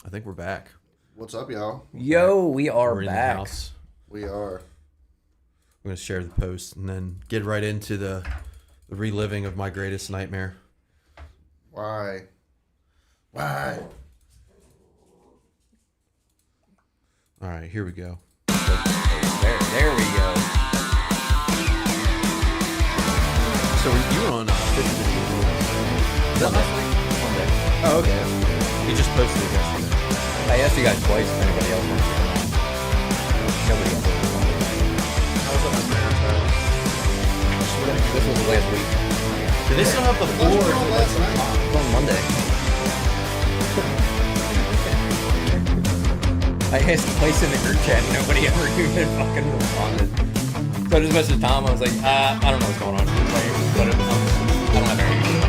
I think we're back. What's up, y'all? Yo, we are We're in the back. house. We are. I'm going to share the post and then get right into the reliving of my greatest nightmare. Why? All right, here we go. There we go. So you were on 50 Is that last week? Monday. Oh, okay. He just posted it yesterday. I asked you guys twice if anybody else wants to. Nobody else. How's up, man? This was last week. Do they still have the What was board? on last night? It was on Monday. I asked twice in the group chat and nobody ever even fucking responded. So I just messaged Tom. I was like, I don't know what's going on. But I don't have anything.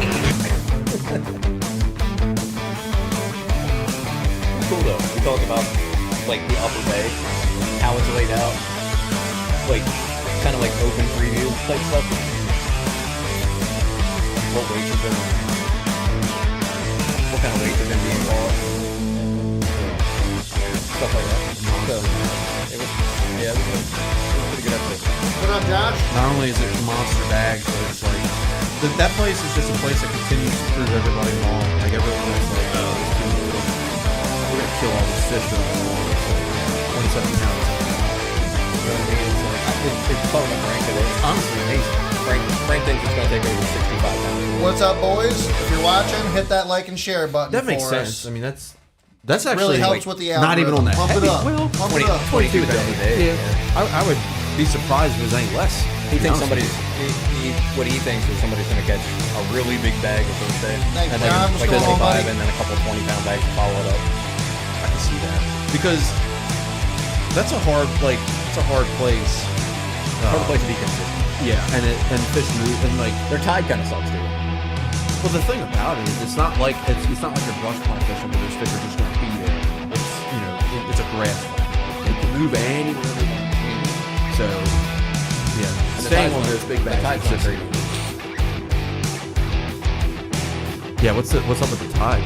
Cool though. We talked about like the upper bay, how it's laid out, like kind of like open preview type stuff. What weights have been, what kind of weights have been being bought, stuff like that. So it was, yeah, it was a pretty good episode. What up, Josh? Not only is it monster bags, but it's like that place is just a place that continues to prove everybody wrong. Like everyone is like, oh, this too little. We're gonna kill all these fish over the wall. It's like 27 pounds. You know what I mean? It's like, it's fun with Frank today. Honestly, amazing. Frank thinks it's going to take over 65 pounds. What's up, boys? If you're watching, hit that like and share button. That makes for sense. us. I mean, that's actually Really helps like, with the not even on algorithm. that. Pump it heavy. up. Well, Pump it up. 22 pounds a day. Yeah. I would be surprised if it was any less. He thinks Honestly. what he thinks is somebody's going to catch a really big bag of those days. Thanks, and John. What's like going on, 25 buddy? and then a couple 20-pound bags to follow it up. I can see that because that's a hard place. Hard place to be consistent. Yeah, and fish move and like. Their tide kind of sucks too. Well, the thing about it is, it's not like it's not like your brush pond fishing where those fish are just going to be there. It's it's a grass pond. They can move anywhere they want. So yeah, And the staying tide's on not- those big the bags. tide's not is great. Yeah, what's up with the tide?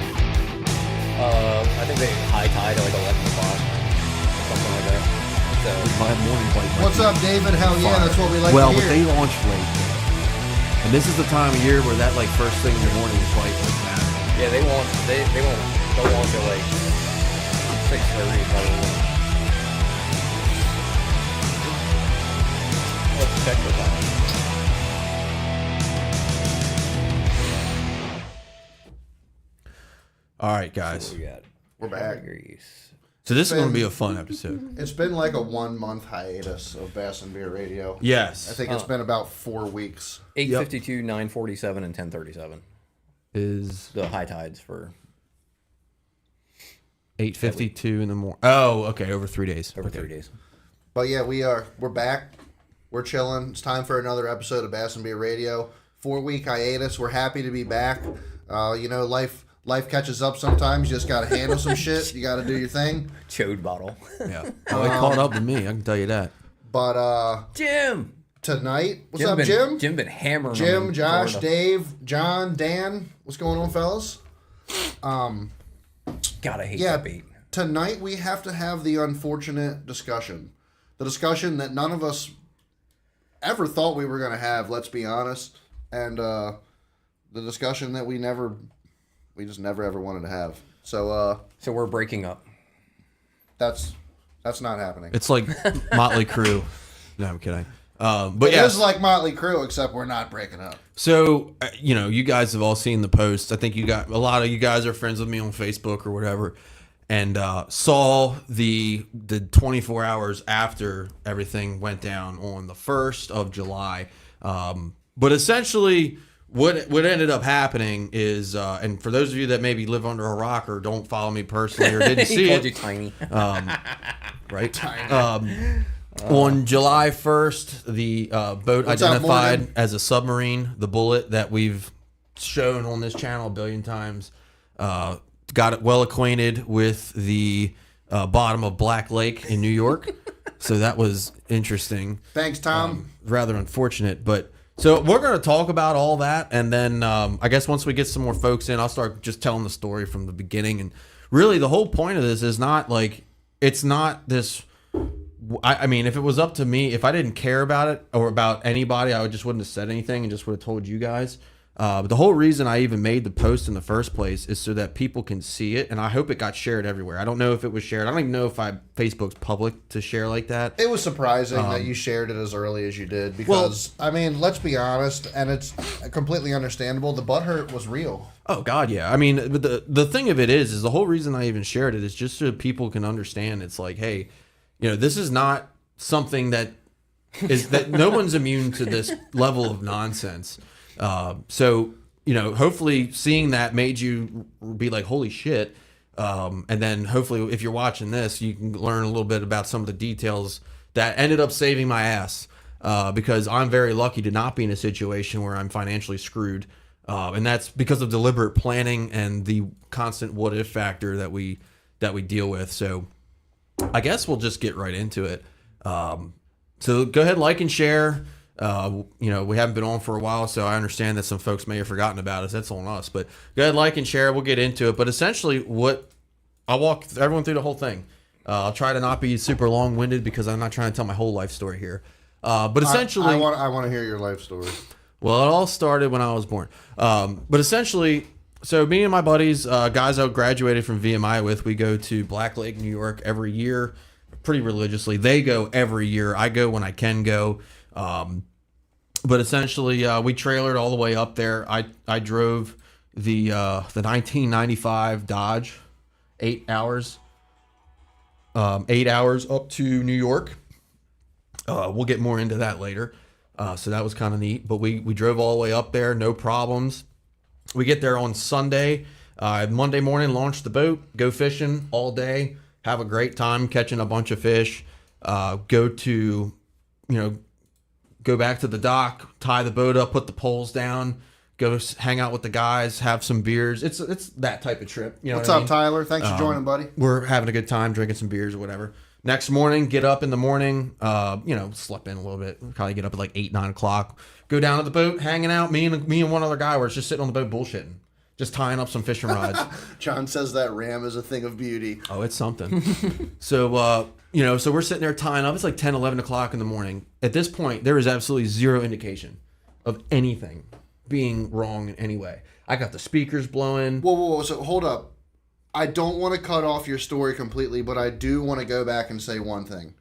I think they high tide at like 11 o'clock, something like that. So My morning flight. might What's be up, David? Hell yeah, fire. that's what we like Well, to but hear. they launch late, and this is the time of year where that like first thing in the morning flight doesn't matter. yeah, they'll launch at like 6:30 probably. Let's check the time. All right, guys. What we got? We're back. Degrees. So this is going to be a fun episode. It's been like a 1 month hiatus of Bass and Beer Radio. Yes, I think it's been about 4 weeks. 8:52, 9:47, and 10:37. is The high tides for 8:52 in the morning. Oh, okay, over 3 days. over Okay. 3 days. But yeah, we're back. We're chilling. It's time for another episode of Bass and Beer Radio. 4-week hiatus. We're happy to be back. Life catches up sometimes. You just got to handle some shit. You got to do your thing. Chode bottle. Yeah, well, it caught up with me. I can tell you that. But Jim. tonight, what's up, Jim? Jim been hammering. them Jim, in Josh, Florida. Dave, John, Dan. What's going on, fellas? God, I hate Yeah, that bait. tonight we have to have the unfortunate discussion. The discussion that none of us ever thought we were going to have, let's be honest. And the discussion that we just never ever wanted to have. So So we're breaking up. that's not happening. It's like Motley Crue. No, I'm kidding. But It yeah, is like Motley Crue, except we're not breaking up. so you guys have all seen the post. I think a lot of you guys are friends with me on Facebook or whatever, and saw the 24 hours after everything went down on the 1st of July. But essentially, what ended up happening is, and for those of you that maybe live under a rock or don't follow me personally or didn't He see called it, you tiny. right? On July 1st, the boat What's up, identified Morgan? as a submarine, the Bullet that we've shown on this channel a billion times, got it well acquainted with the bottom of Black Lake in New York. So that was interesting. Thanks, Tom. Rather unfortunate, but So we're going to talk about all that, and then I guess once we get some more folks in, I'll start just telling the story from the beginning. And really, the whole point of this is not like it's not this. I mean, if it was up to me, if I didn't care about it or about anybody, I just wouldn't have said anything and just would have told you guys. But the whole reason I even made the post in the first place is so that people can see it, and I hope it got shared everywhere. I don't know if it was shared. I don't even know if Facebook's public to share like that. It was surprising that you shared it as early as you did because, I mean, let's be honest, and it's completely understandable. The butthurt was real. Oh, God, yeah. I mean, the thing of it is the whole reason I even shared it is just so people can understand. It's like, hey, this is not something that is that no one's immune to this level of nonsense. So, hopefully seeing that made you be like, holy shit. And then hopefully if you're watching this, you can learn a little bit about some of the details that ended up saving my ass. Because I'm very lucky to not be in a situation where I'm financially screwed. And that's because of deliberate planning and the constant what if factor that we deal with. So I guess we'll just get right into it. So go ahead, like and share. We haven't been on for a while, so I understand that some folks may have forgotten about us. That's on us. But go ahead, like and share. We'll get into it. But essentially, I'll walk everyone through the whole thing. I'll try to not be super long-winded because I'm not trying to tell my whole life story here. But essentially, I want to hear your life story. Well, it all started when I was born. But essentially, so me and my buddies, guys I graduated from VMI with, we go to Black Lake, New York every year, pretty religiously. They go every year. I go when I can go. But essentially, we trailered all the way up there. I drove the 1995 Dodge, 8 hours. 8 hours up to New York. We'll get more into that later. So that was kind of neat. But we drove all the way up there, no problems. We get there on Sunday. Monday morning, launch the boat, go fishing all day, have a great time catching a bunch of fish. Go back to the dock, tie the boat up, put the poles down, go hang out with the guys, have some beers. It's that type of trip. What's up, Tyler? Thanks for joining, buddy. We're having a good time, drinking some beers or whatever. Next morning, get up in the morning, slept in a little bit. Probably get up at like 8, 9 o'clock. Go down to the boat, hanging out. Me and one other guy were just sitting on the boat bullshitting. Just tying up some fishing rods. John says that Ram is a thing of beauty. Oh, it's something. So, so we're sitting there tying up. It's like 10, 11 o'clock in the morning. At this point, there is absolutely zero indication of anything being wrong in any way. I got the speakers blowing. Whoa. So hold up. I don't want to cut off your story completely, but I do want to go back and say one thing.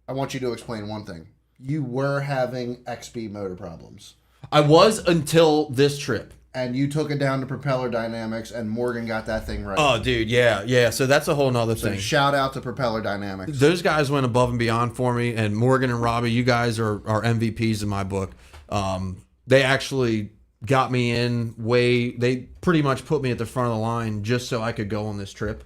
I want you to explain one thing. You were having XB motor problems. I was until this trip. And you took it down to Propeller Dynamics, and Morgan got that thing right. Oh, dude, yeah. So that's a whole nother thing. Shout out to Propeller Dynamics. Those guys went above and beyond for me, and Morgan and Robbie, you guys are MVPs in my book. They actually got me in they pretty much put me at the front of the line just so I could go on this trip.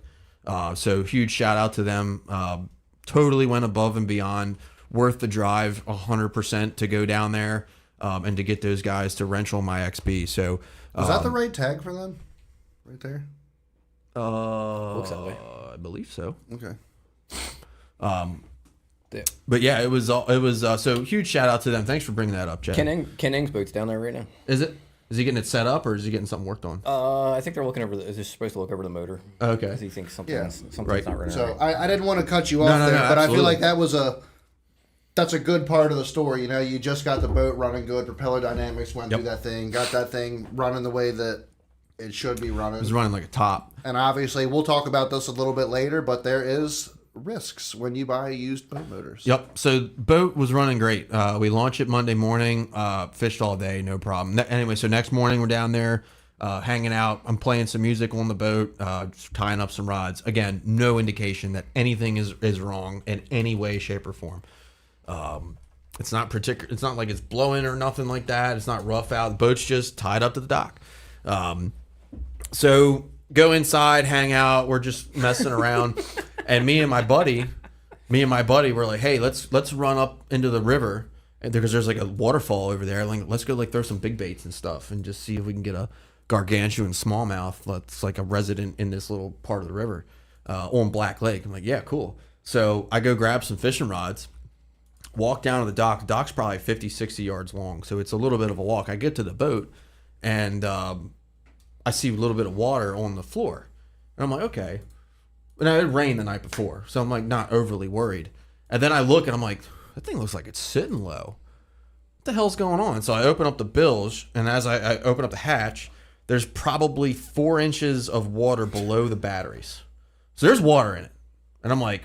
So huge shout out to them. Totally went above and beyond. Worth the drive 100% to go down there. And to get those guys to wrench on my XB. So was that the right tag for them? Right there? Looks that way. I believe so. Okay. But yeah, it was so huge shout out to them. Thanks for bringing that up, Chad. Ken Eng's boat's down there right now. Is it? Is he getting it set up or is he getting something worked on? I think they're looking over. They're supposed to look over the motor. Okay. Because he thinks something's Right. not running. So right. I didn't want to cut you off there, but absolutely. I feel like that's a good part of the story. You just got the boat running good. Propeller Dynamics went through that thing, got that thing running the way that it should be running. It was running like a top. And obviously, we'll talk about this a little bit later, but there is risks when you buy used boat motors. Yep. So boat was running great. We launched it Monday morning, fished all day, no problem. Anyway, so next morning we're down there hanging out. I'm playing some music on the boat, just tying up some rods. Again, no indication that anything is wrong in any way, shape, or form. It's not particular. It's not like it's blowing or nothing like that. It's not rough out. The boat's just tied up to the dock. So go inside, hang out. We're just messing around, and me and my buddy were like, "Hey, let's run up into the river, because there's like a waterfall over there. Like, let's go throw some big baits and stuff, and just see if we can get a gargantuan smallmouth that's like a resident in this little part of the river on Black Lake." I'm like, "Yeah, cool." So I go grab some fishing rods. walk down to the dock. The dock's probably 50, 60 yards long, so it's a little bit of a walk. I get to the boat, and I see a little bit of water on the floor. And I'm like, okay. And it rained the night before, so I'm like not overly worried. And then I look and I'm like, that thing looks like it's sitting low. What the hell's going on? So I open up the bilge, and as I open up the hatch, there's probably 4 inches of water below the batteries. So there's water in it. And I'm like,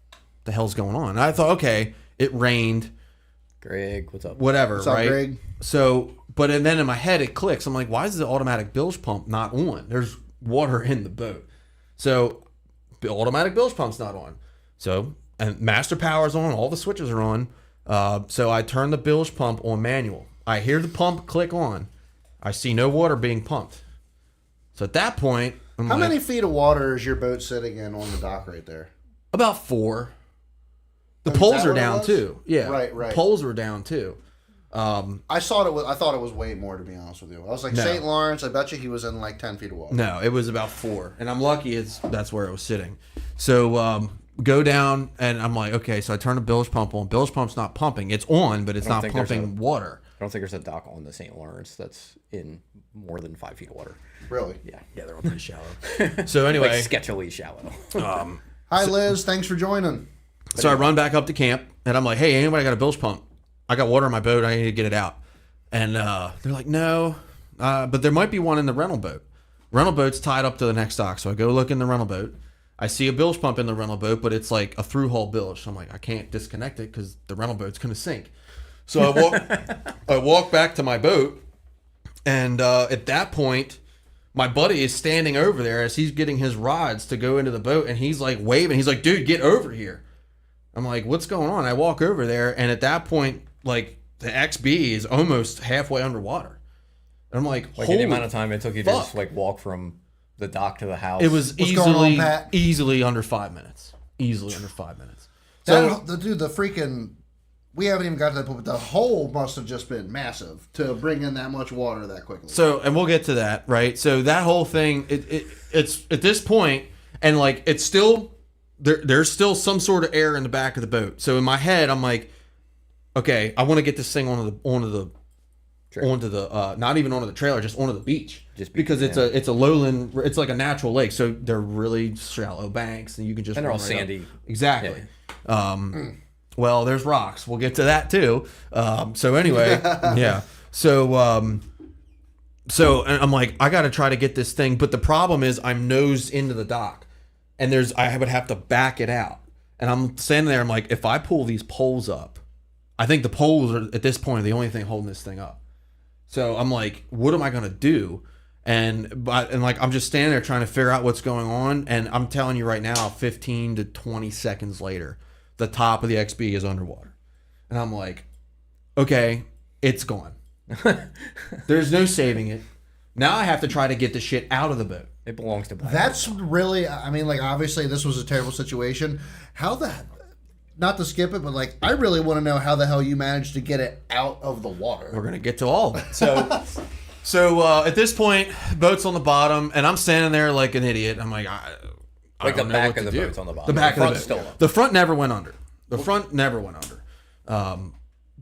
what the hell's going on? And I thought, okay, it rained. Greg, what's up? Whatever, What's up, right? Greg? So, but and then in my head it clicks. I'm like, why is the automatic bilge pump not on? There's water in the boat. So the automatic bilge pump's not on. So, and master power's on, all the switches are on. So I turn the bilge pump on manual. I hear the pump click on. I see no water being pumped. So at that point, I'm How like, many feet of water is your boat sitting in on the dock right there? about 4. The Oh, is poles that are what it down was? too. Yeah. Right. Poles were down too. I thought it was way more, to be honest with you. I was like, No. St. Lawrence, I bet you he was in like 10 feet of water. No, it was about 4, and I'm lucky that's where it was sitting. So go down, and I'm like, okay. So I turn the bilge pump on. Bilge pump's not pumping. It's on, but it's not think there's pumping water. I don't think there's a dock on the St. Lawrence that's in more than 5 feet of water. Really? Yeah. They're all pretty shallow. So anyway, Like sketchily shallow. Hi, Liz. Thanks for joining. so I run back up to camp, and I'm like, hey, anybody got a bilge pump? I got water in my boat. I need to get it out. And they're like, no, but there might be one in the rental boat. Rental boat's tied up to the next dock. So I go look in the rental boat. I see a bilge pump in the rental boat, but it's like a through hull bilge. So I'm like, I can't disconnect it because the rental boat's going to sink. So I walk back to my boat, and at that point, my buddy is standing over there as he's getting his rods to go into the boat, and he's like waving. He's like, dude, get over here. I'm like, what's going on? I walk over there, and at that point, like, the XB is almost halfway underwater. And I'm like, Like holy the amount of time it took you to fuck. just like walk from the dock to the house. It was What's going on, Pat? easily under 5 minutes. Easily under 5 minutes. So The freaking... We haven't even got to that point, but the hole must have just been massive to bring in that much water that quickly. So, and we'll get to that, right? So that whole thing, it's at this point, and like it's still there's still some sort of air in the back of the boat. So in my head, I'm like, okay, I want to get this thing onto the not even onto the trailer, just onto the beach, Just because it's a lowland, it's like a natural lake, so they're really shallow banks, and you can just And they're all run right up. sandy. Exactly. Well, there's rocks. We'll get to that too. So anyway, yeah. So so I'm like, I got to try to get this thing, but the problem is I'm nosed into the dock, and I would have to back it out, and I'm standing there. I'm like, if I pull these poles up, I think the poles are at this point the only thing holding this thing up. So I'm like, what am I gonna do? And like I'm just standing there trying to figure out what's going on, and I'm telling you right now, 15 to 20 seconds later, the top of the XB is underwater. And I'm like, okay, it's gone. There's no saving it. Now I have to try to get the shit out of the boat. It belongs to Black. That's really... I mean, like, obviously this was a terrible situation. How the... Not to skip it, but, like, I really want to know how the hell you managed to get it out of the water. We're going to get to all of it. So at this point, boat's on the bottom, and I'm standing there like an idiot. I'm like, I Like the don't know back what of to the do. boat's on the bottom. The back The of front's the boat. still up. The front never went under. The front never went under.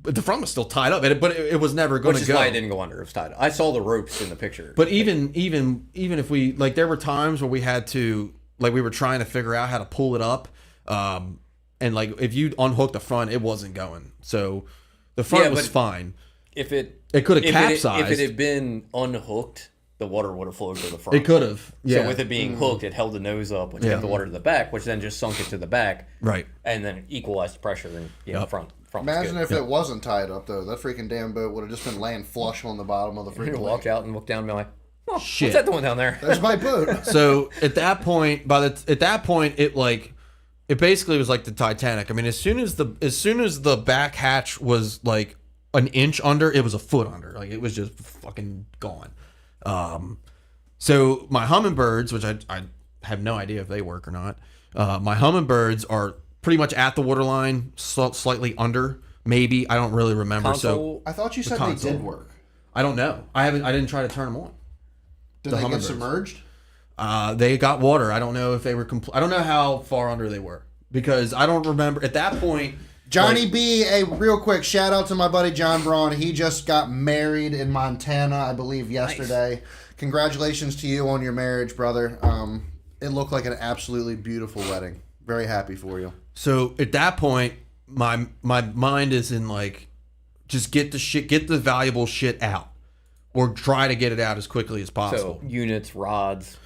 But the front was still tied up, but it was never going Which to is go. why it didn't go under. It was tied. I saw the ropes in the picture. But even if we, like, there were times where we had to, like, we were trying to figure out how to pull it up, and like if you unhook the front, it wasn't going. So the front was fine. if it could have capsized. If it had been unhooked, the water would have flowed to the front. It could have. Yeah. So with it being hooked, it held the nose up, which kept the water to the back, which then just sunk it to the back. Right. And then equalized the pressure and front. Was Imagine good. if it wasn't tied up, though. That freaking damn boat would have just been laying flush on the bottom of the You freaking walk lake. out and look down and be like, oh, Shit. what's that doing down there? There's my boat. So at that point, it basically was like the Titanic. I mean, as soon as the back hatch was like an inch under, it was a foot under. Like it was just fucking gone. So my hummingbirds, which I have no idea if they work or not. My hummingbirds are pretty much at the waterline, slightly under, maybe. I don't really remember. Console, I thought you said they console. did work. I don't know. I didn't try to turn them on. Did The they get hummingbirds. submerged? They got water. I don't know if they were I don't know how far under they were because I don't remember at that point. Johnny B, real quick shout out to my buddy John Braun. He just got married in Montana, I believe, yesterday. Nice. Congratulations to you on your marriage, brother. It looked like an absolutely beautiful wedding. Very happy for you. So at that point, my mind is in like, just get the valuable shit out, or try to get it out as quickly as possible. So units, rods.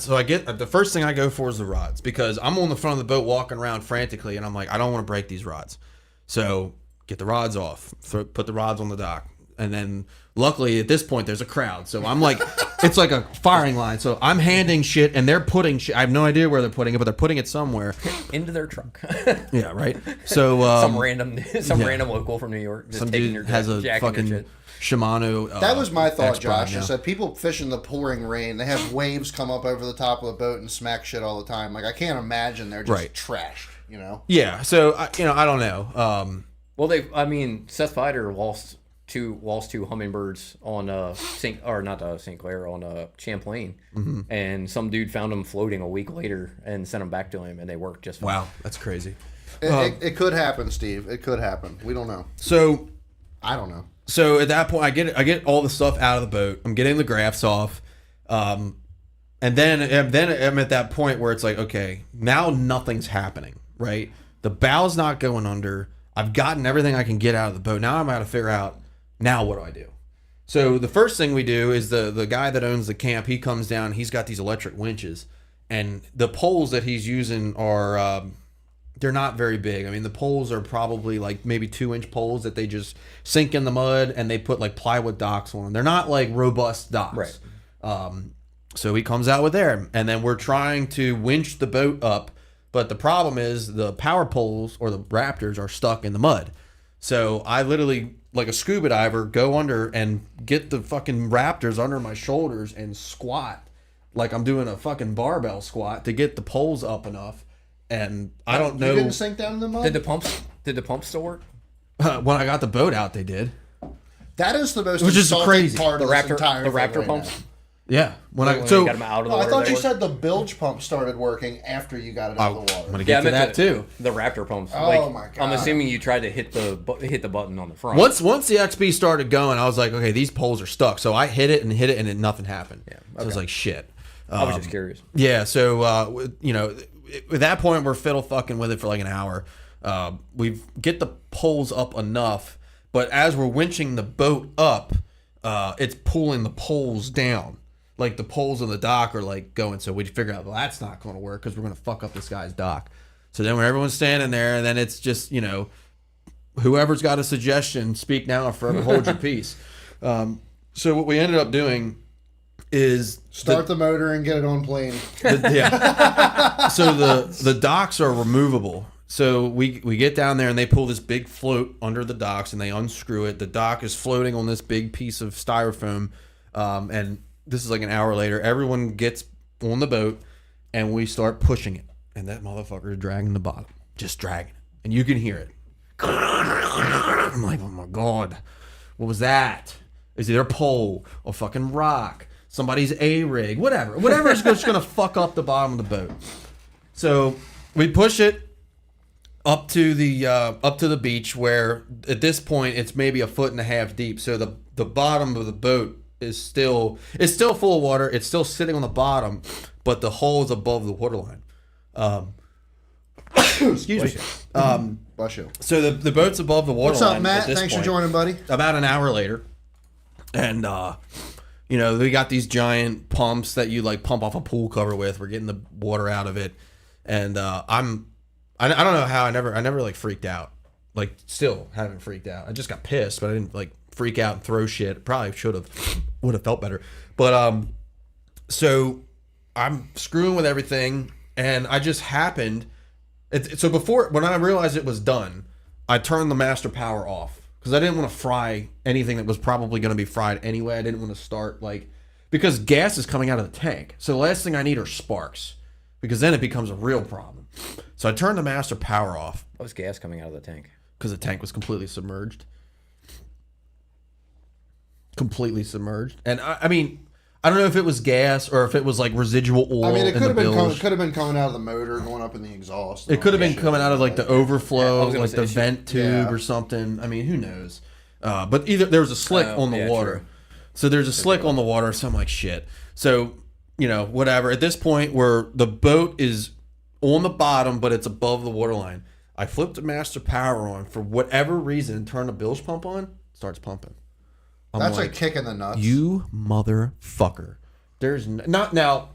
So I get the first thing I go for is the rods, because I'm on the front of the boat walking around frantically, and I'm like, I don't want to break these rods. So get the rods off, put the rods on the dock, and then luckily at this point there's a crowd, so I'm like, it's like a firing line. So I'm handing shit, and they're putting shit. I have no idea where they're putting it, but they're putting it somewhere into their truck. Yeah, right. So some random local from New York, just some taking dude their has a fucking Shimano. That was my thought, Josh. I said people fish in the pouring rain. They have waves come up over the top of the boat and smack shit all the time. Like, I can't imagine they're just trashed. You know? Yeah. So I don't know. Well, Seth Fider lost two hummingbirds on St. Clair, on Champlain, and some dude found them floating a week later and sent them back to him, and they worked just fine. Wow, that's crazy. It could happen, Steve. It could happen. We don't know. So I don't know. So at that point, I get all the stuff out of the boat. I'm getting the graphs off, and then I'm at that point where it's like, okay, now nothing's happening, right? The bow's not going under. I've gotten everything I can get out of the boat. Now I'm got to figure out, now what do I do? So the first thing we do is the guy that owns the camp, he comes down. He's got these electric winches, and the poles that he's using are they're not very big. I mean, the poles are probably like maybe 2-inch poles that they just sink in the mud, and they put like plywood docks on them. They're not like robust docks. Right. So he comes out with there, and then we're trying to winch the boat up, but the problem is the power poles, or the Raptors, are stuck in the mud. So I literally, like a scuba diver, go under and get the fucking Raptors under my shoulders and squat like I'm doing a fucking barbell squat to get the poles up enough. And I don't know. You didn't sink down in the mud? Did the pumps still work? When I got the boat out, they did. That is the most crazy part of this entire thing Raptor pumps. Now. Yeah, when you got them out of the water. I thought you said the bilge pump started working after you got it out of the water. I'm gonna get to that too. The Raptor pumps. Oh my god! I'm assuming you tried to hit the button on the front. Once the XP started going, I was like, okay, these poles are stuck. So I hit it, and nothing happened. Yeah, okay. So I was like, shit. I was just curious. Yeah, so at that point we're fiddle fucking with it for like an hour. We get the poles up enough, but as we're winching the boat up, it's pulling the poles down. Like the poles on the dock are like going, so we figure out, well, that's not going to work because we're going to fuck up this guy's dock. So then when everyone's standing there, and then it's just, whoever's got a suggestion, speak now or forever hold your peace. So what we ended up doing is start the motor and get it on plane. So the docks are removable. So we get down there, and they pull this big float under the docks, and they unscrew it. The dock is floating on this big piece of styrofoam, and this is like an hour later. Everyone gets on the boat, and we start pushing it. And that motherfucker is dragging the bottom. Just dragging it. And you can hear it. I'm like, oh my God. What was that? Is it a pole? A fucking rock? Somebody's A-rig? Whatever. Whatever is just going to fuck up the bottom of the boat. So we push it up to the beach, where at this point it's maybe 1.5 feet deep. So the bottom of the boat is still full of water. It's still sitting on the bottom, but the hull is above the waterline. Excuse me. Bless you. So the boat's above the waterline. What's up, Matt? Thanks for joining, buddy. About an hour later, and we got these giant pumps that you like pump off a pool cover with. We're getting the water out of it, and I don't know how I never like freaked out. Like, still haven't freaked out. I just got pissed, but I didn't like freak out and throw shit. Probably would have felt better. But so I'm screwing with everything, and I just happened. So when I realized it was done, I turned the master power off because I didn't want to fry anything that was probably going to be fried anyway. I didn't want to start because gas is coming out of the tank. So the last thing I need are sparks, because then it becomes a real problem. So I turned the master power off. What was gas coming out of the tank? Because the tank was completely submerged. And I I don't know if it was gas or if it was like residual oil. I mean, it in could have the been bilge. coming out of the motor, going up in the exhaust. It could have been coming out of like the overflow, I was gonna like the say, vent tube or something. I mean, who knows? But either there was a slick on the water. True. So there's a slick on the water, so I'm like, shit. So, whatever. At this point where the boat is on the bottom, but it's above the waterline, I flip the master power on for whatever reason, turn the bilge pump on, starts pumping. I'm That's like, a kick in the nuts. you motherfucker. There's not now,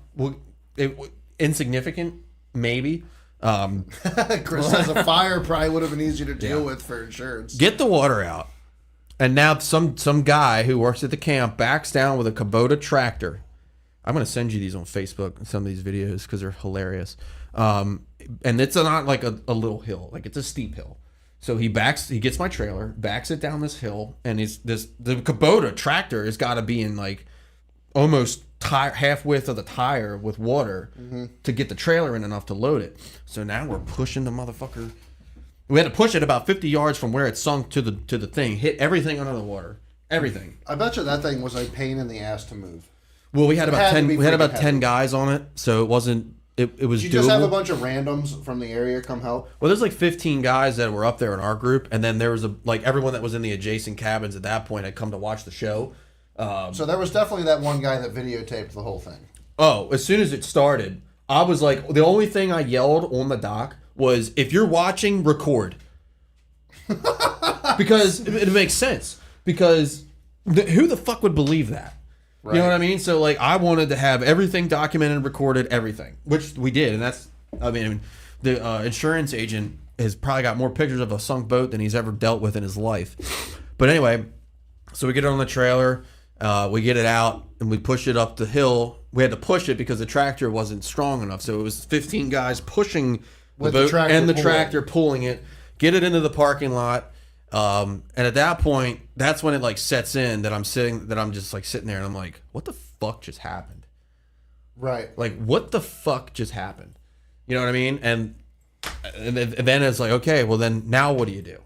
insignificant, maybe. Chris says a fire probably would have been easier to deal with for insurance. Get the water out. And now some guy who works at the camp backs down with a Kubota tractor. I'm going to send you these on Facebook, some of these videos, because they're hilarious. And it's not like a little hill. Like, it's a steep hill. So he gets my trailer, backs it down this hill, and the Kubota tractor has got to be in like almost half width of the tire with water to get the trailer in enough to load it. So now we're pushing the motherfucker. We had to push it about 50 yards from where it sunk to the thing, hit everything under the water, everything. I bet you that thing was a pain in the ass to move. Well, we had about 10. We had about freaking 10 heavy. guys on it, so it wasn't. It was Did doable. you just have a bunch of randoms from the area come help? Well, there's like 15 guys that were up there in our group, and then there was everyone that was in the adjacent cabins at that point had come to watch the show. So there was definitely that one guy that videotaped the whole thing. Oh, as soon as it started, I was like, the only thing I yelled on the dock was, "If you're watching, record," because it makes sense. Because who the fuck would believe that? Right. You know what I mean? So like, I wanted to have everything documented, recorded, everything, which we did, and that's. I mean, the insurance agent has probably got more pictures of a sunk boat than he's ever dealt with in his life. But anyway, so we get it on the trailer, we get it out, and we push it up the hill. We had to push it because the tractor wasn't strong enough, so it was 15 guys pushing the boat and the tractor pulling it, get it into the parking lot. And at that point, that's when it like sets in that I'm just like sitting there and I'm like, what the fuck just happened? Right. Like, what the fuck just happened? You know what I mean? And then it's like, okay, well then now what do you do?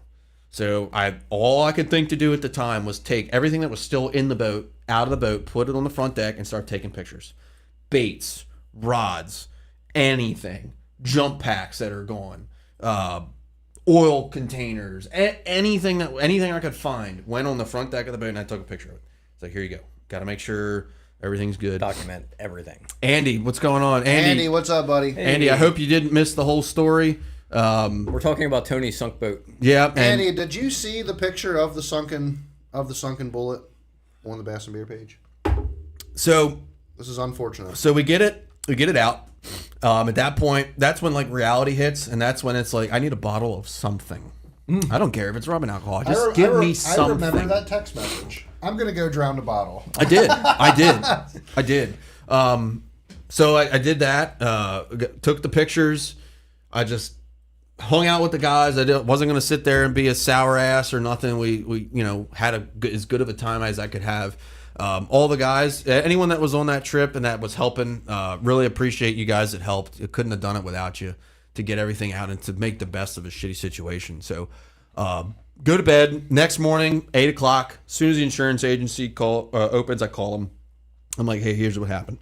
So all I could think to do at the time was take everything that was still in the boat out of the boat, put it on the front deck, and start taking pictures. Baits, rods, anything, jump packs that are gone, oil containers, anything I could find went on the front deck of the boat, and I took a picture of it. It's like, here you go. Got to make sure everything's good. Document everything. Andy, what's going on? Andy, what's up, buddy? Hey. Andy, I hope you didn't miss the whole story. We're talking about Tony's sunk boat. Yeah, and Andy, did you see the picture of the sunken bullet on the Bass and Beer page? so This is unfortunate. we get it out. At that point, that's when like reality hits, and that's when it's like, I need a bottle of something. I don't care if it's rubbing alcohol. Just give me something. I remember that text message. I'm gonna go drown a bottle. I did. So I did that. Took the pictures. I just hung out with the guys. I wasn't going to sit there and be a sour ass or nothing. We had as good of a time as I could have. All the guys, anyone that was on that trip and that was helping, really appreciate you guys that helped. You couldn't have done it without you to get everything out and to make the best of a shitty situation. So go to bed. Next morning, 8 o'clock, as soon as the insurance agency opens, I call them. I'm like, hey, here's what happened.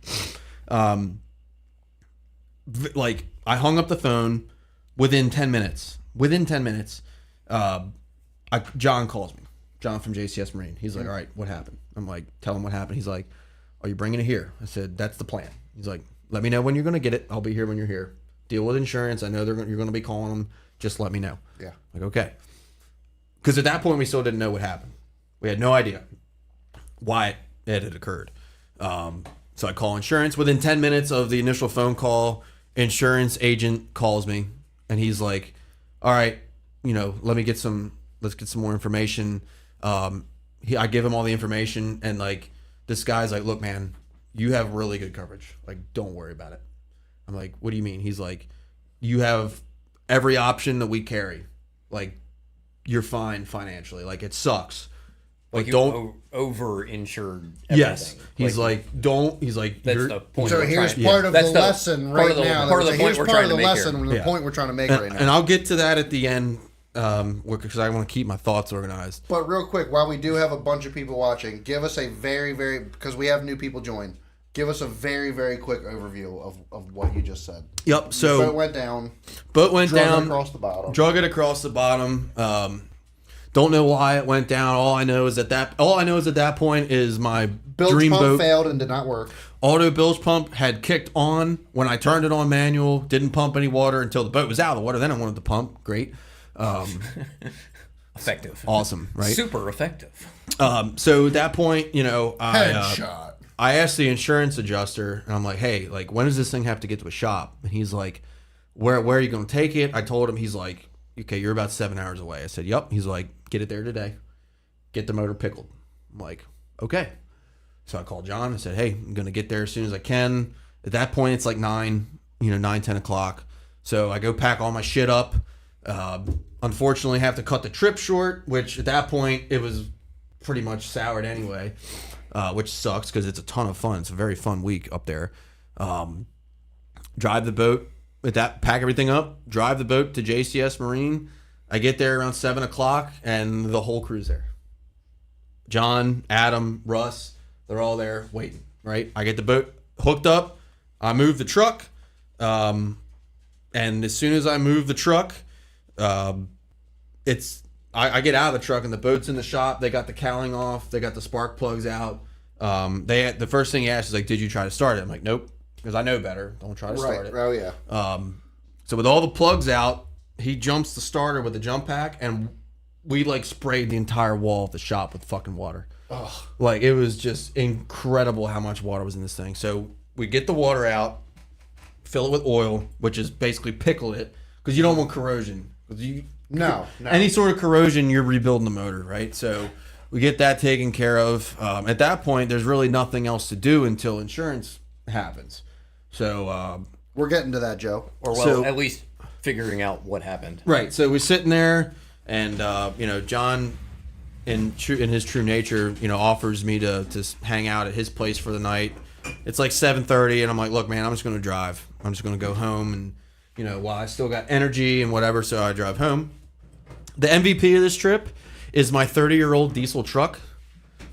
Like, I hung up the phone within 10 minutes. John calls me. John from JCS Marine. He's like, all right, what happened? I'm like, tell him what happened. He's like, are you bringing it here? I said, that's the plan. He's like, let me know when you're going to get it. I'll be here when you're here. Deal with insurance. I know you're going to be calling them. Just let me know. Yeah. Like, okay. Because at that point, we still didn't know what happened. We had no idea why it had occurred. So I call insurance. Within 10 minutes of the initial phone call, insurance agent calls me, and he's like, all right, let's get some more information. I give him all the information, and like, this guy's like, look, man, you have really good coverage. Like, don't worry about it. I'm like, what do you mean? He's like, you have every option that we carry. Like, you're fine financially. Like, it sucks. Like, don't over-insured everything. Yes. He's like, don't. He's like, that's the point. So here's part of the lesson right now. Part of the point we're trying to make here. The point we're trying to make right now. And I'll get to that at the end, because I want to keep my thoughts organized. But real quick, while we do have a bunch of people watching, give us a very, very, because we have new people join, Give us a very, very quick overview of what you just said. Yep. So boat went down. Boat went Drug down it across the bottom. Drug it across the bottom. Don't know why it went down. All I know is at that point is my Bilge dream pump boat failed and did not work. auto bilge pump had kicked on when I turned it on manual. Didn't pump any water until the boat was out of the water. Then I wanted to pump. Great. Effective. Awesome. Right. Super effective. So at that point, Headshot. I asked the insurance adjuster, and I'm like, hey, like, when does this thing have to get to a shop? And he's like, where are you going to take it? I told him. He's like, okay, you're about 7 hours away. I said, yep. He's like, get it there today. Get the motor pickled. I'm like, okay. So I called John. I said, hey, I'm going to get there as soon as I can. At that point, it's like 10 o'clock. So I go pack all my shit up. Unfortunately, have to cut the trip short, which at that point, it was pretty much soured anyway. Which sucks because it's a ton of fun. It's a very fun week up there. Drive the boat, pack everything up, drive the boat to JCS Marine. I get there around 7 o'clock, and the whole crew's there. John, Adam, Russ, they're all there waiting, right? I get the boat hooked up. I move the truck. And as soon as I move the truck, I get out of the truck and the boat's in the shop. They got the cowling off. They got the spark plugs out. The first thing he asked is like, did you try to start it? I'm like, nope, because I know better. Don't try to start it. Oh yeah. So with all the plugs out, he jumps the starter with a jump pack, and we like sprayed the entire wall of the shop with fucking water. Ugh. Like, it was just incredible how much water was in this thing. So we get the water out, fill it with oil, which is basically pickle it, because you don't want corrosion. No. Any sort of corrosion, you're rebuilding the motor, right? So we get that taken care of. At that point, there's really nothing else to do until insurance happens. So we're getting to that, Joe. Or at least figuring out what happened. Right. So we're sitting there, and John, in his true nature, offers me to hang out at his place for the night. It's like 7:30, and I'm like, look, man, I'm just going to drive. I'm just going to go home, and while I still got energy and whatever, so I drive home. The MVP of this trip is my 30-year-old diesel truck,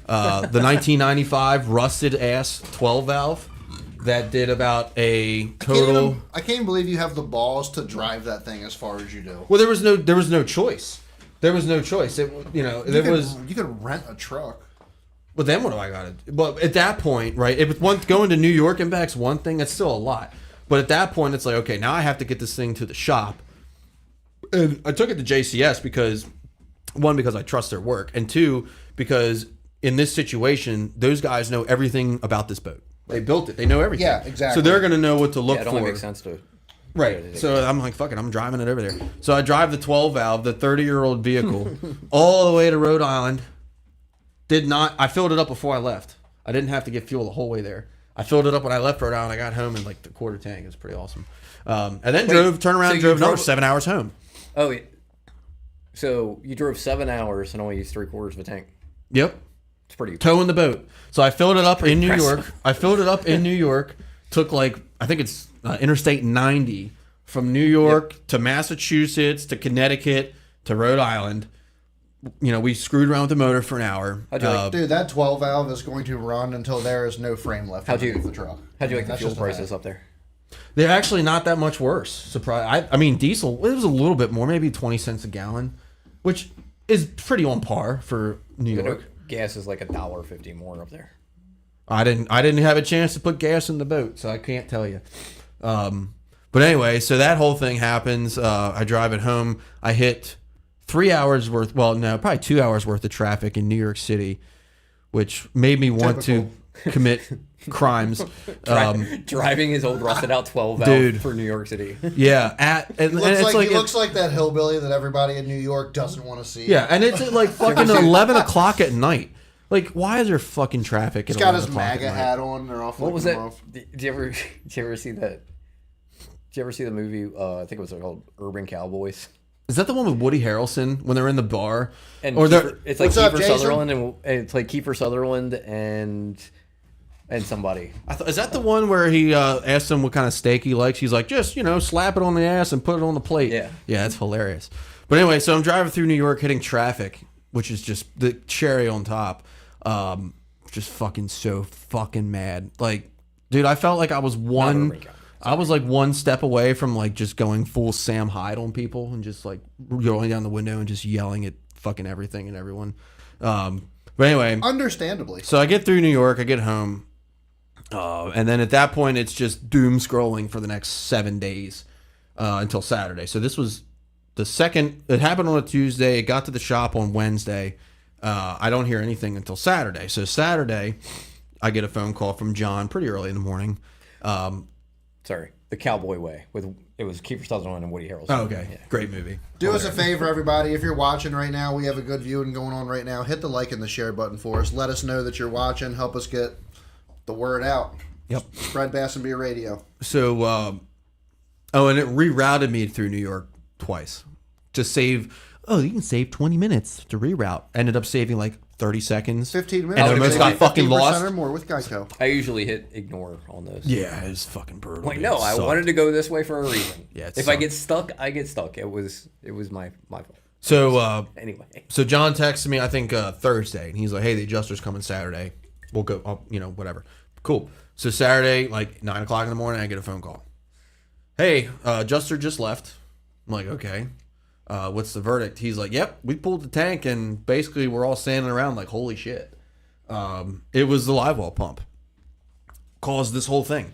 the 1995 rusted ass 12 valve that did about a total. I can't even believe you have the balls to drive that thing as far as you do. Well, there was no choice. There was no choice. You could rent a truck. Well, then what do I got to do? But at that point, right, if it's going to New York and back's one thing, that's still a lot. But at that point, it's like, okay, now I have to get this thing to the shop. And I took it to JCS because I trust their work, and two, because in this situation, those guys know everything about this boat. They built it. They know everything. Yeah, exactly. So they're going to know what to look for. It only makes sense to. Right. So I'm like, fuck it, I'm driving it over there. So I drive the 12 valve, the 30-year-old vehicle, all the way to Rhode Island. I filled it up before I left. I didn't have to get fuel the whole way there. I filled it up when I left Rhode Island. I got home in like the quarter tank. It was pretty awesome. And then drove another 7 hours home. Oh, so you drove 7 hours and only used 3/4 of a tank. Yep. It's pretty. Towing the boat. So I filled it up in New York. Took I think it's Interstate 90 from New York to Massachusetts to Connecticut to Rhode Island. We screwed around with the motor for an hour. Dude, that 12 valve is going to run until there is no frame left underneath the truck. How'd you like the fuel prices up there? They're actually not that much worse. Surprise! I mean, diesel, it was a little bit more, maybe 20 cents a gallon, which is pretty on par for New York. Gas is like $1.50 more up there. I didn't have a chance to put gas in the boat, so I can't tell you. But anyway, so that whole thing happens. I drive it home. I hit 3 hours worth. Well, no, probably 2 hours worth of traffic in New York City, which made me want to commit crimes. Driving his old rusted out 12 valve for New York City. Yeah, he looks like that hillbilly that everybody in New York doesn't want to see. Yeah, and it's at like fucking 11 o'clock at night. Like, why is there fucking traffic? He's got his MAGA hat on. They're all. What was that? Did you ever see that? Did you ever see the movie? I think it was called Urban Cowboys. Is that the one with Woody Harrelson when they're in the bar? And it's like Kiefer Sutherland and it's like Kiefer Sutherland and somebody. Is that the one where he asked him what kind of steak he likes? He's like, just slap it on the ass and put it on the plate. Yeah, that's hilarious. But anyway, so I'm driving through New York, hitting traffic, which is just the cherry on top. Just fucking so fucking mad. Like, Dude, I felt like I was like one step away from like just going full Sam Hyde on people and just like rolling down the window and just yelling at fucking everything and everyone. But anyway, understandably. So I get through New York, I get home, and then at that point it's just doom scrolling for the next 7 days until Saturday. So this was the second. It happened on a Tuesday. It got to the shop on Wednesday. I don't hear anything until Saturday. So Saturday, I get a phone call from John pretty early in the morning. Sorry, The Cowboy Way. It was Kiefer Sutherland and Woody Harrelson. Oh, okay. Yeah. Great movie. Do us a favor, everybody. If you're watching right now, we have a good viewing going on right now. Hit the like and the share button for us. Let us know that you're watching. Help us get the word out. Yep. Spread Bass and Beer Radio. So, and it rerouted me through New York twice to save. Oh, you can save 20 minutes to reroute. Ended up saving like 30 seconds. 15 minutes. And I almost got fucking lost. Or more with Geico. I usually hit ignore on those. Yeah, it was fucking brutal. Like, no, I wanted to go this way for a reason. Yeah, if I get stuck, I get stuck. It was my fault. So anyway, so John texted me I think Thursday, and he's like, "Hey, the adjuster's coming Saturday. We'll go. Whatever. Cool." So Saturday, like 9 o'clock in the morning, I get a phone call. Hey, adjuster just left. I'm like, okay. What's the verdict? He's like, yep, we pulled the tank, and basically we're all standing around like, holy shit. It was the live well pump caused this whole thing.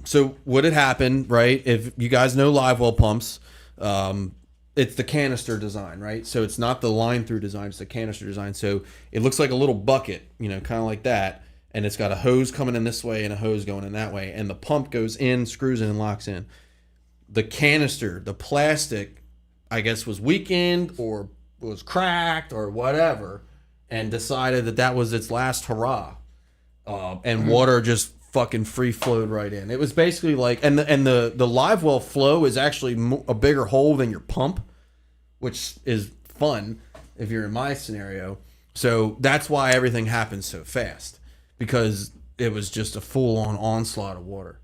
So what had happened, right? If you guys know live well pumps, it's the canister design, right? So it's not the line through design, it's the canister design. So it looks like a little bucket, kind of like that. And it's got a hose coming in this way and a hose going in that way. And the pump goes in, screws in, and locks in. The canister, the plastic, I guess was weakened or was cracked or whatever, and decided that was its last hurrah. And water just fucking free flowed right in. It was basically like, and the live well flow is actually a bigger hole than your pump, which is fun if you're in my scenario. So that's why everything happened so fast, because it was just a full on onslaught of water.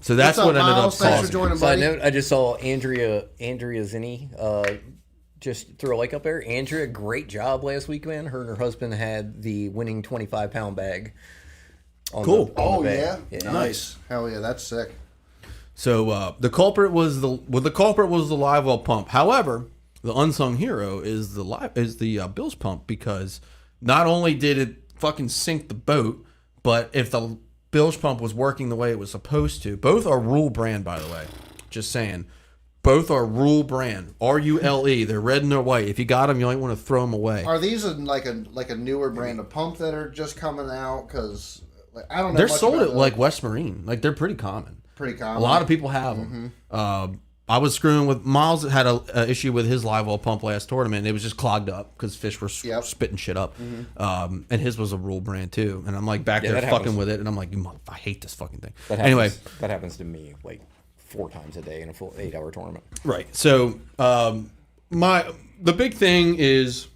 So that's what ended up causing. Side note, I just saw Andrea Zinni just throw a like up there. Andrea, great job last week, man. Her and her husband had the winning 25-pound bag. Cool. The bag. Yeah. Nice. Hell yeah, that's sick. So the culprit was the live well pump. However, the unsung hero is the bilge pump, because not only did it fucking sink the boat, but if the bilge pump was working the way it was supposed to. Both are Rule brand, by the way. Just saying. Both are Rule brand. RULE. They're red and they're white. If you got them, you might want to throw them away. Are these like a newer brand of pump that are just coming out? Because I don't know. They're sold at like West Marine. Like, they're pretty common. A lot of people have them. I was screwing with Miles. Had a issue with his live well pump last tournament. It was just clogged up because fish were spitting shit up. And his was a Rule brand too. And I'm like back there fucking with it, and I'm like, I hate this fucking thing. Anyway, that happens to me like 4 times a day in a full 8-hour tournament. Right. So the big thing is,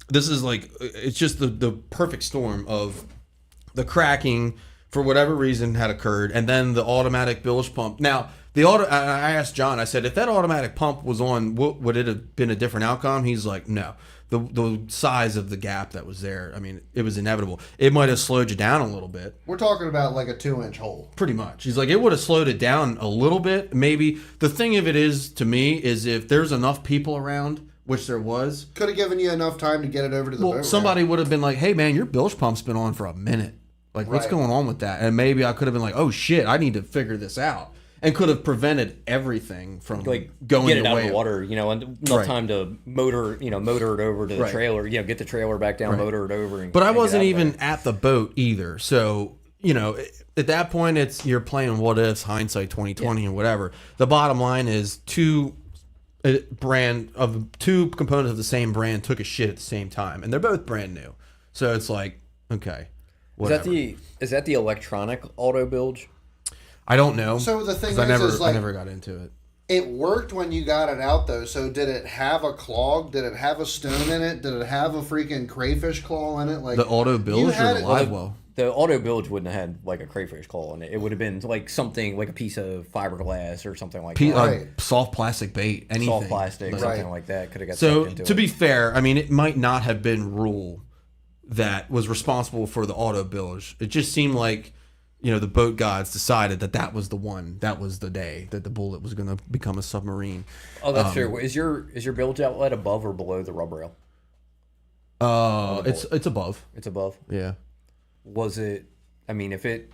this is like, it's just the perfect storm of the cracking for whatever reason had occurred, and then the automatic bilge pump. Now, I asked John, I said, if that automatic pump was on, would it have been a different outcome? He's like, no. The size of the gap that was there, I mean, it was inevitable. It might have slowed you down a little bit. We're talking about like a 2-inch hole. Pretty much. He's like, it would have slowed it down a little bit. Maybe. The thing of it is, to me, is if there's enough people around, which there was. Could have given you enough time to get it over to the boat. Somebody would have been like, hey, man, your bilge pump's been on for a minute. Like, what's going on with that? And maybe I could have been like, oh, shit, I need to figure this out. And could have prevented everything from going get it out of the water, and enough time to motor it over to the trailer, get the trailer back down, motor it over. But I wasn't even at the boat either. So, at that point, you're playing what ifs, hindsight 2020 and whatever. The bottom line is two components of the same brand took a shit at the same time, and they're both brand new. So it's like, okay, whatever. Is that the electronic auto bilge? I don't know. So the thing is, I never got into it. It worked when you got it out, though. So did it have a clog? Did it have a stone in it? Did it have a freaking crayfish claw in it? Like the auto bilge or the live well? The auto bilge wouldn't have had like a crayfish claw in it. It would have been like something like a piece of fiberglass or something like that. Soft plastic bait, anything. Soft plastic, something like that could have got. So to be fair, I mean, it might not have been Rule that was responsible for the auto bilge. It just seemed like the boat gods decided that was the one, that was the day that the Bullet was going to become a submarine. Oh, that's true. Is your bilge outlet above or below the rub rail? It's above. It's above. Yeah. Was it? I mean, if it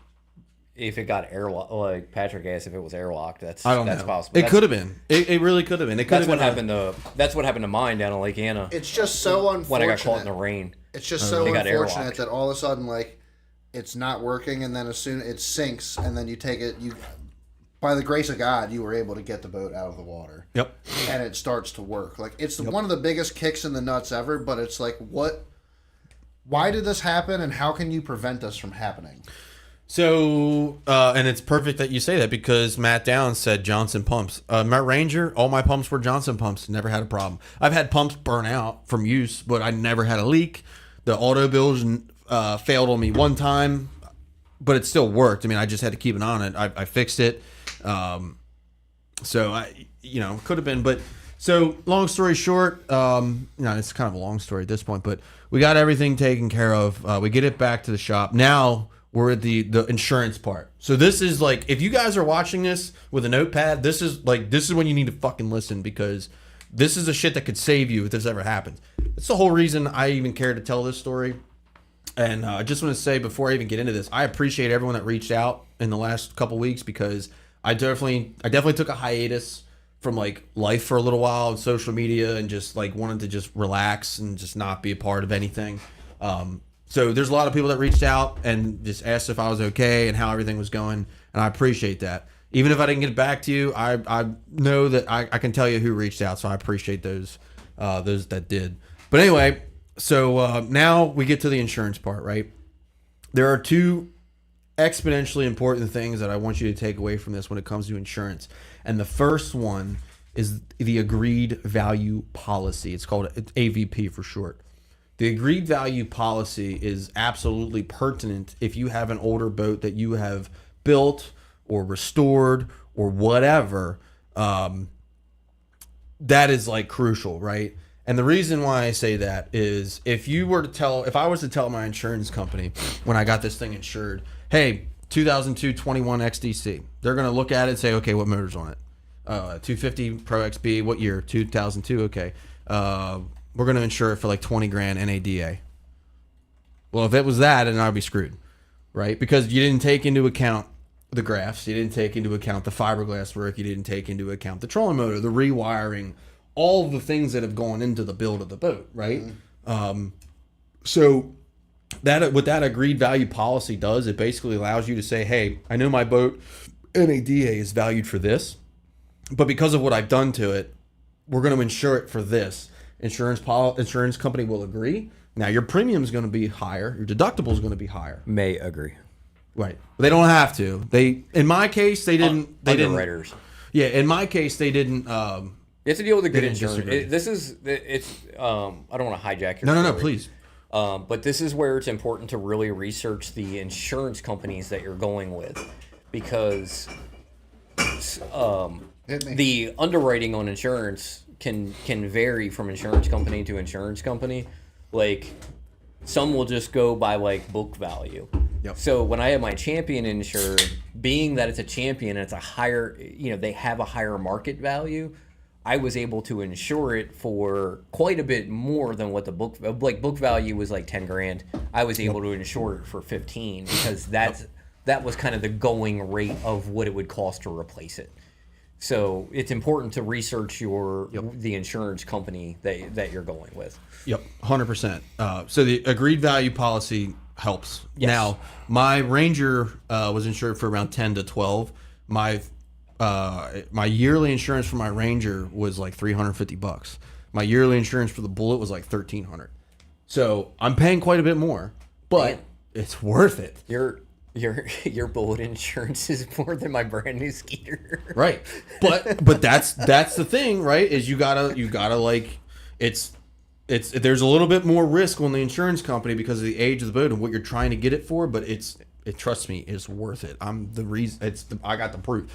got airlocked, like Patrick asked, if it was airlocked, that's possible. It could have been. It really could have been. That's what happened to. That's what happened to mine down in Lake Anna. It's just so unfortunate when I got caught in the rain. It's just so unfortunate that all of a sudden, like, it's not working, and then as soon it sinks, and then you take it, by the grace of God, you were able to get the boat out of the water. Yep. And it starts to work. Like, it's one of the biggest kicks in the nuts ever, but it's like, why did this happen, and how can you prevent this from happening? So, and it's perfect that you say that, because Matt Downs said Johnson pumps. My Ranger, all my pumps were Johnson pumps. Never had a problem. I've had pumps burn out from use, but I never had a leak. The auto bilge failed on me one time, but it still worked. I mean, I just had to keep an eye on it. I fixed it. So could have been, but so long story short, it's kind of a long story at this point, but we got everything taken care of. We get it back to the shop. Now we're at the insurance part. So this is like, if you guys are watching this with a notepad, this is when you need to fucking listen, because this is the shit that could save you if this ever happens. It's the whole reason I even care to tell this story. And I just want to say, before I even get into this, I appreciate everyone that reached out in the last couple weeks, because I definitely took a hiatus from like life for a little while and social media, and just like wanted to just relax and just not be a part of anything. So there's a lot of people that reached out and just asked if I was okay and how everything was going, and I appreciate that. Even if I didn't get back to you, I know that I can tell you who reached out, so I appreciate those that did. But anyway, so now we get to the insurance part, right? There are two exponentially important things that I want you to take away from this when it comes to insurance. And the first one is the agreed value policy. It's called AVP for short. The agreed value policy is absolutely pertinent if you have an older boat that you have built or restored or whatever. That is like crucial, right? And the reason why I say that is, if I was to tell my insurance company when I got this thing insured, hey, 2002 21 XDC, they're going to look at it and say, okay, what motor's on it? 250 Pro XB, what year? 2002, okay. We're going to insure it for like 20 grand NADA. Well, if it was that, then I'd be screwed, right? Because you didn't take into account the graphs, you didn't take into account the fiberglass work, you didn't take into account the trolling motor, the rewiring, all the things that have gone into the build of the boat, right? Mm-hmm. So that what that agreed value policy does, it basically allows you to say, hey, I know my boat NADA is valued for this, but because of what I've done to it, we're going to insure it for this. Insurance company will agree. Now your premium is going to be higher, your deductible is going to be higher. May agree. Right. But they don't have to. In my case, they didn't. Underwriters. Yeah. In my case, they didn't. You have to deal with a good insurance. I don't want to hijack your No, please. But this is where it's important to really research the insurance companies that you're going with, because the underwriting on insurance can vary from insurance company to insurance company. Like, some will just go by like book value. Yep. So when I have my Champion insured, being that it's a Champion and it's a higher, they have a higher market value, I was able to insure it for quite a bit more than what the book value was like 10 grand. I was able to insure it for 15, because that was kind of the going rate of what it would cost to replace it. So it's important to research the insurance company that you're going with. Yep, 100%. So the agreed value policy helps. Yes. Now, my Ranger was insured for around 10 to 12. My yearly insurance for my Ranger was like $350. My yearly insurance for the Bullet was like $1,300. So I'm paying quite a bit more, but it's worth it. Your Bullet insurance is more than my brand new Skeeter. Right. But that's the thing, right? Is you gotta like, it's there's a little bit more risk on the insurance company because of the age of the boat and what you're trying to get it for, but trust me, it's worth it. I got the proof.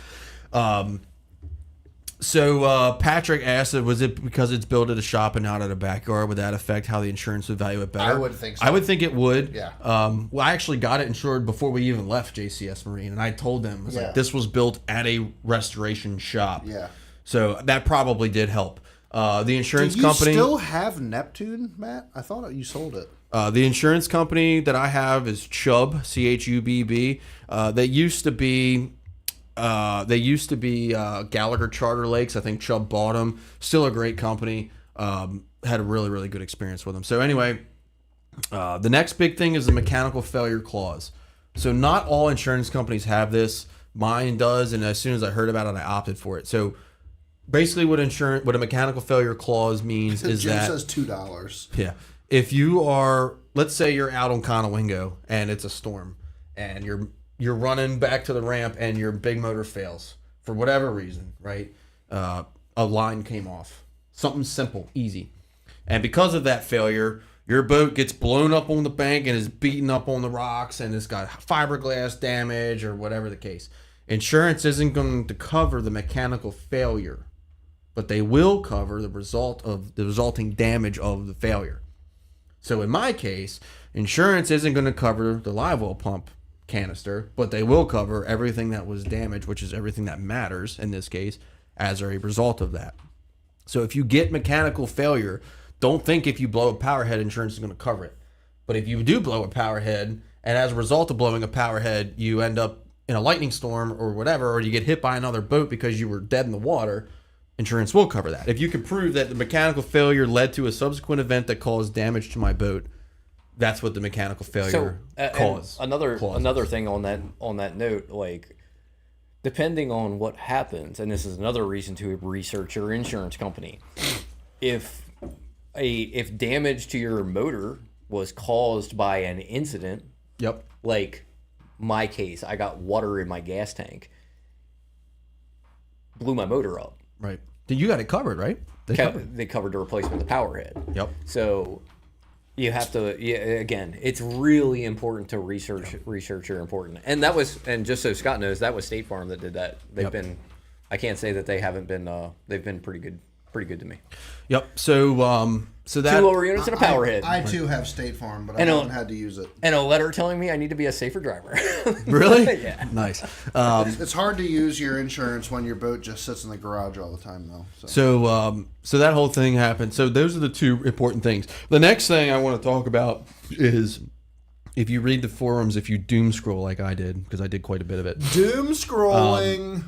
So Patrick asked, was it because it's built at a shop and not at a backyard? Would that affect how the insurance would value it better? I would think so. I would think it would. Yeah. Well, I actually got it insured before we even left JCS Marine, and I told them, I was Yeah. like, this was built at a restoration shop. Yeah. So that probably did help. The insurance Do you company. still have Neptune, Matt? I thought you sold it. The insurance company that I have is Chubb, CHUBB. They used to be Gallagher Charter Lakes. I think Chubb bought them. Still a great company. Had a really, really good experience with them. So anyway, the next big thing is the mechanical failure clause. So not all insurance companies have this. Mine does, and as soon as I heard about it, I opted for it. So basically, what a mechanical failure clause means is Jim that says $2. yeah, if you are, let's say you're out on Conowingo and it's a storm, and you're running back to the ramp and your big motor fails for whatever reason, right? A line came off. Something simple, easy. And because of that failure, your boat gets blown up on the bank and is beaten up on the rocks and it's got fiberglass damage or whatever the case. Insurance isn't going to cover the mechanical failure, but they will cover the resulting damage of the failure. So in my case, insurance isn't going to cover the live oil pump canister, but they will cover everything that was damaged, which is everything that matters in this case, as a result of that. So if you get mechanical failure, don't think if you blow a power head, insurance is going to cover it. But if you do blow a power head, and as a result of blowing a power head, you end up in a lightning storm or whatever, or you get hit by another boat because you were dead in the water, insurance will cover that. If you can prove that the mechanical failure led to a subsequent event that caused damage to my boat, that's what the mechanical failure cause. Another thing on that note, like depending on what happens, and this is another reason to research your insurance company. If damage to your motor was caused by an incident, Yep. like my case, I got water in my gas tank, blew my motor up. Right. You got it covered, right? They covered the replacement of the power head. Yep. So you have to, again, it's really important to research your important. And just so Scott knows, that was State Farm that did that. They've been, I can't say that they haven't been, they've been pretty good to me. Yep. So that 2 lower units and a power head. I too have State Farm, but I haven't had to use it. And a letter telling me I need to be a safer driver. Really? Yeah. Nice. It's hard to use your insurance when your boat just sits in the garage all the time, though. So that whole thing happened. So those are the two important things. The next thing I want to talk about is if you read the forums, if you doom scroll like I did, because I did quite a bit of it. Doom scrolling.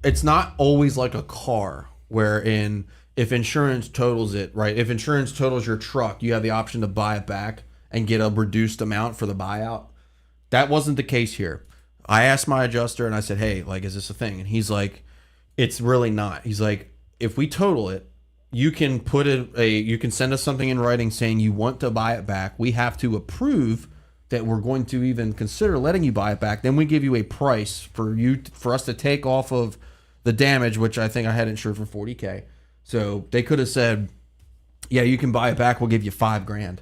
It's not always like a car wherein if insurance totals it, right? If insurance totals your truck, you have the option to buy it back and get a reduced amount for the buyout. That wasn't the case here. I asked my adjuster and I said, hey, like, is this a thing? And he's like, it's really not. He's like, if we total it, you can you can send us something in writing saying you want to buy it back. We have to approve that we're going to even consider letting you buy it back. Then we give you a price for us to take off of the damage, which I think I had insured for $40,000. So they could have said, yeah, you can buy it back. We'll give you $5,000.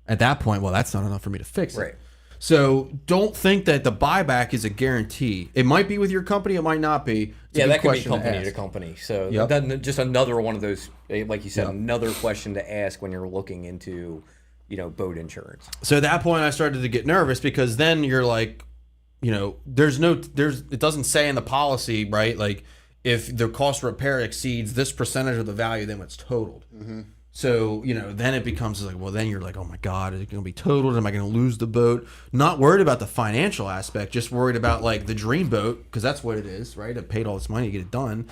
At that point, well, that's not enough for me to fix it. Right. So don't think that the buyback is a guarantee. It might be with your company. It might not be. That could be company to company. So Yep. that's just another one of those, like you said, another question to ask when you're looking into, boat insurance. So at that point, I started to get nervous because then you're like, it doesn't say in the policy, right? Like, if the cost of repair exceeds this percentage of the value, then it's totaled. Mm-hmm. So, then it becomes like, well, then you're like, oh my God, is it going to be totaled? Am I going to lose the boat? Not worried about the financial aspect, just worried about like the dream boat, because that's what it is, right? I paid all this money to get it done.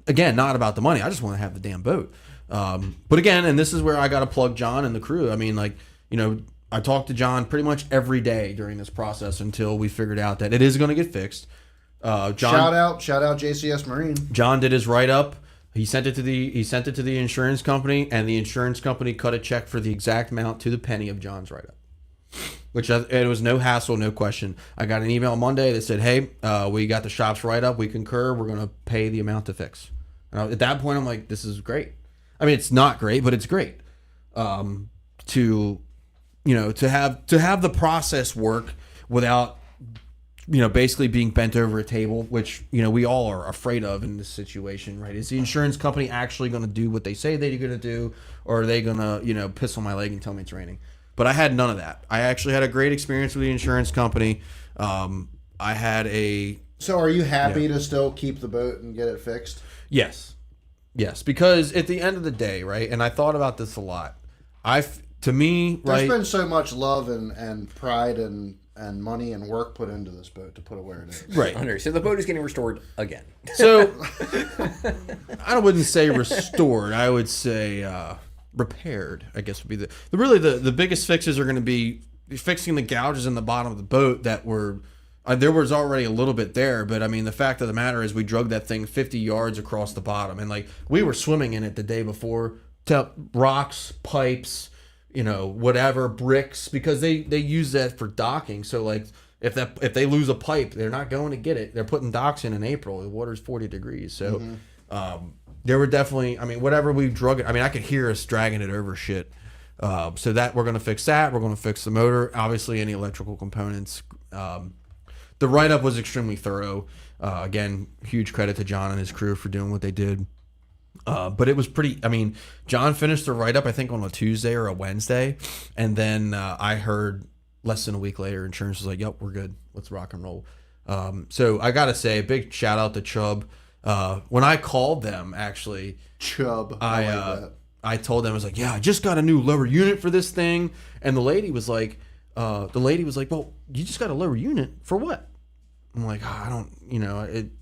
Again, not about the money. I just want to have the damn boat. But again, and this is where I got to plug John and the crew. I mean, like, I talked to John pretty much every day during this process until we figured out that it is going to get fixed. John, shout out JCS Marine. John did his write up. He sent it to the insurance company, and the insurance company cut a check for the exact amount to the penny of John's write up. Which it was no hassle, no question. I got an email Monday that said, "Hey, we got the shop's write up. We concur. We're going to pay the amount to fix." And at that point, I'm like, "This is great." I mean, it's not great, but it's great. To have the process work without basically being bent over a table, which, we all are afraid of in this situation, right? Is the insurance company actually going to do what they say they're going to do, or are they going to, piss on my leg and tell me it's raining? But I had none of that. I actually had a great experience with the insurance company. I had a... So are you happy to still keep the boat and get it fixed? Yes. Yes, because at the end of the day, right, and I thought about this a lot, There's been so much love and pride and money and work put into this boat to put it where it is. Right. So the boat is getting restored again. So I wouldn't say restored. I would say repaired, I guess would be the biggest fixes are going to be fixing the gouges in the bottom of the boat that were... there was already a little bit there, but I mean, the fact of the matter is we drug that thing 50 yards across the bottom, and like we were swimming in it the day before to rocks, pipes, whatever, bricks, because they use that for docking. So like if they lose a pipe, they're not going to get it. They're putting docks in April. The water's 40 degrees. So there were definitely, whatever we drug it, I could hear us dragging it over shit. So that we're going to fix that. We're going to fix the motor, obviously any electrical components. The write-up was extremely thorough. Again, huge credit to John and his crew for doing what they did. But it was pretty... John finished the write-up, I think, on a Tuesday or a Wednesday. And then I heard less than a week later, insurance was like, yep, we're good. Let's rock and roll. So I got to say, a big shout-out to Chubb. When I called them, actually... Chubb. I like that. I told them, I was like, yeah, I just got a new lower unit for this thing. And the lady was like, well, you just got a lower unit for what? I'm like, I don't,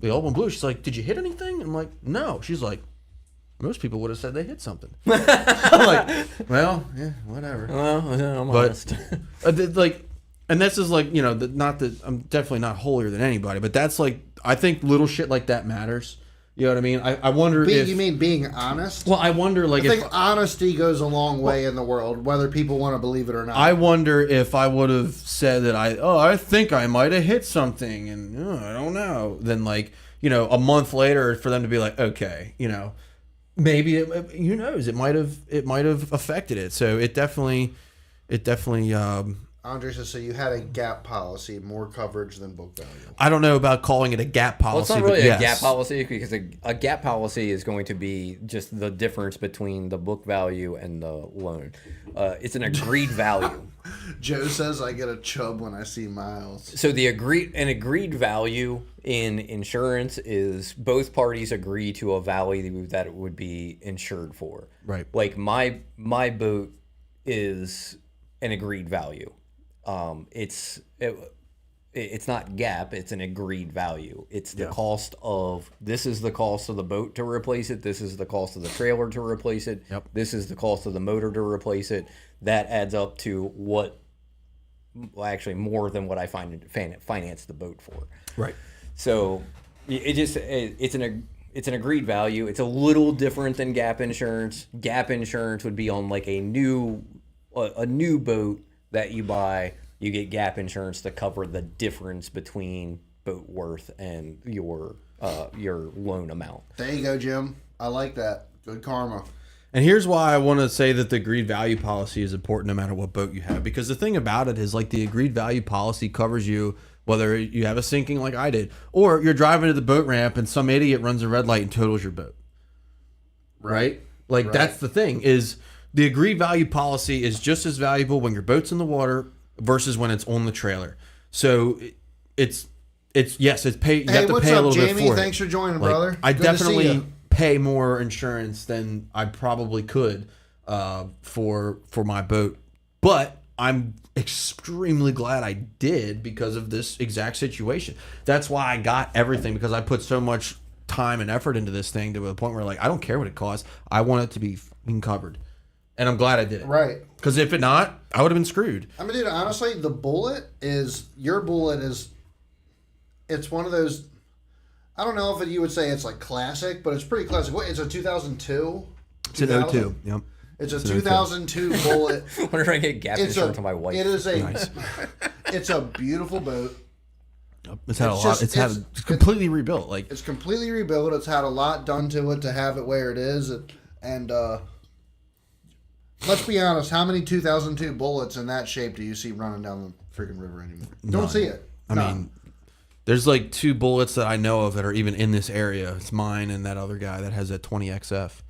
the old one blew. She's like, did you hit anything? I'm like, no. She's like, most people would have said they hit something. I'm like, well, yeah, whatever. Well, I'm honest. And this is like, not that I'm definitely not holier than anybody, but that's like, I think little shit like that matters. You know what I mean? I wonder if... You mean being honest? Well, I wonder, like... I think honesty goes a long way in the world, whether people want to believe it or not. I wonder if I would have said that I think I might have hit something, and I don't know. Then, like, a month later, for them to be like, okay, maybe, who knows? It might have affected it. So it definitely... Andre says, so you had a gap policy, more coverage than book value. I don't know about calling it a gap policy. Well, it's not really a gap policy, because a gap policy is going to be just the difference between the book value and the loan. It's an agreed value. Joe says I get a chub when I see Miles. So an agreed value in insurance is both parties agree to a value that it would be insured for. Right. Like my boat is an agreed value. It's not gap, it's an agreed value. It's the cost of, this is the cost of the boat to replace it, this is the cost of the trailer to replace it, this is the cost of the motor to replace it. That adds up to what, well, actually more than what I finance the boat for. Right. So it's an agreed value. It's a little different than gap insurance. Gap insurance would be on like a new boat that you buy. You get gap insurance to cover the difference between boat worth and your loan amount. There you go, Jim. I like that. Good karma. And here's why I want to say that the agreed value policy is important no matter what boat you have. Because the thing about it is, like, the agreed value policy covers you whether you have a sinking like I did, or you're driving to the boat ramp and some idiot runs a red light and totals your boat. Right? Like, that's the thing, is the agreed value policy is just as valuable when your boat's in the water versus when it's on the trailer. So it's pay. You have to pay a little Jamie? bit for it. Thanks for joining, brother. I Good to see definitely you. pay more insurance than I probably could for my boat, but I'm extremely glad I did because of this exact situation. That's why I got everything, because I put so much time and effort into this thing to the point where, like, I don't care what it costs. I want it to be covered. And I'm glad I did it. Right. Because if it not, I would have been screwed. I mean, dude, honestly, your bullet is, it's one of those, I don't know if you would say it's like classic, but it's pretty classic. What, it's a 2002? It's an 02, yep. It's a 2002 bullet. Whenever I get gap insurance on my wife. It is it's a beautiful boat. It's completely rebuilt. Like, it's completely rebuilt. It's had a lot done to it to have it where it is. And let's be honest, how many 2002 bullets in that shape do you see running down the freaking river anymore? Don't see it. I mean, There's like 2 bullets that I know of that are even in this area. It's mine and that other guy that has a 20XF.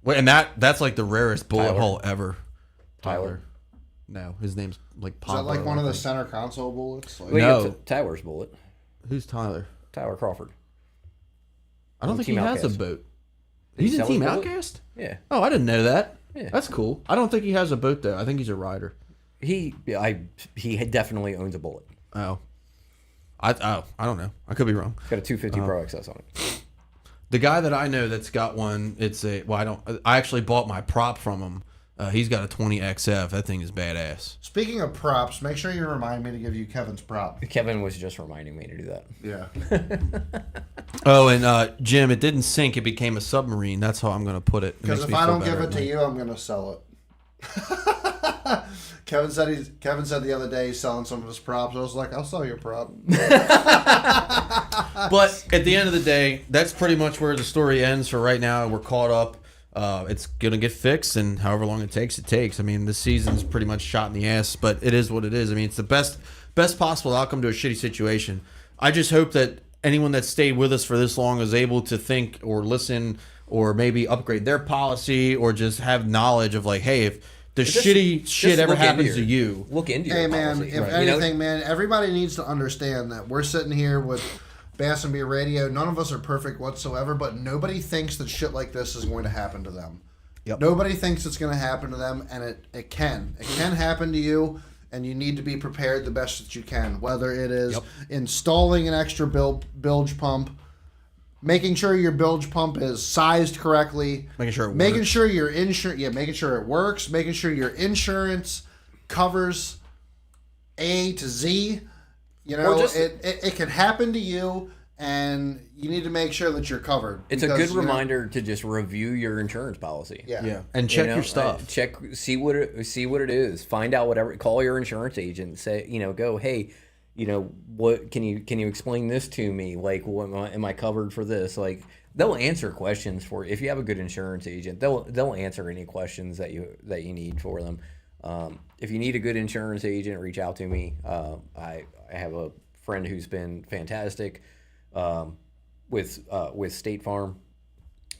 Well, and that's like the rarest bullet Tyler. hole ever. Tyler. No, his name's like Is Pablo. that like one I of the think. center console bullets? Like, Wait, No. Tyler's bullet. Who's Tyler? Tyler Crawford. I don't think Team he has a Outcast. boat. Did he He's in sell Team his bullet? Outcast? Yeah. Oh, I didn't know that. Yeah. That's cool. I don't think he has a boat though. I think he's a rider. He definitely owns a bullet. Oh. I don't know. I could be wrong. Got a 250 Pro XS on it. The guy that I know that's got one, I actually bought my prop from him. He's got a 20XF. That thing is badass. Speaking of props, make sure you remind me to give you Kevin's prop. Kevin was just reminding me to do that. Yeah. Oh, and Jim, it didn't sink. It became a submarine. That's how I'm going to put it. Because if I don't give it to you, I'm going to sell it. Kevin said the other day he's selling some of his props. I was like, I'll sell your prop. But at the end of the day, that's pretty much where the story ends for right now. We're caught up. It's going to get fixed, and however long it takes, it takes. I mean, this season's pretty much shot in the ass, but it is what it is. I mean, it's the best possible outcome to a shitty situation. I just hope that anyone that stayed with us for this long is able to think or listen or maybe upgrade their policy or just have knowledge of like, hey, if the shitty shit ever happens to you. Look into your Hey, man, policy. if anything, man, everybody needs to understand that we're sitting here with Bass and Beer Radio. None of us are perfect whatsoever, but nobody thinks that shit like this is going to happen to them. Yep. Nobody thinks it's going to happen to them, and it can. It can happen to you, and you need to be prepared the best that you can, whether it is installing an extra bilge pump, making sure your bilge pump is sized correctly, Making sure it making works. sure your making sure it works, making sure your insurance covers A to Z. You know, it can happen to you, and you need to make sure that you're covered. It's a good reminder to just review your insurance policy. Yeah. And check your stuff. See what it is. Find out whatever. Call your insurance agent. Say, go, hey, what can you explain this to me? Like, am I covered for this? Like, they'll answer questions for you. If you have a good insurance agent, they'll answer any questions that you need for them. If you need a good insurance agent, reach out to me. I have a friend who's been fantastic with State Farm.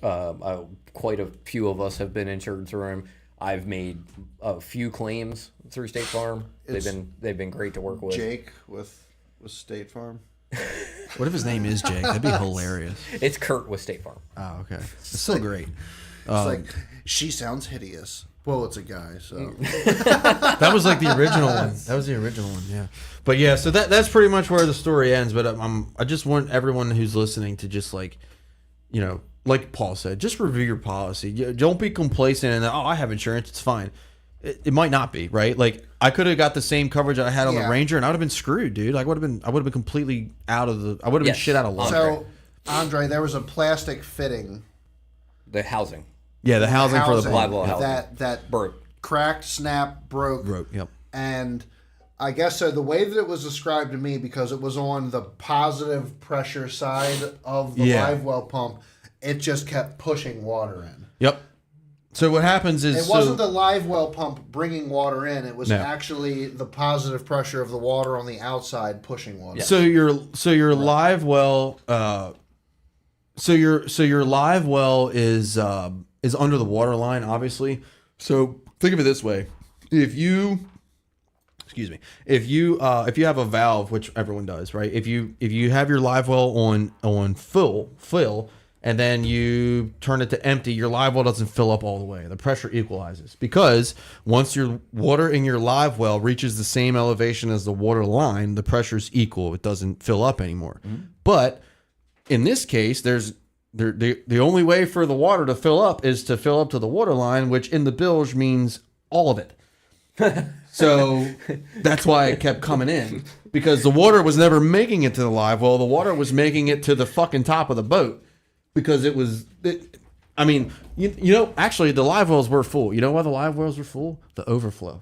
Quite a few of us have been insured through him. I've made a few claims through State Farm. They've been great to work with. Jake with State Farm. What if his name is Jake? That'd be hilarious. It's Kurt with State Farm. Oh, okay. It's still great. It's like, she sounds hideous. Well, it's a guy, so. That was like the original one. That was the original one, yeah. But yeah, so that's pretty much where the story ends. But I just want everyone who's listening to just like Paul said, just review your policy. Don't be complacent and I have insurance, it's fine. It might not be, right? Like I could have got the same coverage I had on the Ranger, and I would have been screwed, dude. I would have been completely out of the. I would have been shit out of luck. So, Andre, there was a plastic fitting. The housing. Yeah, the housing for the live well housing. That broke, cracked, snapped, broke. Yep. And I guess so. The way that it was described to me, because it was on the positive pressure side of the live well pump, it just kept pushing water in. Yep. So what happens is it wasn't the live well pump bringing water in. It was No. actually the positive pressure of the water on the outside pushing water. So your live well so your live well is under the water line, obviously. So think of it this way: if you have a valve, which everyone does, right? If you have your live well on fill, and then you turn it to empty, your live well doesn't fill up all the way. The pressure equalizes, because once your water in your live well reaches the same elevation as the water line, the pressure's equal. It doesn't fill up anymore. Mm-hmm. But in this case, the only way for the water to fill up is to fill up to the water line, which in the bilge means all of it. So that's why it kept coming in, because the water was never making it to the live well. The water was making it to the fucking top of the boat, because actually the live wells were full. You know why the live wells were full? The overflow.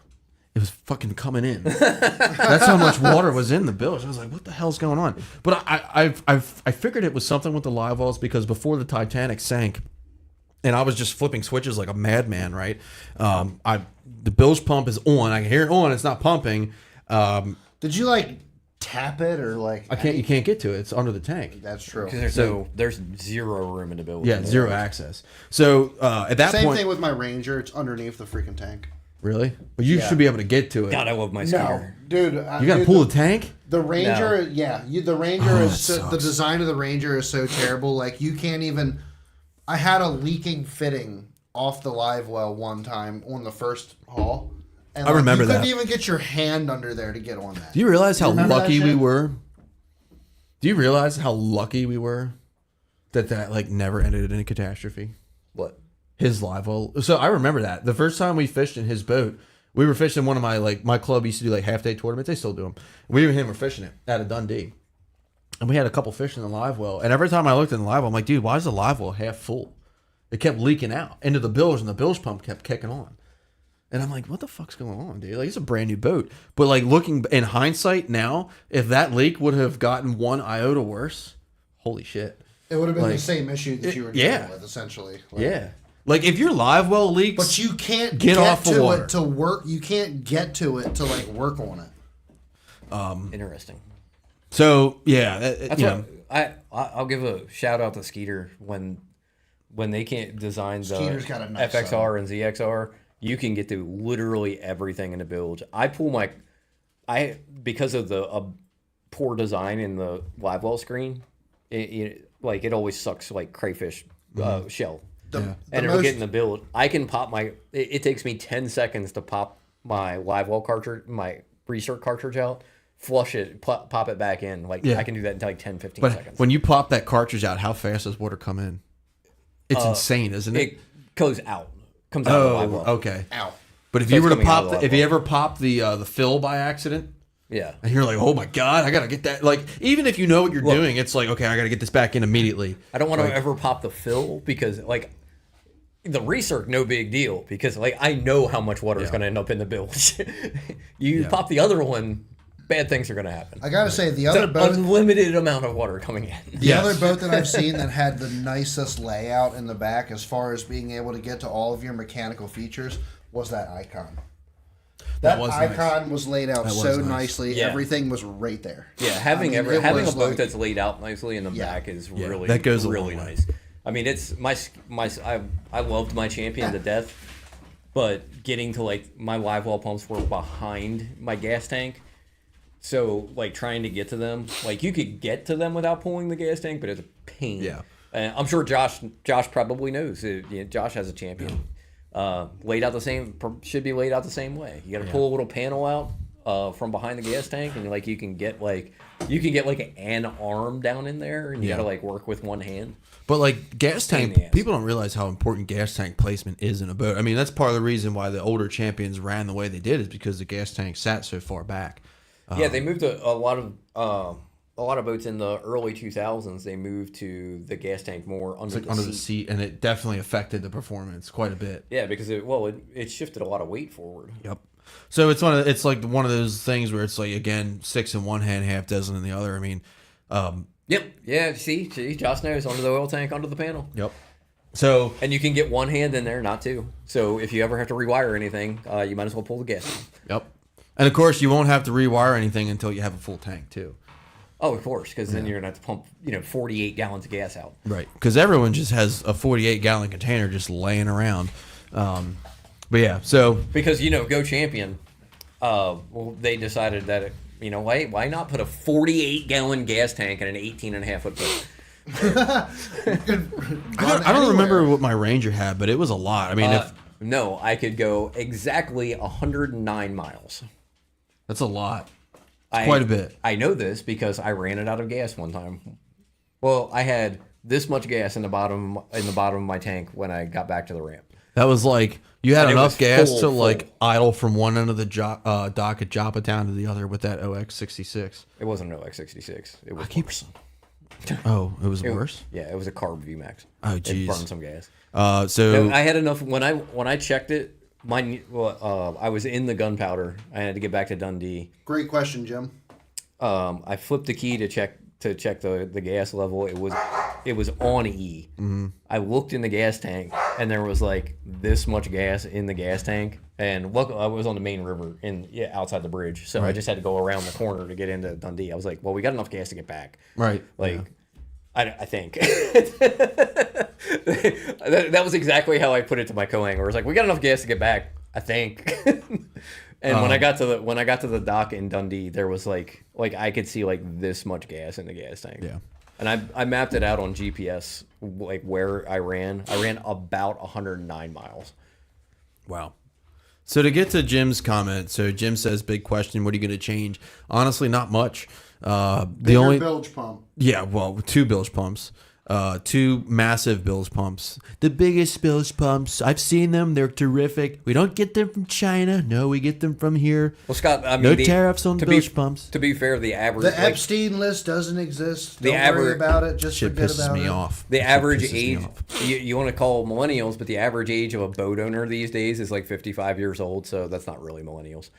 It was fucking coming in. That's how much water was in the bilge. I was like, what the hell's going on? But I figured it was something with the live wells, because before the Titanic sank, and I was just flipping switches like a madman, right? The bilge pump is on. I can hear it on. It's not pumping. Did you tap it or like? You can't get to it. It's under the tank. That's true. There's zero room in the building. Yeah, zero access. So at that Same point, thing with my Ranger. It's underneath the freaking tank. really, but you should be able to get to it. God, I love my No, scooter. dude. You got to pull the tank. The Ranger, the Ranger is sucks. the design of the Ranger is so terrible. Like you can't even. I had a leaking fitting off the live well one time on the first haul, and I remember you that. couldn't even get your hand under there to get on that. Do you realize how remember lucky that we shit? were? Do you realize how lucky we were that like never ended in a catastrophe? What? His live well. So I remember that the first time we fished in his boat, we were fishing one of my club used to do like half day tournaments. They still do them. We and him were fishing it out of Dundee, and we had a couple fish in the live well. And every time I looked in the live well, I'm like, dude, why is the live well half full? It kept leaking out into the bilge, and the bilge pump kept kicking on. And I'm like, what the fuck's going on, dude? Like, it's a brand new boat. But like looking in hindsight now, if that leak would have gotten one iota worse, holy shit. It would have been Like, the same issue that you were dealing with, essentially. Like, Yeah. Like if your live well leaks, but you can't get off the to water. it to work. You can't get to it to like work on it. Interesting. So yeah, That's you what know, I'll give a shout out to Skeeter when they can't design the Skeeter's got a nice FXR and ZXR. You can get to literally everything in the bilge. I pull because of the poor design in the live well screen. It always sucks like crayfish shell. And it'll get in the bilge. I can pop it takes me 10 seconds to pop my live well cartridge, my recert cartridge out, flush it, pop it back in. Like I can do that in like 10, 15 but seconds. when you pop that cartridge out, how fast does water come in? It's insane, isn't it? It goes out. Comes out of the live well. Okay. Ow. But if So you it's were to coming out of pop, the live if you well. ever pop the fill by accident, Yeah. and you're like, oh my god, I gotta get that. Like even if you know what you're doing, it's like, okay, I gotta get this back in immediately. I don't want to ever pop the fill because like the recirc, no big deal because like I know how much water is going to end up in the bilge. You pop the other one, bad things are going to happen. I gotta say, the It's other an boat, unlimited amount of water coming in. the other boat that I've seen that had the nicest layout in the back, as far as being able to get to all of your mechanical features, was that Icon. That was nice. Icon was laid out so nice. nicely. Yeah. Everything was right there. Yeah, having it having a was boat like- that's laid out nicely in the back is really that goes a really long way. nice. I mean, it's I loved my Champion to death, but getting to like my live well pumps were behind my gas tank. So like trying to get to them, like you could get to them without pulling the gas tank, but it's a pain. Yeah. I'm sure Josh probably knows. Josh has a Champion. Laid out the same, should be laid out the same way. You got to pull a little panel out from behind the gas tank, and like you can get like an arm down in there, and you got to like work with one hand. But like gas Pain in tank, the ass. people don't realize how important gas tank placement is in a boat. I mean, that's part of the reason why the older champions ran the way they did is because the gas tank sat so far back. Yeah, they moved a lot of boats in the early 2000s. They moved to the gas tank more under The seat, and it definitely affected the performance quite a bit. Yeah, because it shifted a lot of weight forward. Yep. So it's like one of those things where it's like again 6 in one hand, half dozen in the other. I mean, Yep. Yeah. See, Josh knows under the oil tank, under the panel. yep. So And you can get one hand in there, not two. So if you ever have to rewire anything, you might as well pull the gas on. yep. And of course, you won't have to rewire anything until you have a full tank too. Oh, of course, because then you're gonna have to pump 48 gallons of gas out. Right. Because everyone just has a 48-gallon container just laying around. But yeah, so Because Go Champion, they decided that why not put a 48-gallon gas tank in an 18.5-foot boat? I don't remember what my Ranger had, but it was a lot. I mean, No, I could go exactly 109 miles. that's a lot. Quite a bit. I know this because I ran it out of gas one time. Well, I had this much gas in the bottom of my tank when I got back to the ramp. That was like you had And it enough was gas full, to like idle from one end of the dock at Joppa Town to the other with that OX66. It wasn't an OX66. It was worse. Oh, it was worse. Yeah, it was a carb VMAX. Oh, It jeez. burned some gas. So I had enough when I checked it. I was in the gunpowder. I had to get back to Dundee. Great question, Jim. I flipped the key to check the gas level. It was it was on E. I looked in the gas tank, and there was like this much gas in the gas tank. And luckily, I was on the main river outside the bridge, so I just had to go around the corner to get into Dundee. I was like, well, we got enough gas to get back. Right. Like, I think that was exactly how I put it to my co-angler. I was like, we got enough gas to get back, I think. And when I got to the dock in Dundee, there was like I could see like this much gas in the gas tank. Yeah. And I mapped it out on GPS, like where I ran. I ran about 109 miles. Wow. So to get to Jim's comment, so Jim says, big question, what are you going to change? Honestly, not much. The only bilge pump. Yeah, well, 2 bilge pumps. 2 massive bilge pumps. The biggest bilge pumps. I've seen them. They're terrific. We don't get them from China. No, we get them from here. Well, Scott, I mean, no tariffs on bilge pumps. To be fair, the average... The Epstein list doesn't exist. Don't worry about it. Just Shit forget pisses about me it. off. The Shit average pisses me age, off. you want to call millennials, but the average age of a boat owner these days is like 55 years old, so that's not really millennials.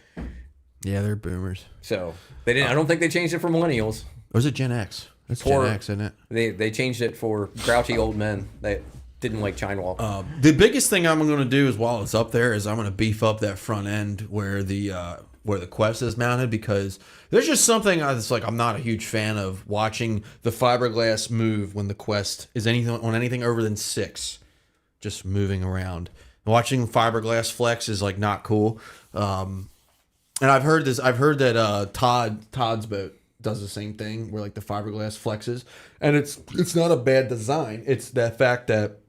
Yeah, they're boomers. So they didn't. I don't think they changed it for millennials. Or is it Gen X? That's Gen X, isn't it? They changed it for grouchy old men that didn't like China Wall. The biggest thing I'm going to do is while it's up there is I'm going to beef up that front end where the Quest is mounted, because there's just something that's like I'm not a huge fan of watching the fiberglass move when the Quest is anything over than 6, just moving around. Watching fiberglass flex is like not cool. And I've heard this. I've heard that Todd's boat does the same thing, where like the fiberglass flexes, and it's not a bad design. It's that fact that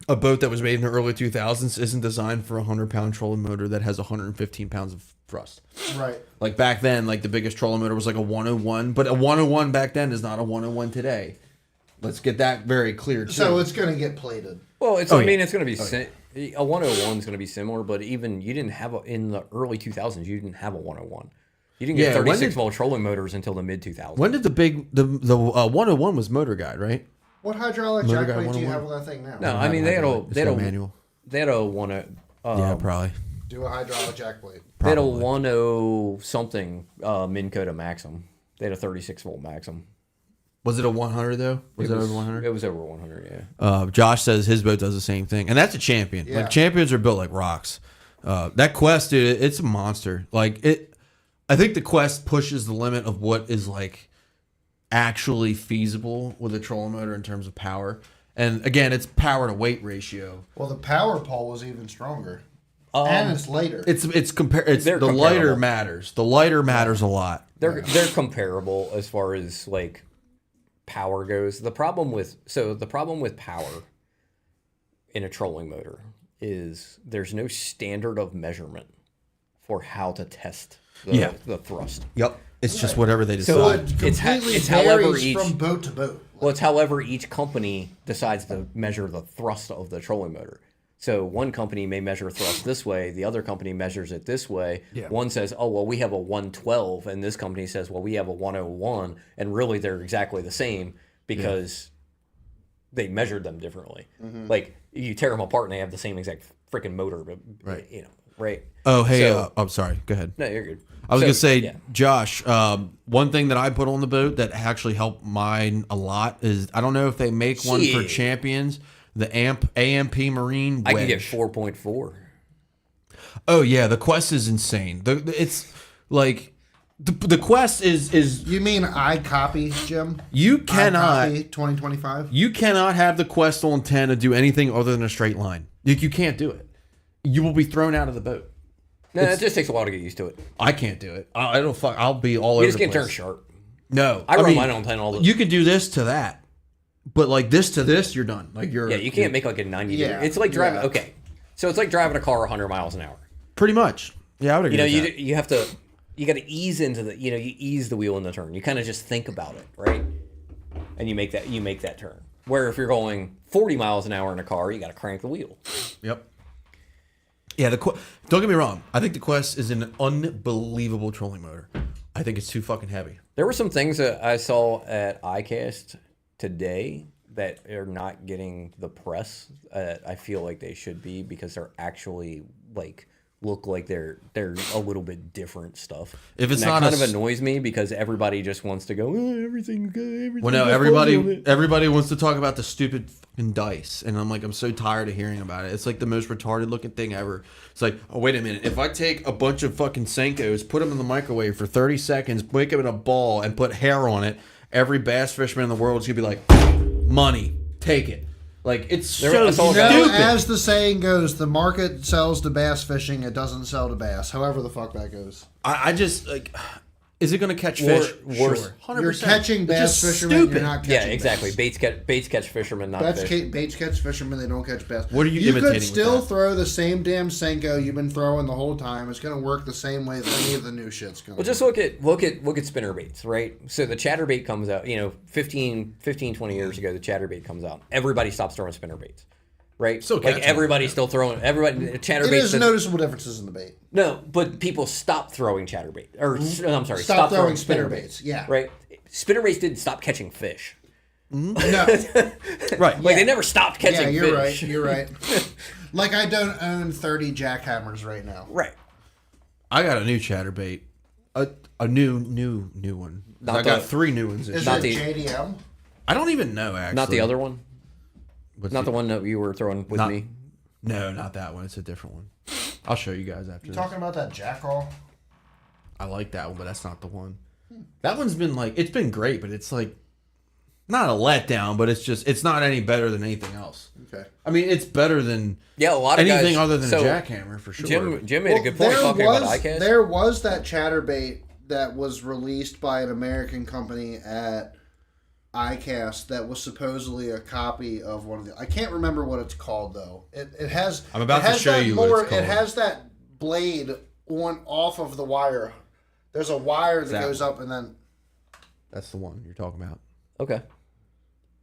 a boat that was made in the early 2000s isn't designed for a 100-pound trolling motor that has 115 pounds of thrust. Right. Like back then, like the biggest trolling motor was like a 101, but a 101 back then is not a 101 today. Let's get that very clear too. So it's going to get plated. Well, it's it's going to be a 101 is going to be similar, but even you didn't have in the early 2000s, you didn't have a 101. You didn't get 36 volt trolling motors until the mid 2000s. When did the 101 was Motor Guide, right? What hydraulic Motor jack Guide plate do you 101? have on that thing now? No, I mean they had a manual. They had a 10. Yeah, probably. Do a hydraulic jack plate. They had a 10 something Minn Kota Maxim. They had a 36 volt Maxim. Was it a 100 though? Was it over 100? It was over 100. Yeah. Josh says his boat does the same thing, and that's a champion. Yeah. Like champions are built like rocks. That Quest, dude, it's a monster. Like it, I think the Quest pushes the limit of what is like actually feasible with a trolling motor in terms of power. And again, it's power to weight ratio. Well, the power pole was even stronger. And it's later. It's the lighter matters. The lighter matters a lot. They're comparable as far as like power goes. The problem with power in a trolling motor is there's no standard of measurement for how to test the thrust. Yep. It's just whatever they decide. So it completely varies from boat to boat. Well, it's however each company decides to measure the thrust of the trolling motor. So one company may measure thrust this way, the other company measures it this way. Yeah. One says, oh, well, we have a 112, and this company says, well, we have a 101, and really they're exactly the same because they measured them differently. Mm-hmm. Like, you tear them apart and they have the same exact freaking motor, but, right? Oh, hey, I'm sorry. Go ahead. No, you're good. I was going to say, Josh, one thing that I put on the boat that actually helped mine a lot is, I don't know if they make one for champions, the AMP Marine wedge. I can get 4.4. Oh, yeah, the Quest is insane. It's like, the Quest is... You mean iCopy, Jim? You cannot... iCopy 2025? You cannot have the Quest on 10 and do anything other than a straight line. You can't do it. You will be thrown out of the boat. No, it just takes a while to get used to it. I can't do it. I don't fuck. I'll be all over. You just the can't place. turn sharp. No, I run mine on 10 all the time. You can do this to that, but like this to this, you're done. Like you're. Yeah, you can't make like a 90 degree. It's like driving. Yeah. Okay, so it's like driving a car 100 miles an hour. Pretty much. Yeah, I would agree. You know, with that. you have to. You got to ease into the. You ease the wheel in the turn. You kind of just think about it, right? And you make that turn. Where if you're going 40 miles an hour in a car, you got to crank the wheel. Yep. Yeah, don't get me wrong. I think the Quest is an unbelievable trolling motor. I think it's too fucking heavy. There were some things that I saw at iCast today that are not getting the press I feel like they should be, because they're actually like look like they're a little bit different stuff. If it's and not that kind of annoys me because everybody just wants to go, everything's good. Everything well, no, everybody wants to talk about the stupid fucking dice, and I'm like, I'm so tired of hearing about it. It's like the most retarded looking thing ever. It's like, oh wait a minute, if I take a bunch of fucking Senkos, put them in the microwave for 30 seconds, make them in a ball, and put hair on it, every bass fisherman in the world is gonna be like, money, take it. Like, it's so stupid. As the saying goes, the market sells to bass fishing, it doesn't sell to bass. However the fuck that goes. I just, like, is it going to catch fish? Worse. Sure. 100%. You're catching bass fishermen, stupid. you're not catching Yeah, exactly. bass. Baits catch fishermen, not fish. Baits catch fishermen, they don't catch bass. What are you You imitating could with still that? throw the same damn Senko you've been throwing the whole time. It's going to work the same way that any of the new shit's going to Well, just look at spinner baits, right? So the chatterbait comes out, 15, 20 years ago, the chatterbait comes out. Everybody stops throwing spinner baits, right? Still like catching everybody's still throwing, chatterbait. There's noticeable differences in the bait. No, but people stopped throwing chatterbait. Or, I'm sorry, Stop throwing spinner baits, yeah. Right? Spinner baits didn't stop catching fish. No. Right. Like, they never stopped catching Yeah, you're fish. right. You're right. Like, I don't own 30 jackhammers right now. Right. I got a new chatterbait. A new one. Not I got the- 3 new ones. Is Not it the- JDM? I don't even know, actually. Not the other one? What's Not the one that you were throwing with me? No, not that one. It's a different one. I'll show you guys after You this. talking about that jackal? I like that one, but that's not the one. That one's been like, it's been great, but it's like, not a letdown, but it's not any better than anything else. Okay. I mean, it's better than Yeah, a lot of anything guys, other than so a jackhammer, for sure. Jim made a good point talking about iCast. There was that chatterbait that was released by an American company at iCast that was supposedly a copy of one of the. I can't remember what it's called though. It has. I'm about it has to show that you what it's called. It has that blade off of the wire. There's a wire that goes up and then. That's the one you're talking about. Okay.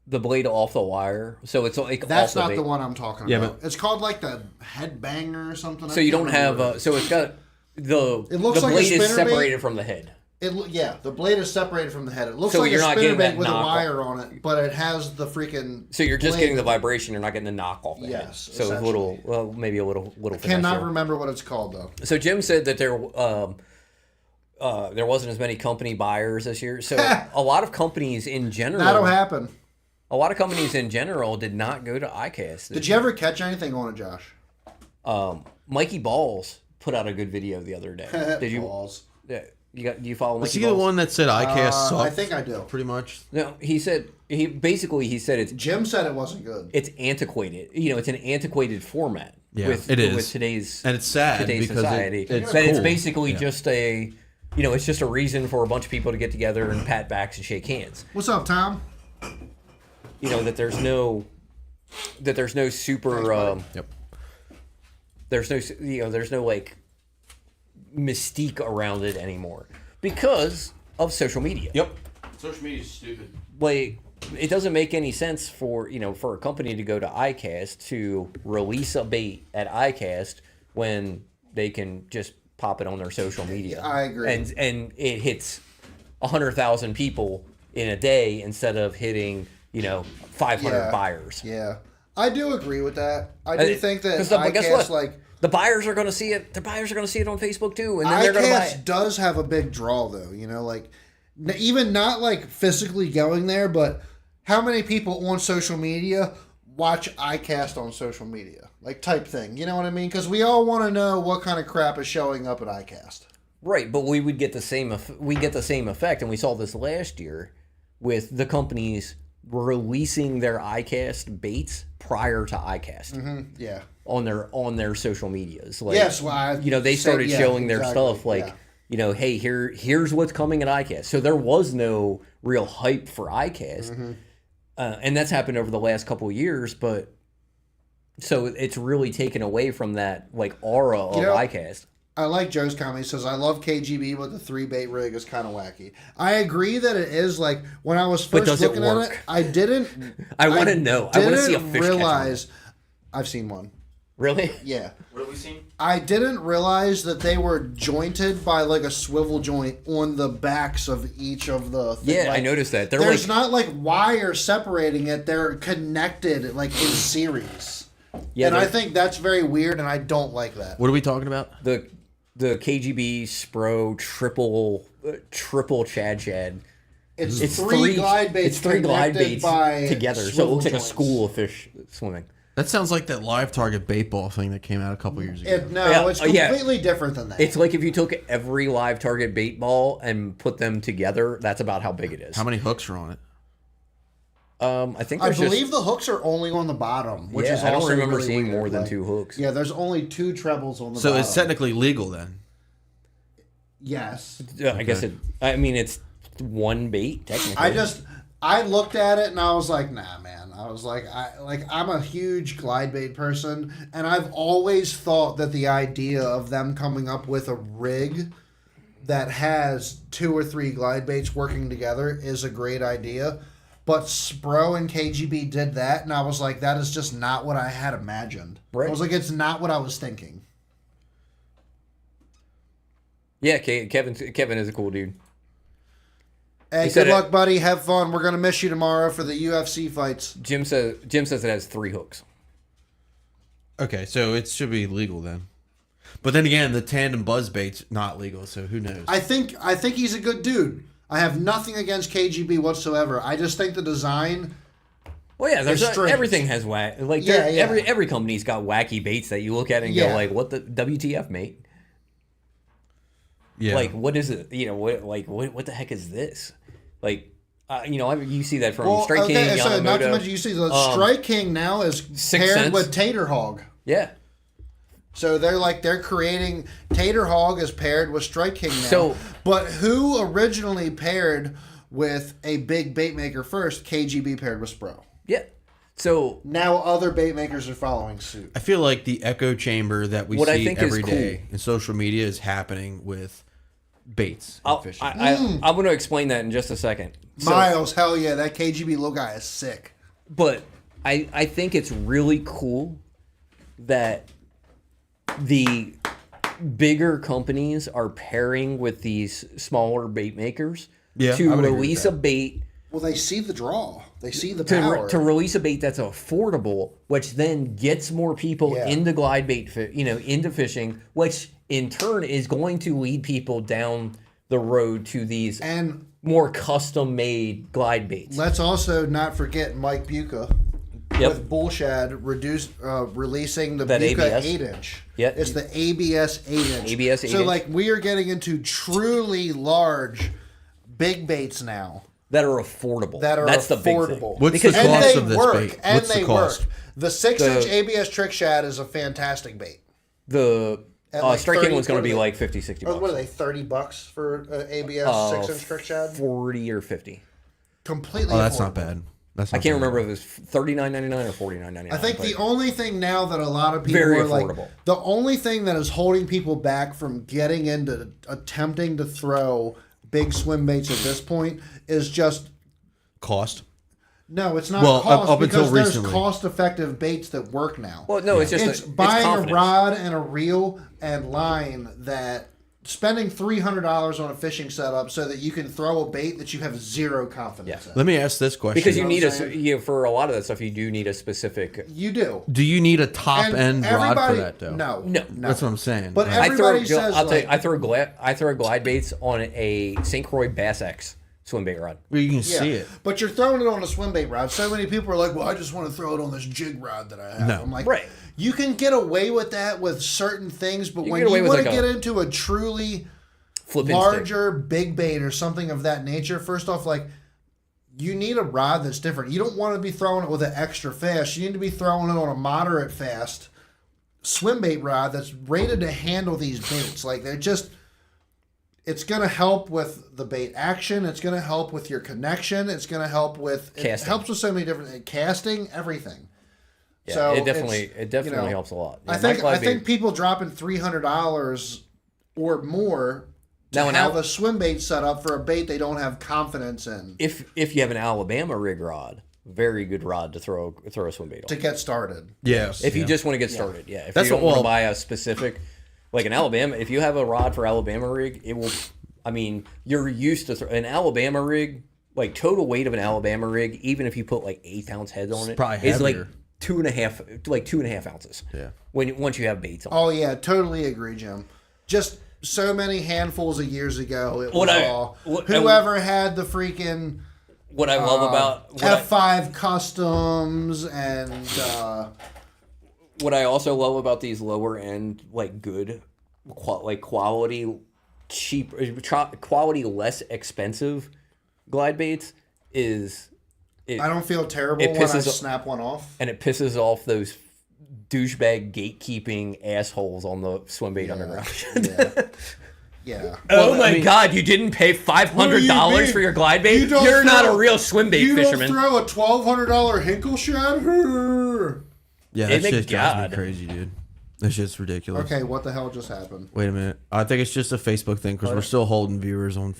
The blade off the wire, so it's like That's off not the the bait. one I'm talking Yeah, about. It's called like the headbanger or something. So you don't have. So it's got the. It looks the like a blade is spinnerbait. separated from the head. The blade is separated from the head. It looks So like you're a not getting spinnerbait that with a knock wire on it, but it has the freaking. So you're just blade. getting the vibration. You're not getting the knock off the head. Yes, So it's a little, well, maybe a little. Cannot finesse remember what it's called though. there. So Jim said that there wasn't as many company buyers this year. So a lot of companies in general. That'll happen. A lot of companies in general did not go to iCast. Did you ever catch anything on it, Josh? Mikey Balls put out a good video the other day. Did you? Balls. Yeah. Do you follow Was Mikey he the Balls? one that said iCast sucked? I think I do. Pretty much. No, he said it's Jim said it wasn't good. it's antiquated. It's an antiquated format. Yeah, with, it is. with today's And it's sad today's because society. it's But it's cool. basically Yeah. just a it's just a reason for a bunch of people to get together and pat backs and shake hands. What's up, Tom? That there's no super Yep. there's no like mystique around it anymore because of social media. Yep. Social media is stupid. Like, it doesn't make any sense for for a company to go to iCast to release a bait at iCast when they can just pop it on their social media. I agree. And it hits 100,000 people in a day instead of hitting 500 buyers. Yeah, I do agree with that. I do think that 'Cause guess iCast, what? The buyers are going to see it. The buyers are going to see it on Facebook too, and then they're going to buy iCast it. does have a big draw though. Even not like physically going there, but how many people on social media watch iCast on social media, like type thing. You know what I mean? Because we all want to know what kind of crap is showing up at iCast. Right, but we would get the same. We get the same effect, and we saw this last year with the companies releasing their iCast baits prior to iCast Yeah. on their social medias. Like, Yes, well, they started showing their exactly, stuff like, hey, here's what's coming at iCast. So there was no real hype for iCast, and that's happened over the last couple of years. But so it's really taken away from that like aura of iCast. I like Joe's comment. He says, I love KGB, but the 3-bait rig is kind of wacky. I agree that it is. Like, when I was first does it looking at work? it, I didn't... I want to know. I want to see a didn't fish realize... I've seen one. catch. Really? Yeah. What have we seen? I didn't realize that they were jointed by, like, a swivel joint on the backs of each of the... Yeah, I noticed that. There's not, like, wire separating it. They're connected, like, in series. Yeah, and I think that's very weird, and I don't like that. What are we talking about? the KGB Spro triple Chad. It's three glide baits. It's three glide connected baits by together, so it swivel looks like a joints. school of fish swimming. That sounds like that live target bait ball thing that came out a couple years ago. It's completely different than that. It's like if you took every live target bait ball and put them together. That's about how big it is. How many hooks are on it? I think I there's believe the hooks are only on the bottom, which is I don't also remember really seeing weird. more than Like, 2 hooks. Yeah, there's only 2 trebles on the So bottom. it's technically legal then. Yes. I guess it's one bait technically. I looked at it and I was like, nah, man. I was like, I'm a huge glide bait person, and I've always thought that the idea of them coming up with a rig that has 2 or 3 glide baits working together is a great idea. But Spro and KGB did that, and I was like, that is just not what I had imagined. Right. I was like, it's not what I was thinking. Yeah, Kevin is a cool dude. Hey, He said good luck, buddy. Have fun. We're gonna miss you tomorrow for the UFC fights. Jim says it has 3 hooks. Okay, so it should be legal then. But then again, the tandem buzz bait's not legal, so who knows? I think he's a good dude. I have nothing against KGB whatsoever. I just think the design. Well, yeah, It's strange. everything has every company's got wacky baits that you look at and go like, what the WTF, mate? Yeah. Like, what is it? You know, what the heck is this? Like, you see that from Strike King, so Yamamoto. not to mention, you see the Strike King now is Sixth paired Sense. with Tater Hog. Yeah. So they're creating Tater Hog is paired with Strike King now. So- but who originally paired with a big bait maker first? KGB paired with Spro. Yeah. So Now other bait makers are following suit. I feel like the echo chamber that we What I see think is every day cool- in social media is happening with baits and fishing. I'm going to explain that in just a second. So, Miles, hell yeah, that KGB little guy is sick. but I think it's really cool that the bigger companies are pairing with these smaller bait makers Yeah, to I would agree with release that. a bait Well, they see the draw. They see the power. to release a bait that's affordable, which then gets more people Yeah. into glide bait, into fishing, which in turn is going to lead people down the road to these And more custom-made glide baits. let's also not forget Mike Buca Yep. with Bullshad releasing the That Buca ABS. 8-inch. Yeah. It's the ABS 8-inch. ABS So 8-inch. like we are getting into truly large big baits now That are affordable. that are That's the big affordable. thing. What's the and cost they of this work, bait? And What's the they cost? work. The 6-inch The- ABS trick shad is a fantastic bait. The At like Strike King 30 one's going to be what are like 50, 60 Or bucks. what are they, $30 for ABS 6-inch trick shad? 40 or 50. Completely Oh, that's affordable. not bad. That's not I can't bad. remember if it was $39.99 or $49.99. I think the only thing now that a lot of people Very are like, affordable. the only thing that is holding people back from getting into attempting to throw big swim baits at this point is just Cost. no, it's not Well, cost up until because there's recently. cost-effective baits that work now. Well, no, it's just it's it's buying a confidence. rod and a reel and line that spending $300 on a fishing setup so that you can throw a bait that you have zero confidence in. Let me ask this question. Because you know need what I'm for a lot of that stuff, you do need a specific. You do. Do you need a top And end rod for everybody- that though? No, No. That's what I'm saying. But Like, everybody says I'll tell you, like, I throw glide baits on a St. Croix Bass X swim bait rod. well, you can yeah, see it. but you're throwing it on a swim bait rod. So many people are like, "Well, I just want to throw it on this jig rod that I have." No. I'm like, Right. You can get away with that with certain things, but You when get away you with want to like get a into a truly Flipping stick. larger big bait or something of that nature, first off, like you need a rod that's different. You don't want to be throwing it with an extra fast. You need to be throwing it on a moderate fast swim bait rod that's rated to handle these baits. Like they're just. It's going to help with the bait action. It's going to help with your connection. It's going to help with it Casting. helps with so many different casting, everything. Yeah, So it definitely it's, helps a lot. Yeah, I my think glide I think bait- people dropping $300 or more to Now, an have al- a swim bait set up for a bait they don't have confidence in if you have an Alabama rig rod, very good rod to throw a swim bait on. to get started. Yes. If you just want to get started, yeah. If That's you don't what- want to well- buy a specific, like an Alabama, if you have a rod for Alabama rig, it will. I mean, you're used to an Alabama rig, like total weight of an Alabama rig, even if you put like 8-ounce heads on it, probably is like heavier. 2.5 ounces. Yeah. Once you have baits on. Oh yeah, totally agree, Jim. Just so many handfuls of years ago, it was whoever had the freaking What I love about F5 customs and what I also love about these lower end good quality cheap quality less expensive glide baits is I don't feel terrible when I snap one off. And it pisses off those douchebag gatekeeping assholes on the swim bait underground. Yeah. Oh my God! You didn't pay $500 for your glide bait. You're not a real swim bait fisherman. You don't throw a $1,200 Hinkle shad. Yeah, that shit drives me crazy, dude. That shit's ridiculous. Okay, what the hell just happened? Wait a minute. I think it's just a Facebook thing because we're still holding viewers on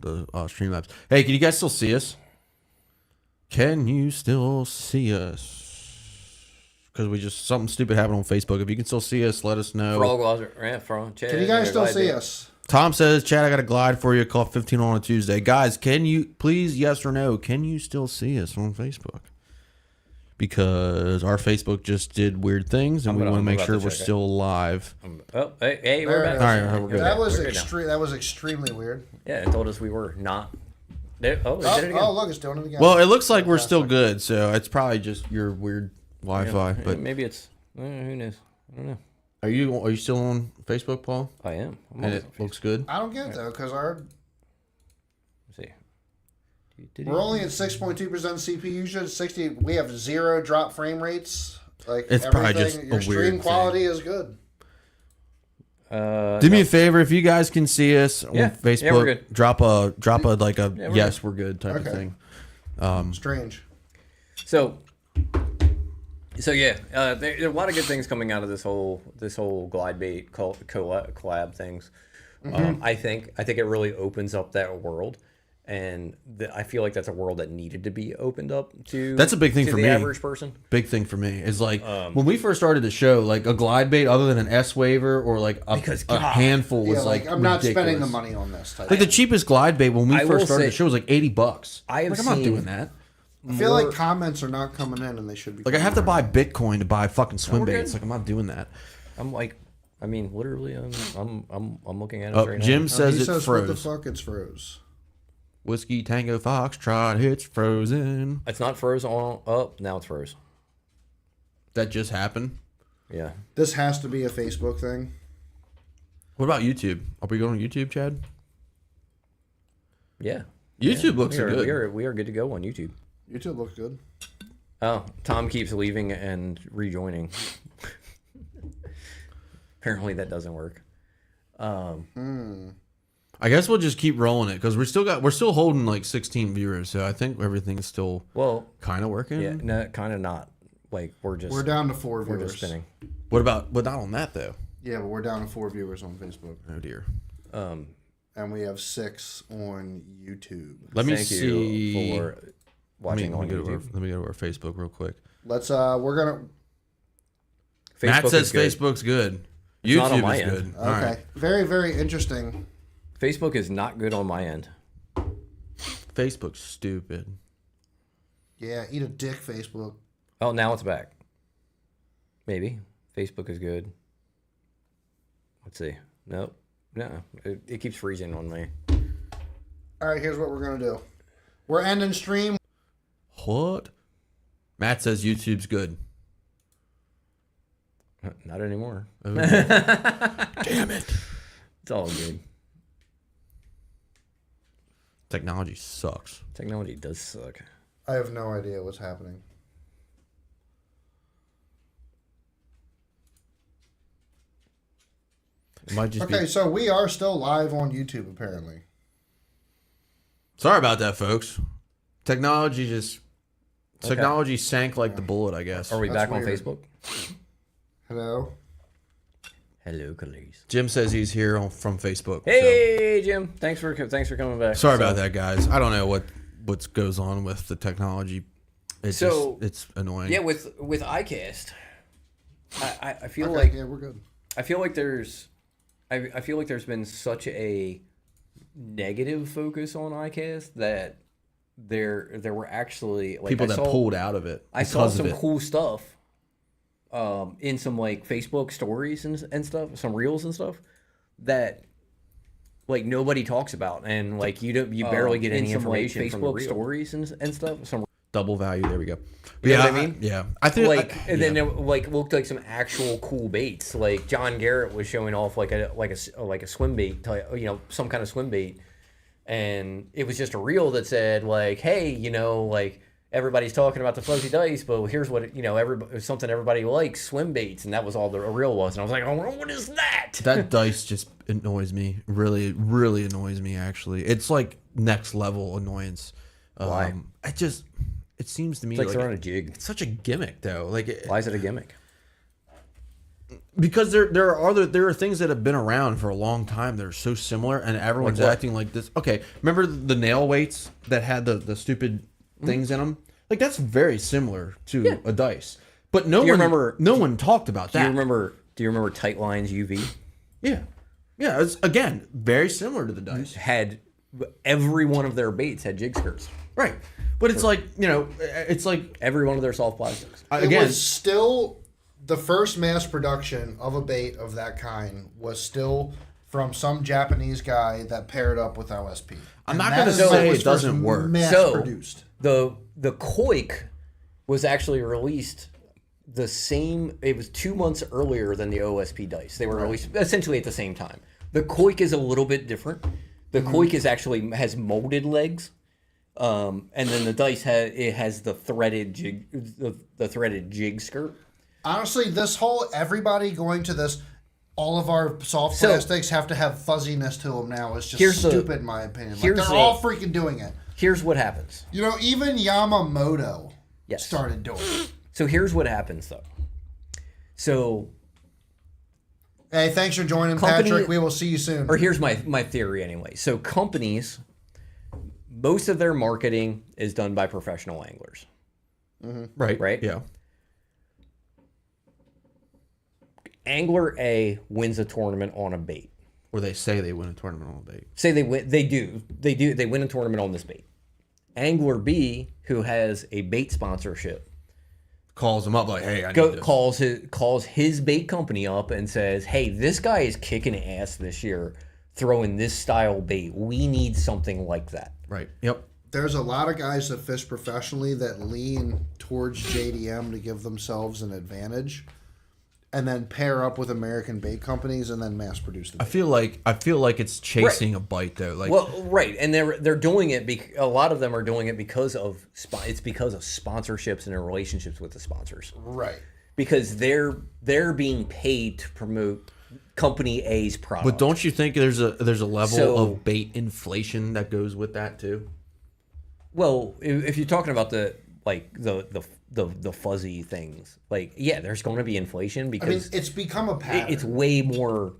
the Streamlabs. Hey, can you guys still see us? Can you still see us? Because something stupid happened on Facebook. If you can still see us, let us know. Can you guys still see us? Tom says, Chad, I got a glide for you. Call 15 on a Tuesday. Guys, can you, please, yes or no, can you still see us on Facebook? Because our Facebook just did weird things, and we want to make sure we're still live. Hey, we're back. All right, we're good. That was extremely weird. Yeah, it told us we were not. Did it again. Oh, look, it's doing it again. Well, it looks like we're still good, so it's probably just your weird Wi-Fi. Yeah, but maybe it's who knows? I don't know. Are you still on Facebook, Paul? I am. And it looks good. I don't get it though, because Let's see. We're only at 6.2% CPU usage. 60. We have 0 drop frame rates. Like it's probably just your stream quality is good. Do me a favor, if you guys can see us on Facebook, we're good. drop a yes, we're good type of thing. Strange. So yeah, there are a lot of good things coming out of this whole glide bait collab things. I think it really opens up that world, and I feel like that's a world that needed to be opened up to. That's a big thing for me. Average person. Big thing for me is like when we first started the show, like a glide bait other than an S waiver or like a handful was like I'm not spending the money on this. Like the cheapest glide bait when we first started the show was like $80. I'm not doing that. I feel like comments are not coming in, and they should be. Like I have to buy Bitcoin to buy fucking swim baits. Like I'm not doing that. I'm like, I mean, literally, I'm looking at it right now. Jim says it froze. What the fuck? It's froze. Whiskey Tango Foxtrot, it's frozen. It's not froze on. Oh, now it's froze. That just happened. Yeah. This has to be a Facebook thing. What about YouTube? Are we going to YouTube, Chad? Yeah. YouTube looks good. We are good to go on YouTube. YouTube looks good. Oh, Tom keeps leaving and rejoining. Apparently that doesn't work. I guess we'll just keep rolling it because we're still holding like 16 viewers, so I think everything's still kind of working. Yeah, no, kind of not. Like we're down to 4 viewers. We're just spinning. What about not on that though? Yeah, but we're down to 4 viewers on Facebook. Oh dear. And we have 6 on YouTube. Let me Thank see. you for watching on YouTube. Let me go to our Facebook real quick. Let's we're gonna. Matt says Facebook's good. YouTube is good. Okay, right. Very very interesting. Facebook is not good on my end. Facebook's stupid. Yeah, eat a dick, Facebook. Oh, now it's back. Maybe Facebook is good. Let's see. Nope. No, it keeps freezing on me. All right, here's what we're gonna do. We're ending stream. What? Matt says YouTube's good. Not anymore. Oh, damn it! It's all good. Technology sucks. Technology does suck. I have no idea what's happening. It might just okay, so we are still live on YouTube, apparently. Sorry about that, folks. Technology sank like the bullet, I guess. Are we back on Facebook? Hello. Hello, colleagues. Jim says he's here from Facebook. Hey, so. Jim. Thanks for coming back. Sorry about that, guys. I don't know what goes on with the technology. It's annoying. Yeah, with iCast, I feel okay, like we're good. I feel like there's been such a negative focus on iCast that there were actually like people that pulled out of it. I saw some cool stuff in some like Facebook stories and stuff, some reels and stuff that like nobody talks about, and like you barely get any information like, from Facebook stories and stuff. Some double value. There we go. You know what I mean? Yeah. I think like, and then it like looked like some actual cool baits. Like John Garrett was showing off like a swim bait, some kind of swim bait, and it was just a reel that said like, hey, like everybody's talking about the fuzzy dice, but here's what something everybody likes, swim baits, and that was all the reel was. And I was like, oh, what is that? That dice just annoys me. Really, really annoys me. Actually, it's like next level annoyance. Why? It seems to me like they're on a jig. It's such a gimmick, though. Why is it a gimmick? Because there are things that have been around for a long time that are so similar, and everyone's acting like this. Okay, remember the nail weights that had the stupid things in them? Like that's very similar to a dice, but no one talked about that. Do you remember Tight Lines UV? Yeah, it's again very similar to the dice. Had every one of their baits had jig skirts, right? But it's like it's like every one of their soft plastics. It was still the first mass production of a bait of that kind was still from some Japanese guy that paired up with OSP. I'm not going to say it doesn't work. Mass-produced. The Koik was actually released the same. It was 2 months earlier than the OSP dice. They were released essentially at the same time. The Koik is a little bit different. The Koik has molded legs, and then the dice has the threaded jig, the threaded jig skirt. Honestly, everybody going to this. All of our soft plastics have to have fuzziness to them now. It's just stupid, in my opinion. Like, they're all freaking doing it. Here's what happens. Even Yamamoto started doing it. So here's what happens, though. So, hey, thanks for joining, Patrick. We will see you soon. Or here's my theory anyway. So companies, most of their marketing is done by professional anglers. Mm-hmm. Right? Yeah. Angler A wins a tournament on a bait. Or they say they win a tournament on a bait. Say they win. They do. They win a tournament on this bait. Angler B, who has a bait sponsorship, calls him up like, "Hey, I need this." calls his bait company up and says, "Hey, this guy is kicking ass this year, throwing this style bait. We need something like that." Right. Yep. There's a lot of guys that fish professionally that lean towards JDM to give themselves an advantage, and then pair up with American bait companies and then mass produce the bait. I feel like it's chasing a bite though. Like, right, and they're doing it. A lot of them are doing it because of sponsorships and their relationships with the sponsors. Right. Because they're being paid to promote company A's product. But don't you think there's a level of bait inflation that goes with that too? Well, if you're talking about the fuzzy things, there's going to be inflation because it's become a pattern. It's way more.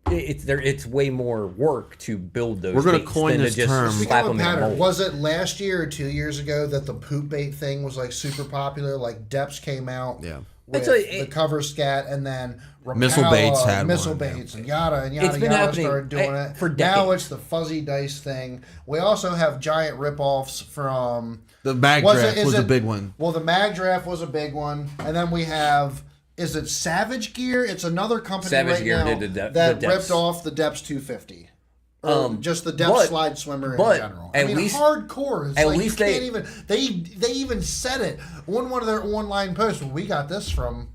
It's way more work to build those. We're going to coin this term. It's become a pattern. Was it last year or 2 years ago that the poop bait thing was like super popular? Like Depps came out. Yeah. With the cover scat, and then Missile Baits had Missile one, Baits and yada started doing it. For decades. Now it's the fuzzy dice thing. We also have giant ripoffs from the Mag Draft was a big one. Well, the Mag Draft was a big one, and then we have Savage Gear? It's another company that ripped off the Depps 250. Just the depth slide swimmer in general. Hardcore. It's like they even said it on one of their online posts. Well, we got this from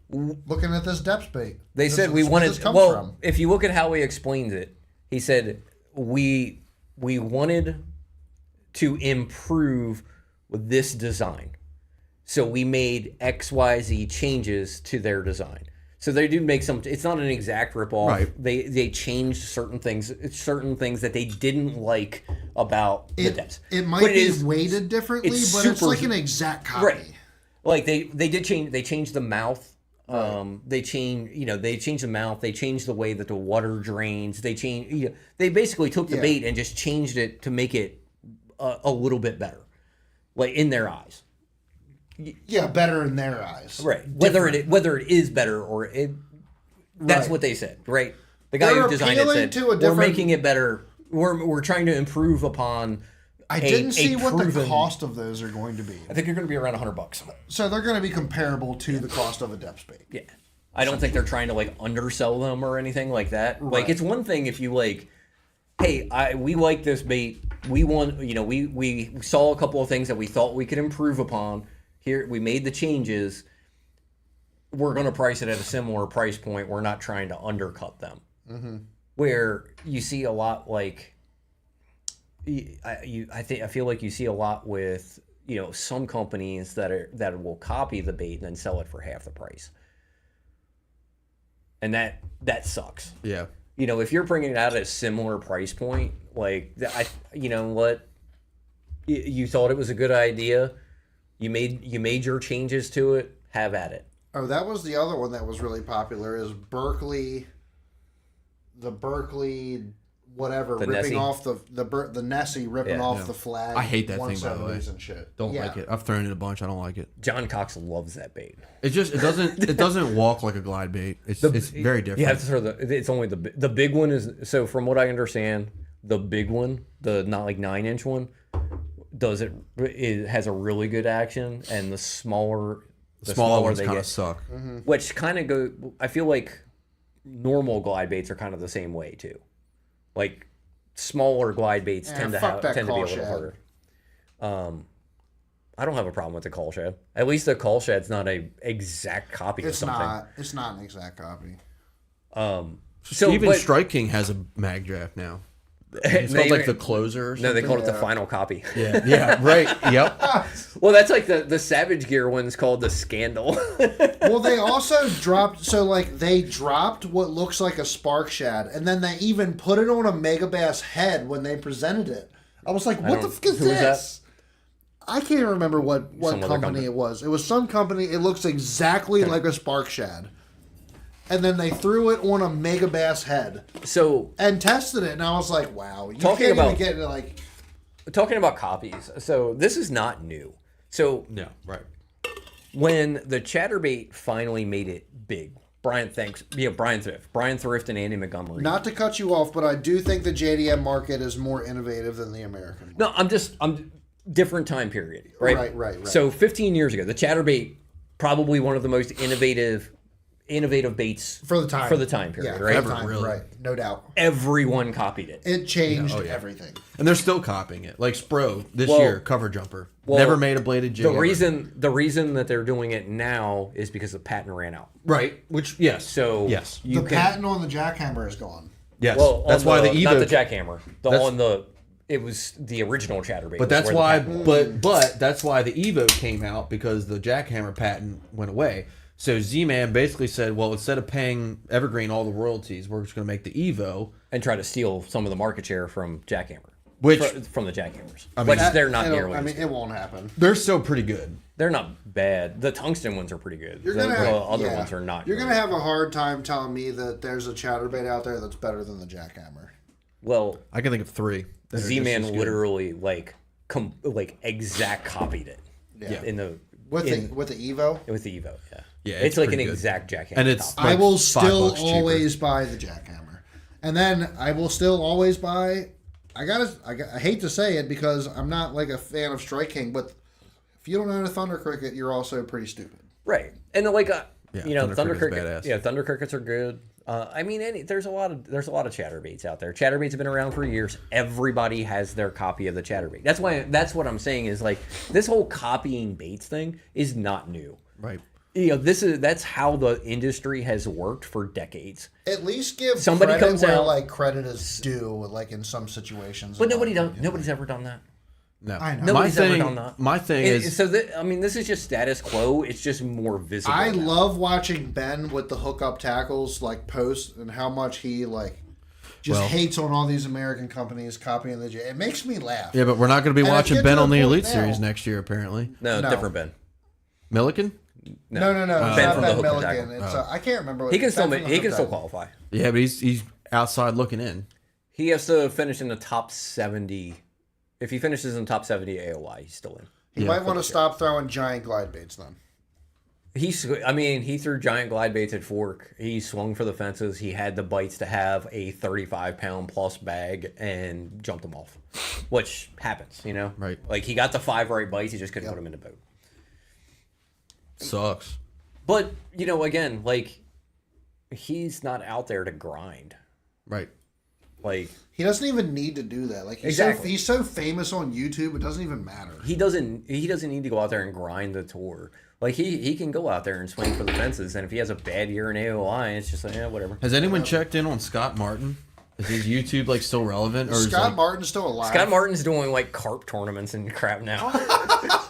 looking at this depth bait. They said we wanted. Well, if you look at how he explains it, he said we wanted to improve with this design, so we made XYZ changes to their design. So they do make some. It's not an exact ripoff. Right. They changed certain things that they didn't like about the depths. It might be weighted differently, but it's like an exact copy. Right. Like they did change. They changed the mouth. They changed the mouth. They changed the way that the water drains. They basically took the bait and just changed it to make it a little bit better, like in their eyes. Yeah, better in their eyes. Right. Whether it is better or that's what they said, right? The guy who designed it said we're making it better. We're trying to improve upon I didn't see what the proven- cost of those are going to be. I think they're going to be around $100. So they're going to be comparable to the cost of a depth bait. Yeah. I don't think they're trying to like undersell them or anything like that. Right. Like it's one thing if you like, hey, we like this bait. We want, we saw a couple of things that we thought we could improve upon. Here, we made the changes. We're going to price it at a similar price point. We're not trying to undercut them. Mm-hmm. Where you see a lot like, I feel like you see a lot with some companies that will copy the bait and then sell it for half the price. And that sucks. Yeah. If you're bringing it out at a similar price point, like what, you thought it was a good idea, you made your changes to it, have at it. Oh, that was the other one that was really popular is Berkeley, whatever, The ripping Nessie? off the Nessie ripping Yeah. off the flag. I hate that thing, by the way. 170s and shit. Don't Yeah. like it. I've thrown it a bunch. I don't like it. John Cox loves that bait. It doesn't walk like a glide bait. It's very different. You have to throw it's only the big one is, so from what I understand, the big one, the not like 9-inch one, it has a really good action, and the smaller ones they kind get, of suck. which kind of I feel like normal glide baits are kind of the same way too. Like smaller glide baits tend to be a little harder. I don't have a problem with the call shed. At least the call shed's not a exact copy of something. It's not an exact copy. Even Strike King has a mag draft now. It's called like the closer or something. No, they called it the final copy. Yeah, right. Yep. Well, that's like the Savage Gear one's called the Scandal. Well, they also dropped, they dropped what looks like a spark shad, and then they even put it on a Megabass head when they presented it. I was like, what the fuck is who was this? I can't remember what company it was. It was some company. It looks exactly like a spark shad. And then they threw it on a Megabass head. And tested it, and I was like, wow. You can't even get into like... Talking about copies. So this is not new. So No, right. when the chatterbait finally made it big, Brian Thrift and Andy Montgomery. Not to cut you off, but I do think the JDM market is more innovative than the American one. No, I'm different time period, right? Right. So 15 years ago, the chatterbait, probably one of the most innovative baits For the time period, yeah, right? For the time, Really? right. No doubt. Everyone copied it. It changed everything. And they're still copying it. Like Spro this Well- year, cover jumper. Well, Never made a bladed jig. The ever. reason that they're doing it now is because the patent ran out. Right. Which yes. So yes. The patent on the jackhammer is gone. Yes. Well, that's why the Evo. not the jackhammer. It was the original chatterbait. But that's why. But that's why the Evo came out, because the jackhammer patent went away. So Z-Man basically said, well, instead of paying Evergreen all the royalties, we're just going to make the Evo and try to steal some of the market share from jackhammer, Which- from the jackhammers, mean, which they're not nearly. it won't happen. They're still pretty good. They're not bad. The tungsten ones are pretty good. You're The gonna have, other ones are not. You're great. gonna have a hard time telling me that there's a chatterbait out there that's better than the jackhammer. Well, I can think of 3. that are just Z-Man as good. literally exact copied it. Yeah. With the Evo. With the Evo, yeah. Yeah, it's like an pretty good. exact jackhammer. And it's copy. I will $5 still cheaper. always buy the jackhammer, and then I will still always buy. I hate to say it because I'm not like a fan of Strike King, but if you don't own a Thunder Cricket, you're also pretty stupid. Right, and Thunder Cricket's badass. Cricket. Yeah, Thunder Crickets are good. There's a lot of chatterbaits out there. Chatterbaits have been around for years. Everybody has their copy of the chatterbait. That's what I'm saying is like this whole copying baits thing is not new. Right. That's how the industry has worked for decades. At least give Somebody credit comes where out- credit is due, like in some situations. But nobody's ever done that. No. I know. Nobody's ever done that. My thing is... this is just status quo. It's just more visible. I now. love watching Ben with the hookup tackles post and how much he hates on all these American companies copying the J. It makes me laugh. Yeah, but we're not going to be And watching if you Ben get on the to a Elite point now- Series next year, apparently. No, No. different Ben. Milliken? No. Ben It's from not the Ben hookup Milliken. tackle. It's I can't remember. What He can still Ben from the he can hookup still tackle. qualify. Yeah, but he's outside looking in. He has to finish in the top 70. If he finishes in the top 70 AOY, he's still in. He might want to stop throwing giant glide baits then. He threw giant glide baits at Fork. He swung for the fences. He had the bites to have a 35-pound plus bag and jumped them off, which happens, Right. Like he got the 5 right bites. He just couldn't put them in the boat. Sucks. But, again, like he's not out there to grind. Right. Like He doesn't even need to do that. Like he's so famous on YouTube, it doesn't even matter. he doesn't need to go out there and grind the tour. Like he can go out there and swing for the fences, and if he has a bad year in AOI, it's just like, whatever. Has anyone checked in on Scott Martin? Is his YouTube like still relevant? Or Scott Martin's still alive? Scott Martin's doing like carp tournaments and crap now.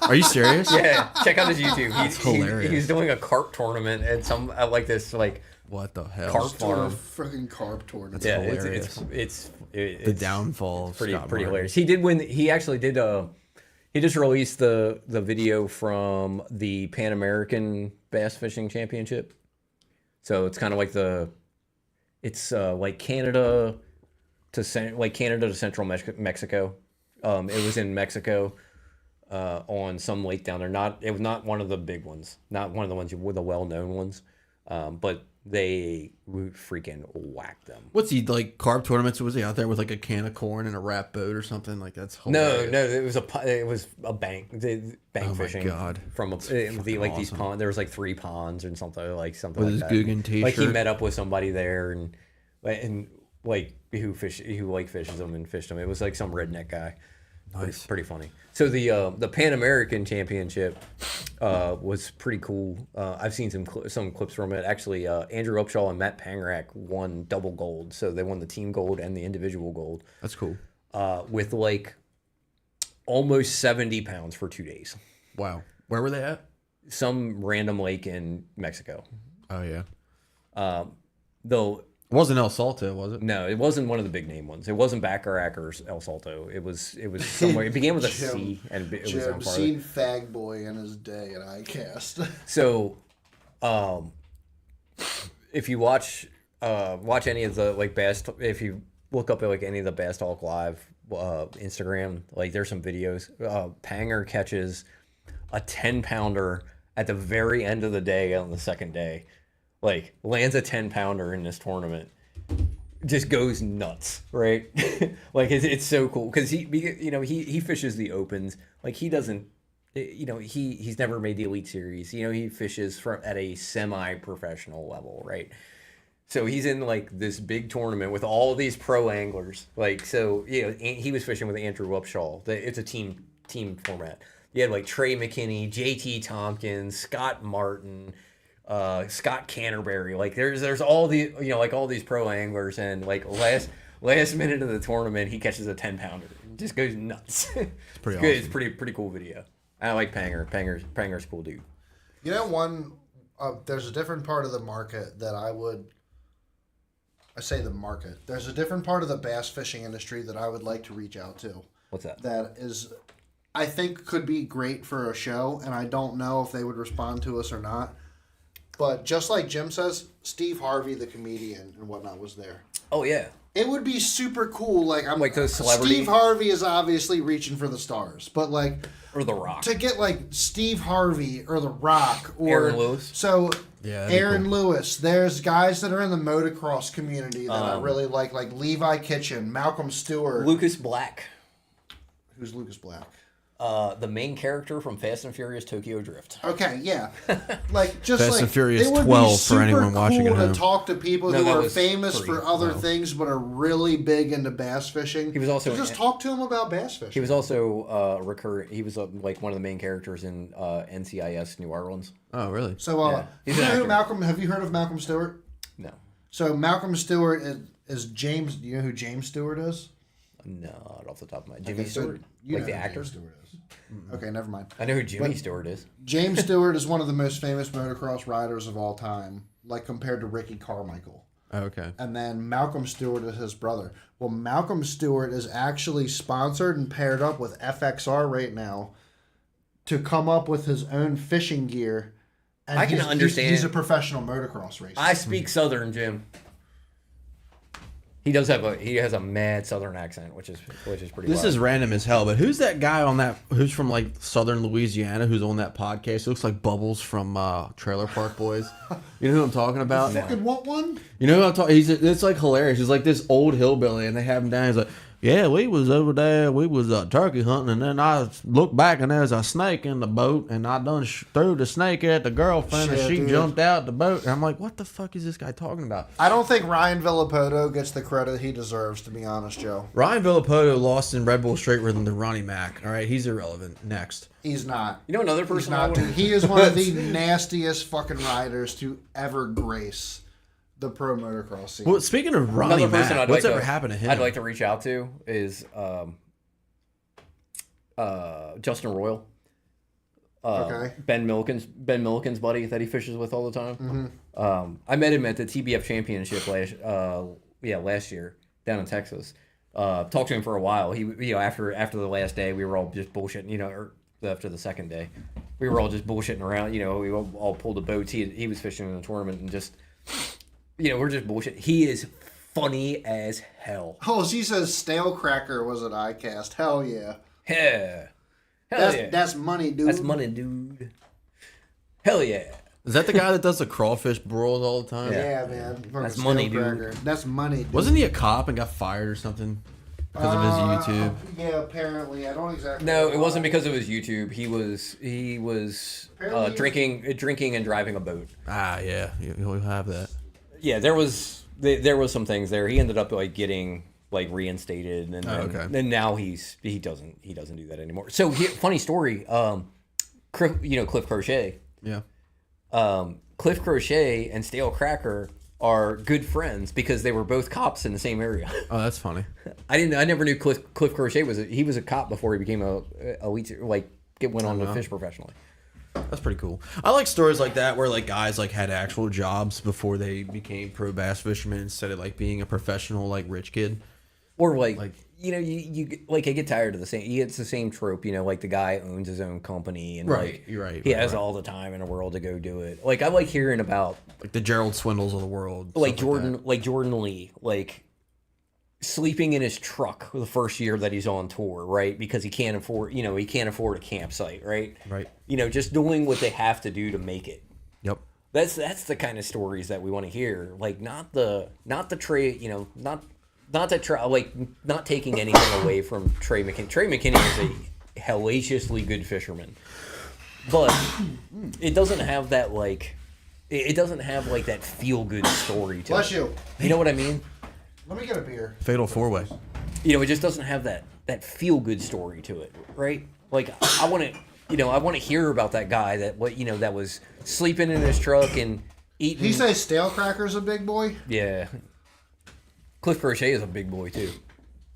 Are you serious? Yeah, check out his YouTube. He's hilarious. He's doing a carp tournament at some like this like What the hell? carp He's doing a farm. freaking carp tournament. Yeah, hilarious. it's The downfall of pretty Scott pretty Martin. hilarious. He did win. He actually did. He just released the video from the Pan American Bass Fishing Championship. So it's kind of like like Canada to Central Mexico. It was in Mexico on some lake down there. It was not one of the big ones, not one of the ones with the well-known ones, but they freaking whacked them. What's he like? Carp tournaments? Was he out there with like a can of corn and a wrap boat or something? Like that's hilarious. No, it was a bank fishing. God. From these ponds. There was like 3 ponds and something like With like his that. Guggen t-shirt. Like he met up with somebody there and like who like fishes them and fished them. It was like some redneck guy. Nice. Pretty funny. So the Pan American Championship was pretty cool. I've seen some clips from it. Actually, Andrew Upshaw and Matt Pangrack won double gold. So they won the team gold and the individual gold. That's cool. With like almost 70 pounds for 2 days. Wow. Where were they at? Some random lake in Mexico. Oh yeah. Though It wasn't El Salto, was it? no, it wasn't one of the big name ones. It wasn't Bacharach or El Salto. It was somewhere. It began with a C, and it was on farther. Seen Fag Boy in his day at iCast. So, if you watch any of the like Bass, if you look up at like any of the Bass Talk Live Instagram, like there's some videos. Panger catches a 10-pounder at the very end of the day on the second day. Like lands a 10-pounder in this tournament, just goes nuts, right? Like it's so cool because he fishes the opens. Like he doesn't, he's never made the Elite Series. He fishes at a semi-professional level, right? So he's in like this big tournament with all these pro anglers. Like so, he was fishing with Andrew Upshaw. It's a team format. You had like Trey McKinney, JT Tompkins, Scott Martin. Scott Canterbury, like there's all the like all these pro anglers, and like last minute of the tournament he catches a 10-pounder, just goes nuts. It's pretty good. awesome. It's pretty cool video. I like Panger's a cool dude. There's a different part of the market that there's a different part of the bass fishing industry that I would like to reach out to. What's that? That is, I think could be great for a show, and I don't know if they would respond to us or not. But just like Jim says, Steve Harvey, the comedian and whatnot, was there. Oh yeah. It would be super cool. Like those celebrities. Steve Harvey is obviously reaching for the stars, but like Or The Rock. to get like Steve Harvey or The Rock or Aaron Lewis. So Yeah, that'd be Aaron cool. Lewis. There's guys that are in the motocross community that I really like Levi Kitchen, Malcolm Stewart. Lucas Black. Who's Lucas Black? The main character from Fast and Furious Tokyo Drift. Okay, yeah. Like just Fast like and Furious it would 12 be for super anyone watching cool at to home. talk to people No, who that are was famous 3. for other things but are really big into bass fishing. He was also So just talk to him about bass fishing. He was also He was like one of the main characters in NCIS New Orleans. Oh really? So Yeah. He's you an know who actor. Malcolm? Have you heard of Malcolm Stewart? No. So Malcolm Stewart is James. Do you know who James Stewart is? Not off the top of my head. Jimmy Okay, so Stewart, you like know the who actor. James Stewart is. Okay, never mind. I know who Jimmy Stewart is. James Stewart is one of the most famous motocross riders of all time, like compared to Ricky Carmichael. Oh, okay. And then Malcolm Stewart is his brother. Well, Malcolm Stewart is actually sponsored and paired up with FXR right now to come up with his own fishing gear. And I can understand. He's a professional motocross racer. I speak Southern, Jim. He has a mad Southern accent, which is pretty. This wild. is random as hell, but who's that guy on that? Who's from like Southern Louisiana? Who's on that podcast? It looks like Bubbles from Trailer Park Boys. You know who I'm talking about? Fucking want one? You know who I'm talking? It's like hilarious. He's like this old hillbilly, and they have him down. He's like, yeah, we was over there. We was turkey hunting, and then I looked back, and there's a snake in the boat, and I done threw the snake at the girlfriend, and Shit, she dude. jumped out the boat. And I'm like, what the fuck is this guy talking about? I don't think Ryan Villapoto gets the credit he deserves, to be honest, Joe. Ryan Villapoto lost in Red Bull Straight Rhythm to Ronnie Mack. All right, he's irrelevant. Next. He's not. You know another He's person. not, dude. He is one of the nastiest fucking riders to ever grace the pro motocross scene. Well, speaking of Ronnie Another person Mack, I'd what's like ever to, happened to him? I'd like to reach out to is Justin Royal. Okay. Ben Milliken's buddy that he fishes with all the time. I met him at the TBF Championship last year down in Texas. Talked to him for a while. He after the last day we were all just bullshitting, or after the second day we were all just bullshitting around. We all pulled the boats. He was fishing in a tournament and just we're just bullshit. He is funny as hell. Oh, she says Stale Cracker was an ICAST. Hell yeah. Yeah. Hell yeah. That's money, dude. That's money, dude. Hell yeah. Is that the guy that does the crawfish broils all the time? Yeah, man. Fucking That's Stale money, dude. Cracker. That's money, dude. Wasn't he a cop and got fired or something because of his YouTube? Yeah, apparently. I don't exactly No, know it wasn't why. because of his YouTube. He was drinking and driving a boat. Ah, yeah, you'll have that. Yeah, there was some things there. He ended up getting reinstated, and okay. and now he doesn't do that anymore. So funny story. Cliff Crochet. Yeah. Cliff Crochet and Stale Cracker are good friends because they were both cops in the same area. Oh, that's funny. I never knew Cliff Crochet was a cop before he became a elite went on to fish professionally. That's pretty cool. I like stories like that where guys had actual jobs before they became pro bass fishermen instead of being a professional rich kid. Or you I get tired of the same. It's the same trope, the guy owns his own company and You're right. he has all the time in the world to go do it. I like hearing about the Gerald Swindles of the world. Jordan Lee, sleeping in his truck the first year that he's on tour, right? Because he can't afford a campsite, right? Right. Just doing what they have to do to make it. Yep. That's the kind of stories that we want to hear. Not the Trey, not taking anything away from Trey McKinney. Trey McKinney is a hellaciously good fisherman, but it doesn't have that that feel good story to Bless it. you. You know what I mean? Let me get a beer. Fatal four-way. It just doesn't have that feel good story to it, right? I want to hear about that guy that that was sleeping in his truck and eating. He says Stale Cracker's a big boy? Yeah. Cliff Crochet is a big boy too.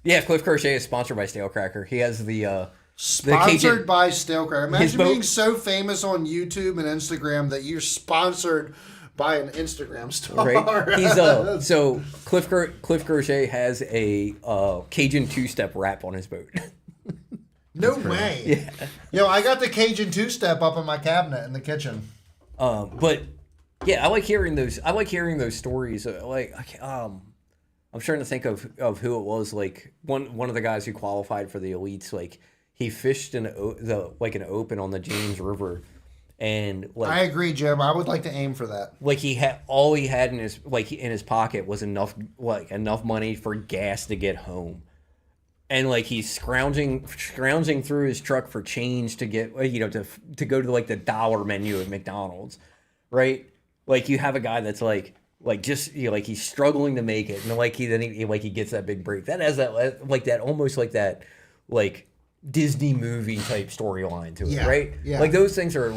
Yeah, Cliff Crochet is sponsored by Stale Cracker. He has the Sponsored by Stale Cracker. Imagine boat- being so famous on YouTube and Instagram that you're sponsored by an Instagram star. right. He's so Cliff Crochet has a Cajun two-step wrap on his boat. No way. Yeah. Yo, I got the Cajun two-step up in my cabinet in the kitchen. But yeah, I like hearing those. I like hearing those stories. I'm trying to think of who it was. One of the guys who qualified for the elites. He fished an open on the James River, and I agree, Jim. I would like to aim for that. he had all he had in his pocket was enough money for gas to get home, and he's scrounging through his truck for change to get to go to the dollar menu at McDonald's, right? You have a guy that's he's struggling to make it, and he gets that big break. That has that almost that Disney movie type storyline to it, Yeah, right? yeah. Those things are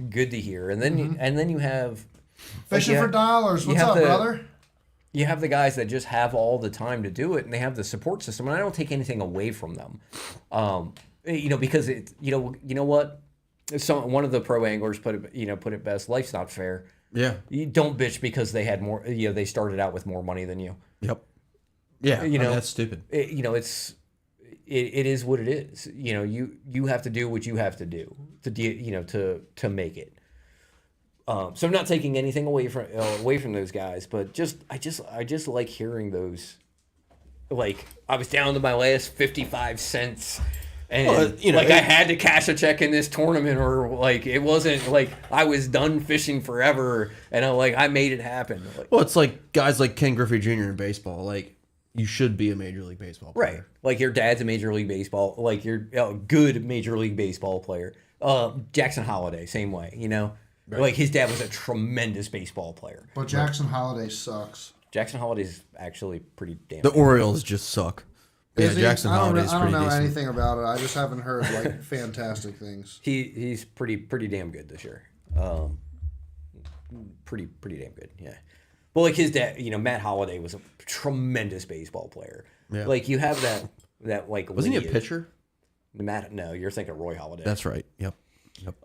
good to hear, and then you have Fishing for dollars. What's up, brother? You have the guys that just have all the time to do it, and they have the support system, and I don't take anything away from them, because it you know what, one of the pro anglers put it best: life's not fair. Yeah. You don't bitch because they had more. They started out with more money than you. Yep. Yeah. That's stupid. It is what it is. You have to do what you have to do to make it. So I'm not taking anything away from those guys, but I just like hearing those like I was down to my last 55 cents. And Well, you know, like I had to cash a check in this tournament, or like it wasn't like I was done fishing forever, and I made it happen. Like, Well, it's like guys like Ken Griffey Jr. in baseball. Like, you should be a Major League Baseball player. right? Like your dad's a Major League Baseball, like you're a good Major League Baseball player. Jackson Holliday, same way, you know. Right. Like his dad was a tremendous baseball player. But Jackson Holiday sucks. Jackson Holliday's actually pretty damn. The Orioles just suck. Yeah, Is he? Jackson Holiday's I pretty don't know decent. anything about it. I just haven't heard like fantastic things. He's pretty damn good this year. Pretty damn good. Yeah. Well, like his dad, you know, Matt Holliday was a tremendous baseball player. Yeah. Like you have that like Wasn't he a lineage. pitcher? No, you're thinking Roy Halladay. That's right. Yep.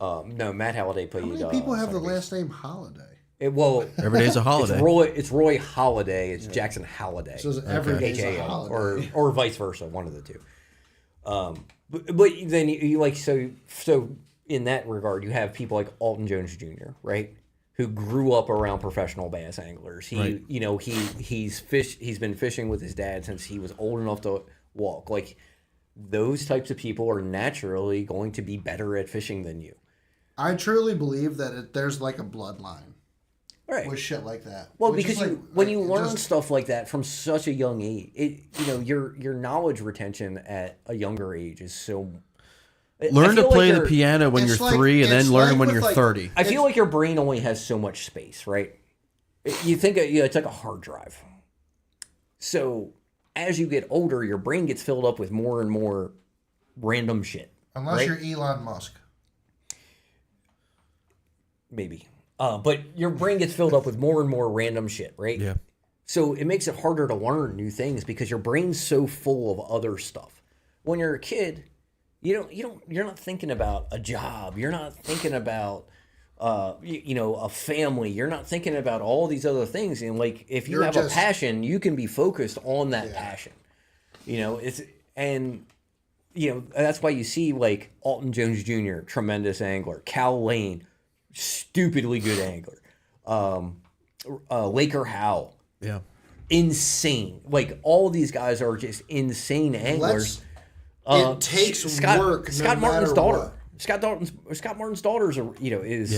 No, Matt Halladay played. How many people have the second base. last name Holiday? Well, Every day's a holiday. It's Roy Halladay. It's Jackson Halliday. So every day's a HAL, holiday. or vice versa, one of the two. But then you like so in that regard, you have people like Alton Jones Jr., right, who grew up around professional bass anglers. Right. He's been fishing with his dad since he was old enough to walk. Like those types of people are naturally going to be better at fishing than you. I truly believe that there's like a bloodline Right. with shit like that. Well, Which is because like- when like, you it learn just- stuff like that from such a young age, your knowledge retention at a younger age is so. I Learn to feel play like the your- piano when you're it's like- 3 and it's then learn like when with, you're like- 30. I feel like your brain only has so much space, right? You think it's like a hard drive. So as you get older, your brain gets filled up with more and more random shit. Unless right? you're Elon Musk. Maybe. But your brain gets filled up with more and more random shit, right? Yeah. So it makes it harder to learn new things because your brain's so full of other stuff. When you're a kid, you're not thinking about a job. You're not thinking about a family. You're not thinking about all these other things. And like if you You're have just- a passion, you can be focused on that passion. That's why you see like Alton Jones Jr., tremendous angler, Cal Lane, stupidly good angler, Laker Howe, Yeah. insane. Like all these guys are just insane anglers. It takes work. Scott no Martin's matter daughter. what. Scott Martin's daughter is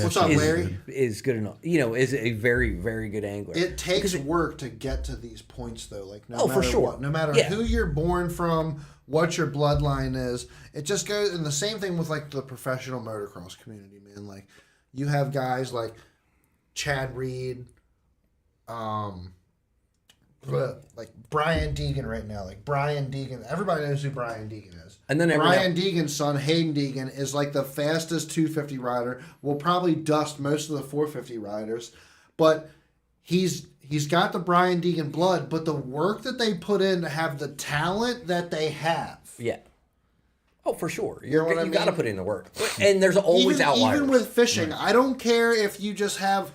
What's up, Larry? is good enough. Is a very very good angler. It takes work to get to these points, though. Like no Oh, matter for sure. what, no matter Yeah. who you're born from, what your bloodline is, it just goes. And the same thing with like the professional motocross community, man. Like you have guys like Chad Reed, like Brian Deegan right now. Like Brian Deegan, everybody knows who Brian Deegan is. And then Brian Deegan's son, Hayden Deegan, is like the fastest 250 rider. Will probably dust most of the 450 riders, but he's got the Brian Deegan blood. But the work that they put in to have the talent that they have, Yeah. Oh, for sure. know what I You got to mean? put in the work, and there's always outliers. even with fishing, I don't care if you just have.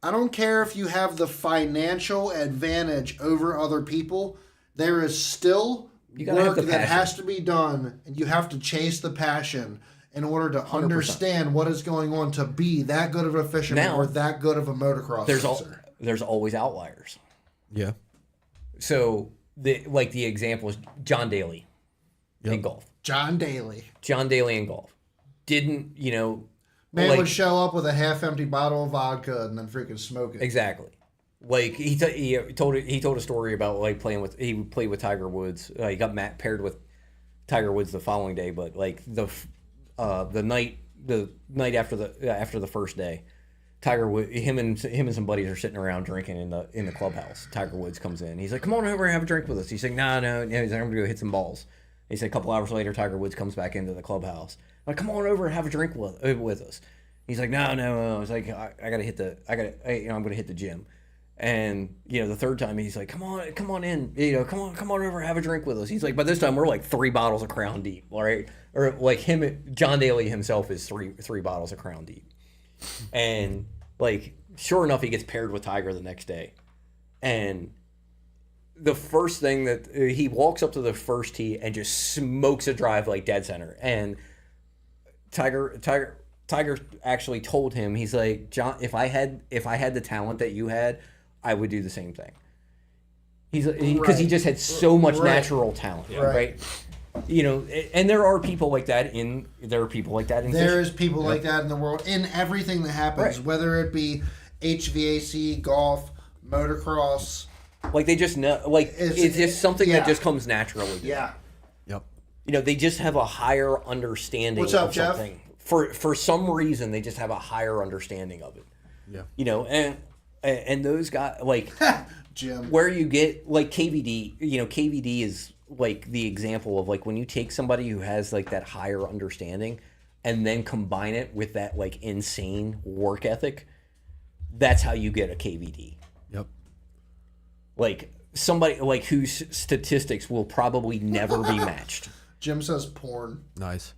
I don't care if you have the financial advantage over other people. There is still gotta have work the that passion. has to be done, and you have to chase the passion in order to understand what is going on to be that good of a fisherman Now, or that good of a motocross racer. There's always outliers. Yeah. So the example is John Daly in golf. John Daly. John Daly in golf didn't Man like- would show up with a half-empty bottle of vodka and then freaking smoke it. exactly. Like he told a story about like he played with Tiger Woods. He got paired with Tiger Woods the following day, but like the night after the first day, Tiger Woods, him and some buddies are sitting around drinking in the clubhouse. Tiger Woods comes in. He's like, "Come on over and have a drink with us." He's like, "No." He's like, "I'm gonna go hit some balls." He said a couple hours later, Tiger Woods comes back into the clubhouse. I'm like, "Come on over and have a drink with us." He's like, No. He's like, I'm gonna hit the gym. And the third time he's like, come on in, come on over and have a drink with us. He's like, but this time we're like 3 bottles of Crown Deep, all right? Or like John Daly himself is three bottles of Crown Deep. And like, sure enough, he gets paired with Tiger the next day. And the first thing that he walks up to the first tee and just smokes a drive like dead center. And Tiger actually told him, he's like, "John, if I had the talent that you had, I would do the same thing." He's because he just had so much natural talent, right? You know, and there are people like that in There's people like that in the world in everything that happens, whether it be HVAC, golf, motocross. Like they just know, like it's just something that just comes naturally. Yeah. Yep. You know, they just have a higher understanding What's up, of something. Jeff? For some reason, they just have a higher understanding of it. Yeah. You know, and those guys like Jim, where you get like KVD. You know, KVD is like the example of like when you take somebody who has like that higher understanding and then combine it with that like insane work ethic. That's how you get a KVD. Yep. Like somebody like whose statistics will probably never be matched. Jim says porn. Nice.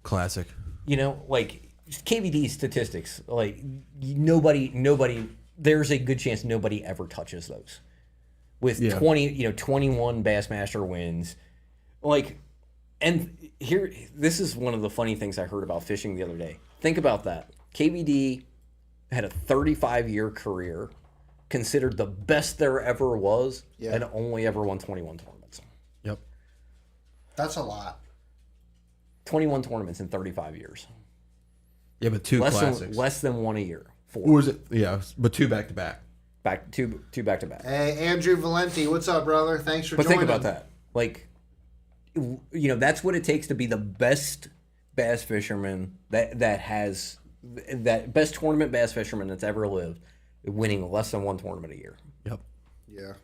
Classic. You know, like KVD statistics, like nobody. There's a good chance nobody ever touches those. With 21 Bassmaster wins, like, and here, this is one of the funny things I heard about fishing the other day. Think about that. KVD had a 35-year career, considered the best there ever was, and only ever won 21 tournaments. Yep. That's a lot. 21 tournaments in 35 years. Yeah, but two classics. Less than one a year. 4. Or was it? Yeah, but two back to back. Two back to back. Hey, Andrew Valenti, what's up, brother? Thanks for joining. But think about that. Like, you know, that's what it takes to be the best bass fisherman that has that best tournament bass fisherman that's ever lived, winning less than one tournament a year. Yep. Yeah.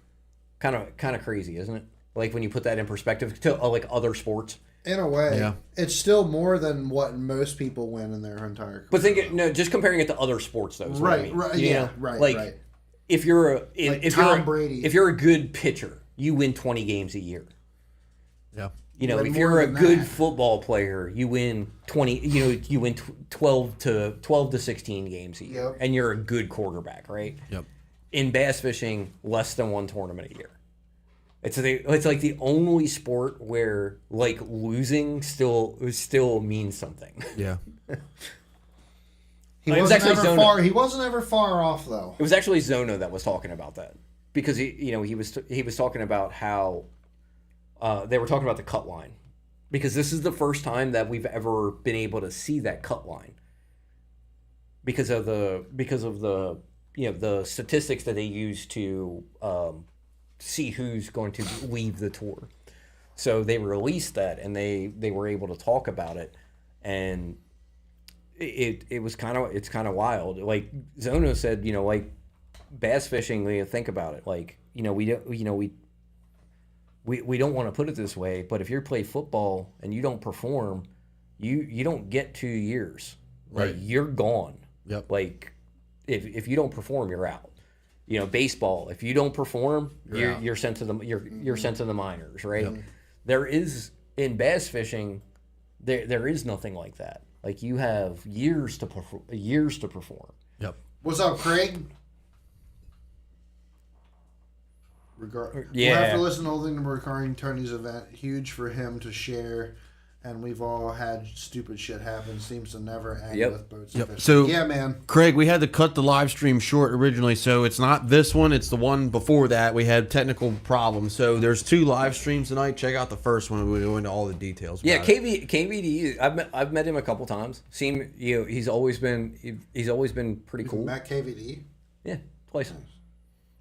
Kind of crazy, isn't it? Like when you put that in perspective to like other sports. In a way, it's still more than what most people win in their entire career. But just comparing it to other sports, though. Right. Like, if you're if you're a good pitcher, you win 20 games a year. Yeah. You know, if you're a good football player, you win 20. You know, you win 12 to 16 games a year, and you're a good quarterback, right? Yep. In bass fishing, less than one tournament a year. It's like the only sport where like losing still means something. Yeah. He wasn't ever far off though. It was actually Zono that was talking about that because he was talking about how they were talking about the cut line because this is the first time that we've ever been able to see that cut line because of the the statistics that they use to see who's going to leave the tour. So they released that and they were able to talk about it, and it's kind of wild. Like Zono said, you know, like bass fishing, you think about it, like, you know, we don't want to put it this way, but if you play football and you don't perform, you don't get 2 years. Like you're gone. Yep. Like if you don't perform, you're out. You know, baseball, if you don't perform, you're sent to you're sent to the minors, right? Yep. There is in bass fishing, there is nothing like that. Like you have years to perform. Yep. What's up, Craig? We'll have to listen to the whole thing to regarding Tony's event. Huge for him to share. And we've all had stupid shit happen. Seems to never end with boats. Yep. So yeah, man. Craig, we had to cut the live stream short originally, so it's not this one. It's the one before that. We had technical problems, so there's 2 live streams tonight. Check out the first one. We go into all the details. Yeah, KVD. I've met him a couple times. Seen he's always been pretty cool. Met KVD. Yeah, twice. Nice.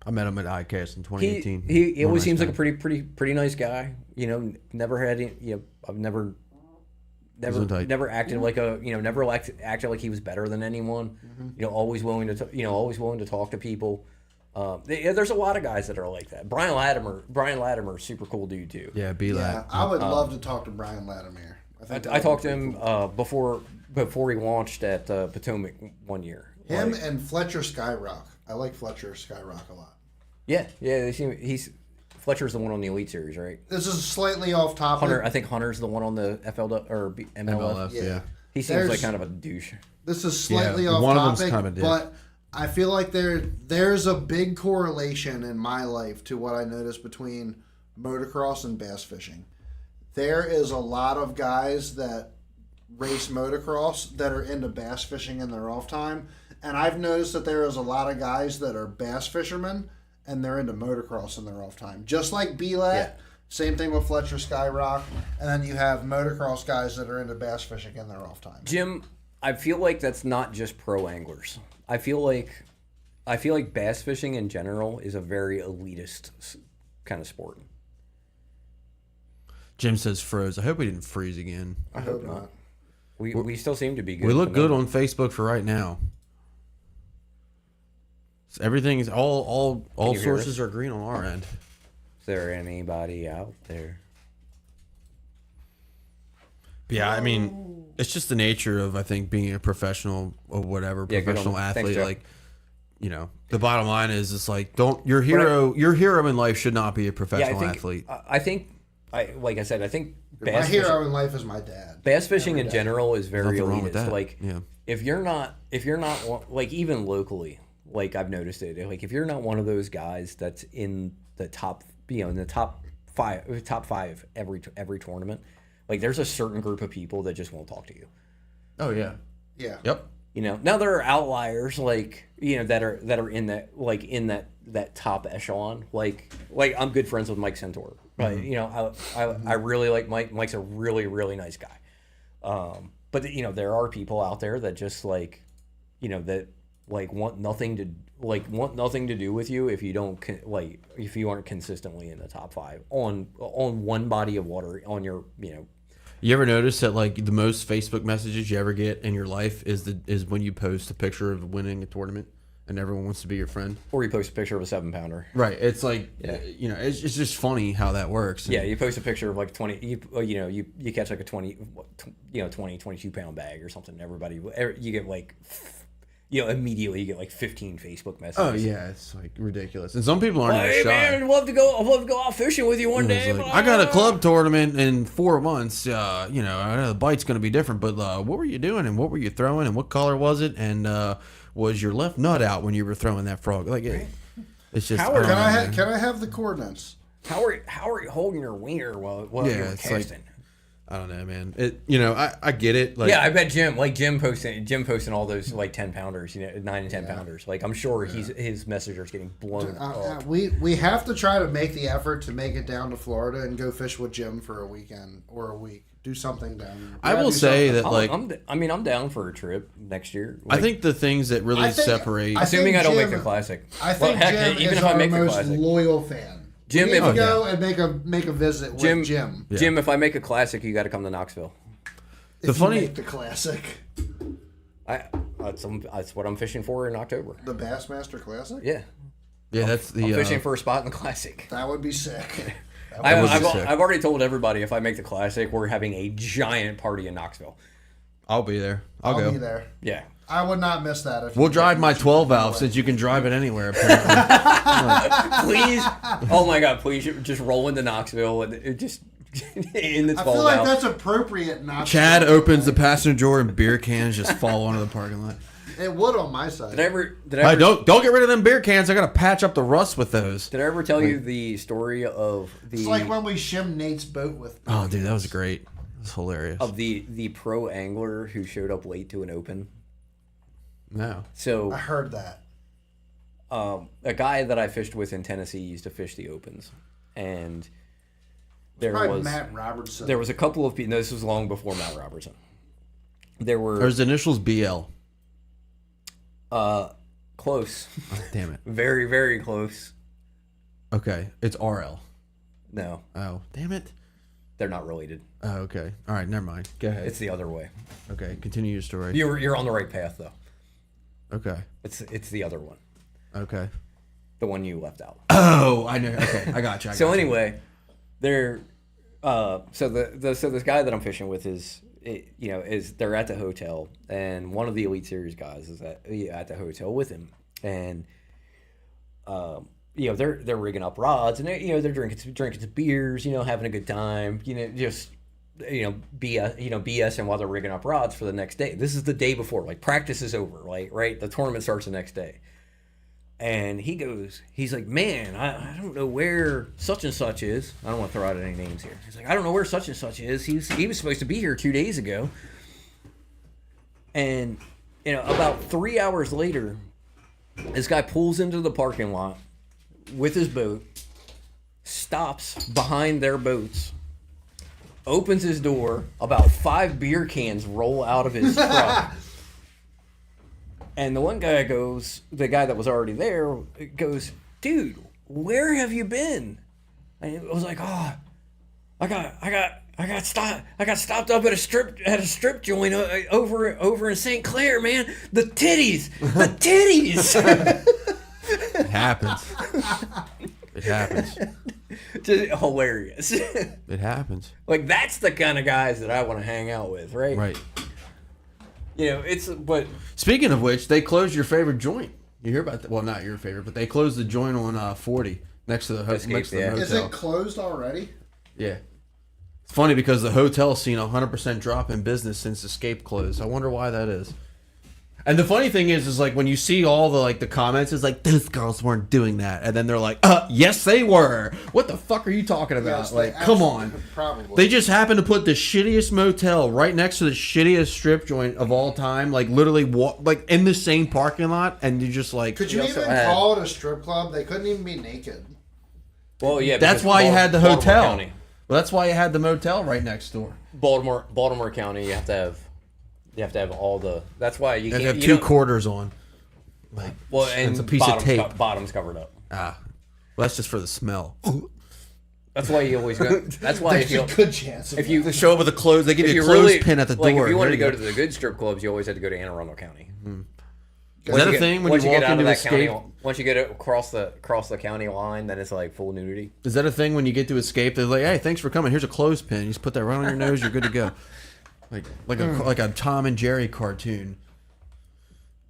I met him at ICAST in 2018. He always seems like a pretty nice guy. You know, never had any. You know, I've never acted like never acted like he was better than anyone. Mm-hmm. You know, always willing to talk to people. There's a lot of guys that are like that. Brian Latimer, super cool dude too. Yeah, I would love to talk to Brian Latimer. I talked to him before he launched at Potomac one year. Him and Fletcher Skyrock. I like Fletcher Skyrock a lot. Yeah. Fletcher's the one on the Elite Series, right? This is slightly off topic. I think Hunter's the one on the FLW or MLF. Yeah. He seems like kind of a douche. This is slightly off topic, but I feel like there's a big correlation in my life to what I noticed between motocross and bass fishing. There is a lot of guys that race motocross that are into bass fishing in their off time, and I've noticed that there is a lot of guys that are bass fishermen and they're into motocross in their off time. Just like BLAT, Yeah. same thing with Fletcher Skyrock, and then you have motocross guys that are into bass fishing in their off time. Jim, I feel like that's not just pro anglers. I feel like bass fishing in general is a very elitist kind of sport. Jim says froze. I hope we didn't freeze again. I hope not. We still seem to be good. We look good on Facebook for right now. So everything's all you hear sources are green on our end. Is there anybody out there? But yeah, I mean, it's just the nature of, I think, being a professional or whatever, Yeah, good on professional them. Thanks, athlete. Joe. Like, you know, the bottom line is, it's like, your hero in life should not be a professional athlete. I think, like I said, I think My bass hero fishing, in life is my dad. bass fishing in general is very Nothing wrong with elitist. that. Like, Yeah. if you're not like, even locally, like I've noticed it, like if you're not one of those guys that's in the top, in the top five every tournament, like there's a certain group of people that just won't talk to you. Oh yeah. Yeah. Yep. Now there are outliers, like that are in that top echelon. Like I'm good friends with Mike Centaur, but I really like Mike. Mike's a really, really nice guy. But there are people out there that just that want nothing to do with you if you don't if you aren't consistently in the top 5 on one body of water on your You ever notice that the most Facebook messages you ever get in your life is when you post a picture of winning a tournament and everyone wants to be your friend, or you post a picture of a 7-pounder. right? It's it's just funny how that works. Yeah, you post a picture of 20. You catch a 22 pound bag or something. Everybody, you get immediately you get 15 Facebook messages. Oh yeah, it's ridiculous, and some people aren't even Hey shy. man, I'd love to go out fishing with you one day. It's I got a club tournament in 4 months. I know the bite's going to be different, but what were you doing and what were you throwing and what color was it, and was your left nut out when you were throwing that frog? It's just. How are- Can I have the coordinates? How are you holding your wiener while you're it's casting? I don't know, man. I get it. Yeah, I bet Jim posting all those 10 pounders, 9 and 10 pounders. I'm sure his messengers getting blown up. We have to try to make the effort to make it down to Florida and go fish with Jim for a weekend or a week. Do something down. I will say that I'm down for a trip next year. I think the things that really separate. Assuming I don't make Jim- the classic. I think Jim even is if I our make the most classic. loyal fan. Jim, we need if- to go and make a visit with Jim. Yeah. Jim, if I make a classic, you got to come to Knoxville. If funny- you make the classic, That's what I'm fishing for in October. the Bassmaster Classic. Yeah, Yeah, that's the I'm fishing for a spot in the classic. That would be sick. I've already told everybody if I make the classic, we're having a giant party in Knoxville. I'll be there. I'll I'll go. be there. Yeah. I would not miss that. If We'll you drive take my me 12 valve away. since you can drive it anywhere. Apparently. Please, oh my God, please just roll into Knoxville and it just in the 12 I feel like valve. that's appropriate. Not Chad opens the passenger door and beer cans just fall onto the parking lot. It would on my side. Did I ever Hey, don't get rid of them beer cans. I gotta patch up the rust with those. Did I ever tell you the story of the It's like when we shimmed Nate's boat with. Oh, dude, that was great. It was hilarious. the pro angler who showed up late to an open? No. So I heard that. a guy that I fished with in Tennessee used to fish the opens, and there Probably was Matt Robertson. there was a couple of people. No, this was long before Matt Robertson. There were There's the initials BL. close, Oh, damn it. very very close. Okay, it's RL. No, Oh, damn it. they're not related. Oh, okay. All right, never mind. Go ahead. It's the other way. Okay, continue your story. You're on the right path though. Okay. It's the other one, Okay. the one you left out. Oh, I know. Okay, I got you. So anyway, they're so this guy that I'm fishing with is they're at the hotel, and one of the Elite Series guys is at the hotel with him, and they're rigging up rods, and they're drinking some beers, having a good time, just BSing while they're rigging up rods for the next day. This is the day before, practice is over, right? The tournament starts the next day. And he's like, man, I don't know where such and such is. I don't want to throw out any names here. He's like, I don't know where such and such is. He was supposed to be here 2 days ago. And, about 3 hours later, this guy pulls into the parking lot with his boat, stops behind their boats, opens his door, about 5 beer cans roll out of his truck. And the one guy goes, the guy that was already there goes, dude, where have you been? And it was like, oh, I got stopped up at a strip joint over in St. Clair, man. The titties. It happens. It happens. Just hilarious. It happens. Like, that's the kind of guys that I want to hang out with, right? Right. You know, it's, but Speaking of which, they closed your favorite joint. You hear about that? Well, not your favorite, but they closed the joint on 40 next to the Escape, yeah. motel. Is it closed already? Yeah. It's funny because the hotel's seen a 100% drop in business since Escape closed. I wonder why that is. And the funny thing is like when you see all the comments, it's like those girls weren't doing that, and then they're like, yes they were. What the fuck are you talking about? Yes, like, they come on. Probably. They just happened to put the shittiest motel right next to the shittiest strip joint of all time, like literally like in the same parking lot, and you just like. Could you even call it a strip club? They couldn't even be naked. well, yeah. That's because why you had the Baltimore hotel. County. Well, that's why you had the motel right next door. Baltimore County, you have to have all the. That's why you And can't have you 2 don't- quarters on. Like, Well, and it's a piece of tape. Bottom's covered up. Well, that's just for the smell. That's why you always go. That's why if There's you a good chance. Of if you They show up with a clothes. They give if you a you really clothespin at the like door. if you wanted to Here go to the good strip clubs, you always had to go to Anne Arundel County. Is that a thing when you walk into Escape? Once you get across the county line, then it's like full nudity. Is that a thing when you get to Escape? They're like, "Hey, thanks for coming. Here's a clothespin. You just put that right on your nose. You're good to go." Like a Tom and Jerry cartoon.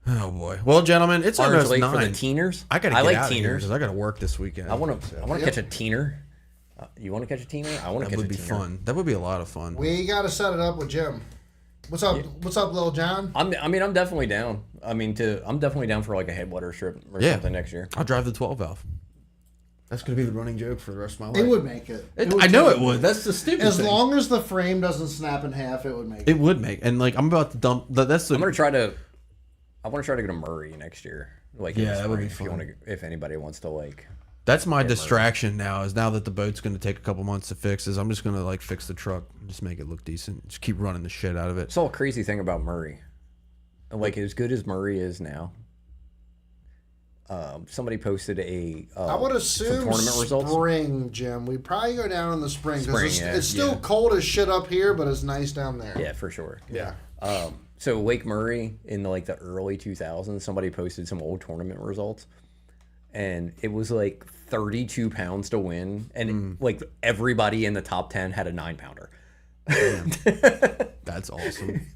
Oh boy. Well, gentlemen, it's Orange almost Lake 9. for the teeners. I gotta I get like out of here teeners. because I gotta work this weekend. I want to catch a teener. You want to catch a teener? I want to That catch would a be teener. fun. That would be a lot of fun. we got to set it up with Jim. What's up? What's up, Lil John? I'm definitely down. I'm definitely down for like a headwater trip or Yeah. something next year. I'll drive the 12 valve. That's gonna be the running joke for the rest of my life. It would make it. I know it would. That's the stupid As thing. long as the frame doesn't snap in half, it would make it. It would make. And like I'm about to dump. That's the. I want to try to go to Murray next year. Like in the Yeah, that would be spring, fun. if anybody wants to like. That's my distraction now. Is now that the boat's going to take a couple months to fix. Is I'm just going to like fix the truck, and just make it look decent. Just keep running the shit out of it. Saw a crazy thing about Murray. Like as good as Murray is now. Somebody posted I would some assume tournament results. spring, Jim. We'd probably go down in the spring Spring, because yeah, it's still cold as shit up here, but it's nice down there. Yeah, for sure. Yeah. So Lake Murray in the early 2000s, somebody posted some old tournament results, and it was like 32 pounds to win, and like everybody in the top 10 had a 9-pounder. That's awesome.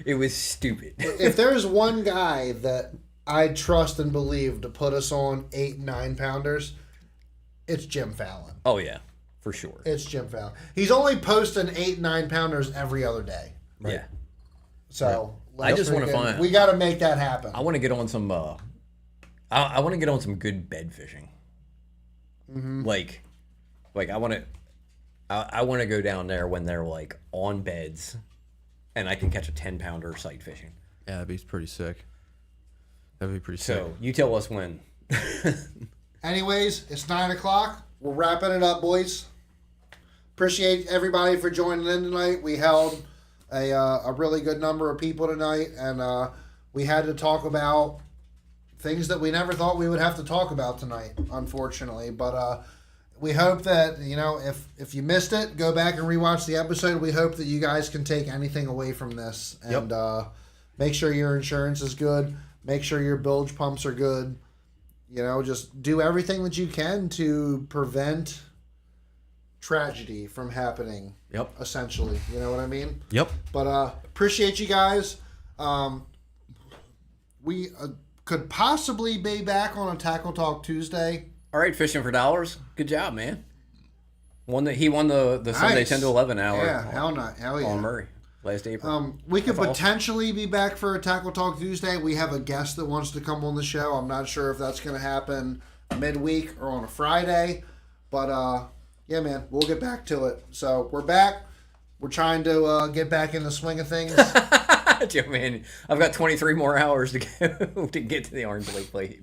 It was stupid. If there's one guy that I trust and believe to put us on 8 and 9-pounders, it's Jim Fallon. Oh yeah, for sure. It's Jim Fallon. He's only posting 8 and 9-pounders every other day. Yeah, So I just wanna find- we got to make that happen. I want to get on some. I want to get on some good bed fishing. Like I want to. I want to go down there when they're like on beds, and I can catch a 10-pounder sight fishing. Yeah, that'd be pretty sick. That'd be pretty sick. So you tell us when. Anyways, it's 9 o'clock. We're wrapping it up, boys. Appreciate everybody for joining in tonight. We held a really good number of people tonight, and we had to talk about things that we never thought we would have to talk about tonight, unfortunately. But we hope that, if you missed it, go back and rewatch the episode. We hope that you guys can take anything away from this. And make sure your insurance is good. Make sure your bilge pumps are good. Just do everything that you can to prevent tragedy from happening. Yep. Essentially. You know what I mean? Yep. But appreciate you guys. We could possibly be back on a Tackle Talk Tuesday. All right, fishing for dollars. Good job, man. He won the Sunday Nice. 10 to 11 hour. Yeah, hell yeah. On Murray last April. We could That's awesome. potentially be back for a Tackle Talk Tuesday. We have a guest that wants to come on the show. I'm not sure if that's going to happen midweek or on a Friday. But, yeah, man, we'll get back to it. So, we're back. We're trying to get back in the swing of things. Joe, man, I've got 23 more hours to go to get to the Orange Lake Plate.